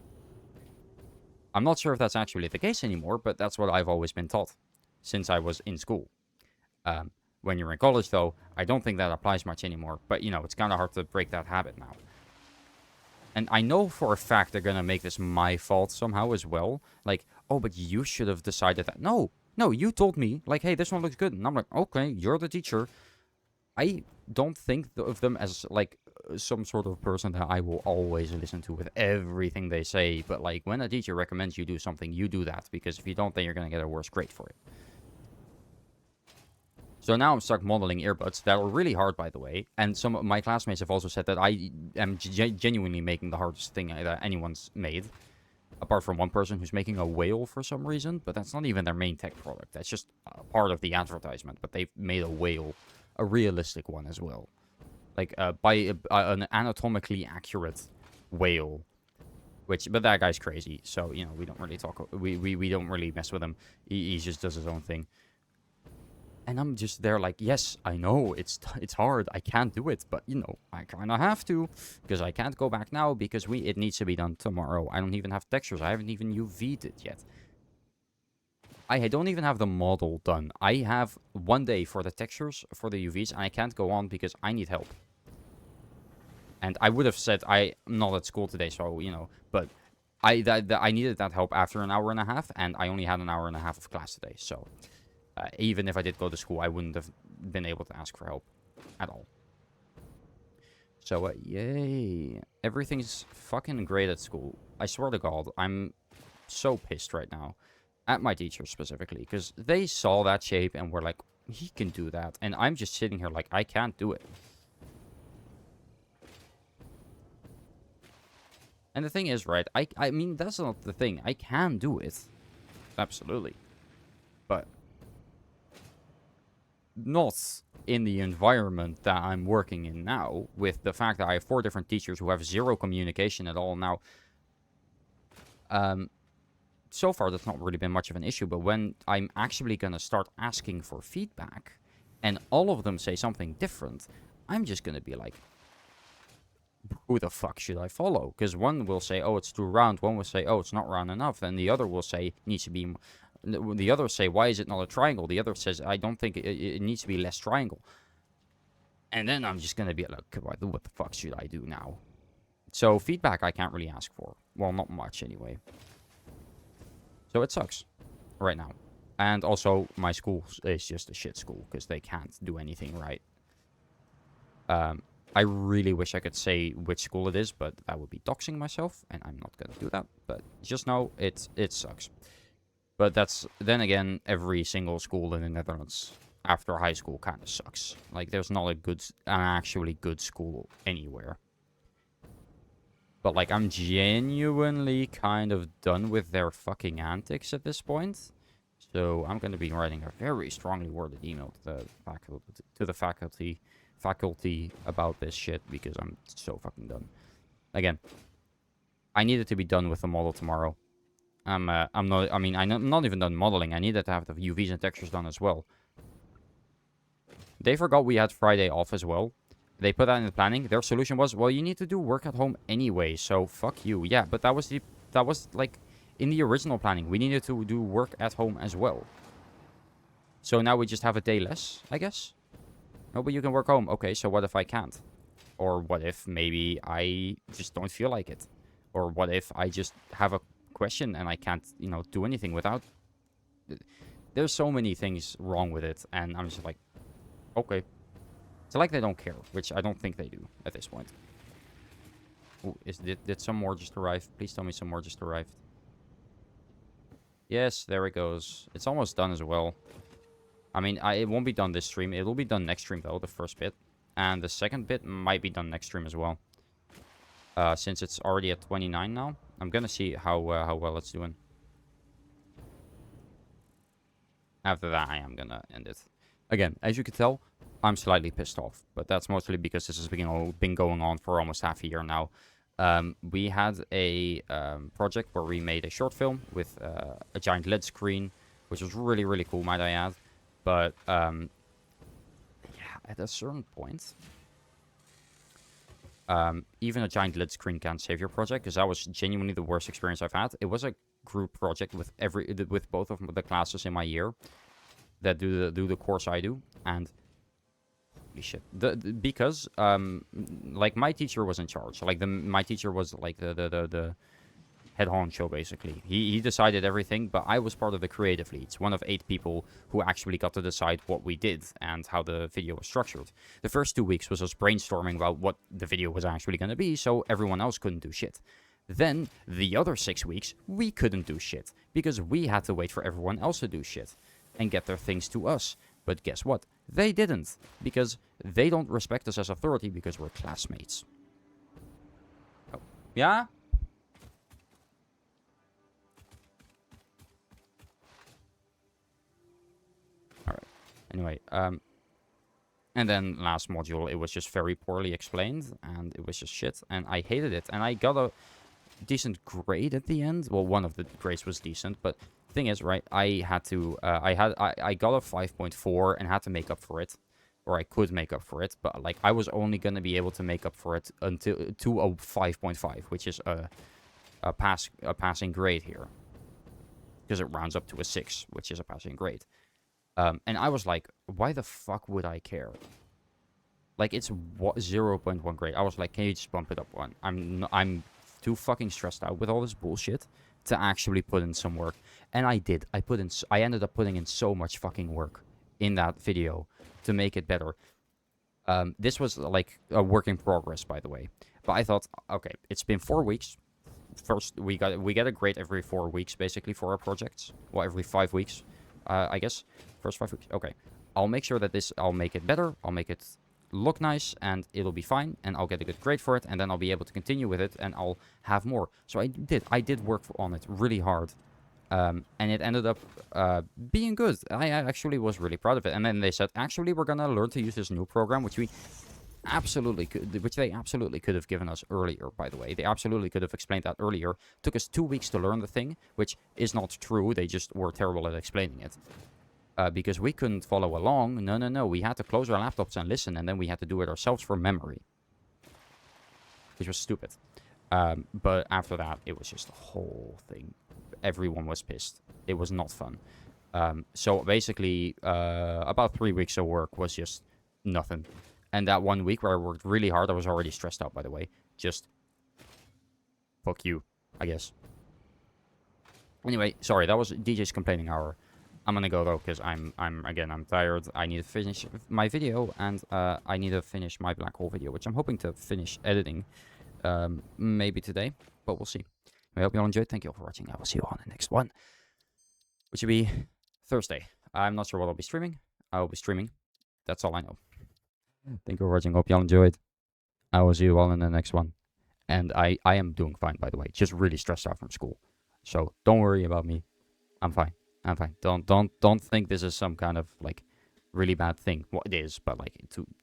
I'm not sure if that's actually the case anymore, but that's what I've always been taught, since I was in school. When you're in college, though, I don't think that applies much anymore, but, you know, it's kind of hard to break that habit now. And I know for a fact they're going to make this my fault somehow as well. Like, oh, but you should have decided that. No, you told me, like, hey, this one looks good. And I'm like, okay, you're the teacher. I don't think of them as, like, some sort of person that I will always listen to with everything they say. But, like, when a teacher recommends you do something, you do that. Because if you don't, then you're going to get a worse grade for it. So now I'm stuck modeling earbuds that are really hard, by the way. And some of my classmates have also said that I am genuinely making the hardest thing that anyone's made. Apart from one person who's making a whale for some reason. But that's not even their main tech product. That's just part of the advertisement. But they've made a whale. A realistic one as well. Like, by an anatomically accurate whale. But that guy's crazy. So, you know, we don't really talk. We don't really mess with him. He just does his own thing. And I'm just there like, yes, I know, it's hard, I can't do it, but, you know, I kind of have to, because I can't go back now, because it needs to be done tomorrow. I don't even have textures, I haven't even UV'd it yet. I don't even have the model done. I have 1 day for the textures, for the UVs, and I can't go on because I need help. And I would have said I'm not at school today, so, you know, but I needed that help after an hour and a half, and I only had an hour and a half of class today, so... even if I did go to school, I wouldn't have been able to ask for help at all. So, yay. Everything's fucking great at school. I swear to God, I'm so pissed right now. At my teachers specifically. Because they saw that shape and were like, he can do that. And I'm just sitting here like, I can't do it. And the thing is, right, I mean, that's not the thing. I can do it. Absolutely. But... not in the environment that I'm working in now, with the fact that I have 4 different teachers who have 0 communication at all now. So far, that's not really been much of an issue, but when I'm actually going to start asking for feedback, and all of them say something different, I'm just going to be like, who the fuck should I follow? Because one will say, oh, it's too round, one will say, oh, it's not round enough, and the other will say, needs to be... The others say, why is it not a triangle? The other says, I don't think it needs to be less triangle. And then I'm just going to be like, what the fuck should I do now? So feedback I can't really ask for. Well, not much anyway. So it sucks right now. And also, my school is just a shit school because they can't do anything right. I really wish I could say which school it is, but that would be doxing myself, and I'm not going to do that. But just know it sucks. But then again, every single school in the Netherlands after high school kind of sucks. Like, there's not an actually good school anywhere. But, like, I'm genuinely kind of done with their fucking antics at this point. So I'm going to be writing a very strongly worded email to the faculty about this shit, because I'm so fucking done. Again, I needed to be done with the model tomorrow. I'm not. I mean, I'm not even done modeling. I needed to have the UVs and textures done as well. They forgot we had Friday off as well. They put that in the planning. Their solution was, well, you need to do work at home anyway, so fuck you. Yeah, but that was like in the original planning. We needed to do work at home as well. So now we just have a day less, I guess. No, but you can work home. Okay, so what if I can't? Or what if maybe I just don't feel like it? Or what if I just have a question and I can't, you know, do anything without... There's so many things wrong with it, and I'm just like, okay. It's like they don't care, which I don't think they do at this point. Ooh, did some more just arrive? Please tell me some more just arrived. Yes, there it goes. It's almost done as well. I mean, it won't be done this stream. It will be done next stream, though, the first bit. And the second bit might be done next stream as well. Since it's already at 29 now. I'm gonna see how well it's doing. After that, I am gonna end it. Again, as you can tell, I'm slightly pissed off. But that's mostly because this has been going on for almost half a year now. We had a project where we made a short film with a giant LED screen, which was really, really cool, might I add. But, yeah, at a certain point, even a giant LED screen can't save your project, because that was genuinely the worst experience I've had. It was a group project with both of the classes in my year that do the course I do, and holy shit, because like my teacher was in charge, like my teacher was like the head honcho, basically. He decided everything, but I was part of the creative leads, one of 8 people who actually got to decide what we did and how the video was structured. The first 2 weeks was us brainstorming about what the video was actually going to be, so everyone else couldn't do shit. Then, the other 6 weeks, we couldn't do shit, because we had to wait for everyone else to do shit and get their things to us. But guess what? They didn't, because they don't respect us as authority because we're classmates. Oh. Yeah? Alright. Anyway, and then last module, it was just very poorly explained, and it was just shit, and I hated it, and I got a decent grade at the end. Well, one of the grades was decent, but the thing is, right, I had to, I got a 5.4 and had to make up for it, or I could make up for it, but, like, I was only gonna be able to make up for it until, to a 5.5, which is a passing grade here, because it rounds up to a 6, which is a passing grade. And I was like, why the fuck would I care? Like, it's 0.1 grade. I was like, can you just bump it up one? I'm too fucking stressed out with all this bullshit to actually put in some work. And I did. I ended up putting in so much fucking work in that video to make it better. This was like a work in progress, by the way. But I thought, okay, it's been 4 weeks. First, we get a grade every 4 weeks, basically, for our projects. Well, every 5 weeks, I guess. First 5 weeks. Okay. I'll make sure that I'll make it better. I'll make it look nice, and it'll be fine, and I'll get a good grade for it, and then I'll be able to continue with it, and I'll have more. So I did work on it really hard, and it ended up being good. I actually was really proud of it. And then they said, actually, we're gonna learn to use this new program, which they absolutely could have given us earlier, by the way. They absolutely could have explained that earlier. Took us 2 weeks to learn the thing, which is not true. They just were terrible at explaining it. Because we couldn't follow along. No. We had to close our laptops and listen, and then we had to do it ourselves from memory. Which was stupid. But after that, it was just the whole thing. Everyone was pissed. It was not fun. So basically, about 3 weeks of work was just nothing. And that 1 week where I worked really hard, I was already stressed out, by the way. Just fuck you, I guess. Anyway, sorry, that was DJ's complaining hour. I'm gonna go though, because I'm tired. I need to finish my video, and I need to finish my black hole video, which I'm hoping to finish editing, maybe today, but we'll see. I hope you all enjoyed. Thank you all for watching. I will see you on the next one, which will be Thursday. I'm not sure what I'll be streaming. I will be streaming. That's all I know. Thank you for watching. Hope you all enjoyed. I will see you all in the next one. And I am doing fine, by the way. Just really stressed out from school. So don't worry about me. I'm fine. I'm fine. Don't think this is some kind of like really bad thing. Well, it is, but like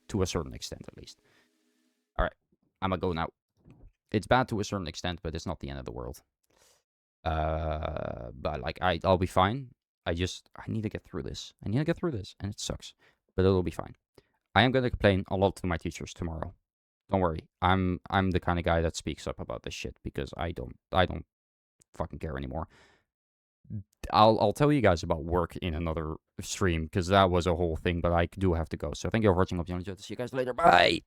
to a certain extent at least. All right, I'm gonna go now. It's bad to a certain extent, but it's not the end of the world. But like I'll be fine. I need to get through this. I need to get through this, and it sucks, but it'll be fine. I am gonna complain a lot to my teachers tomorrow. Don't worry. I'm the kind of guy that speaks up about this shit because I don't fucking care anymore. I'll tell you guys about work in another stream because that was a whole thing, but I do have to go. So thank you for watching. Hope you enjoyed. See you guys later. Bye.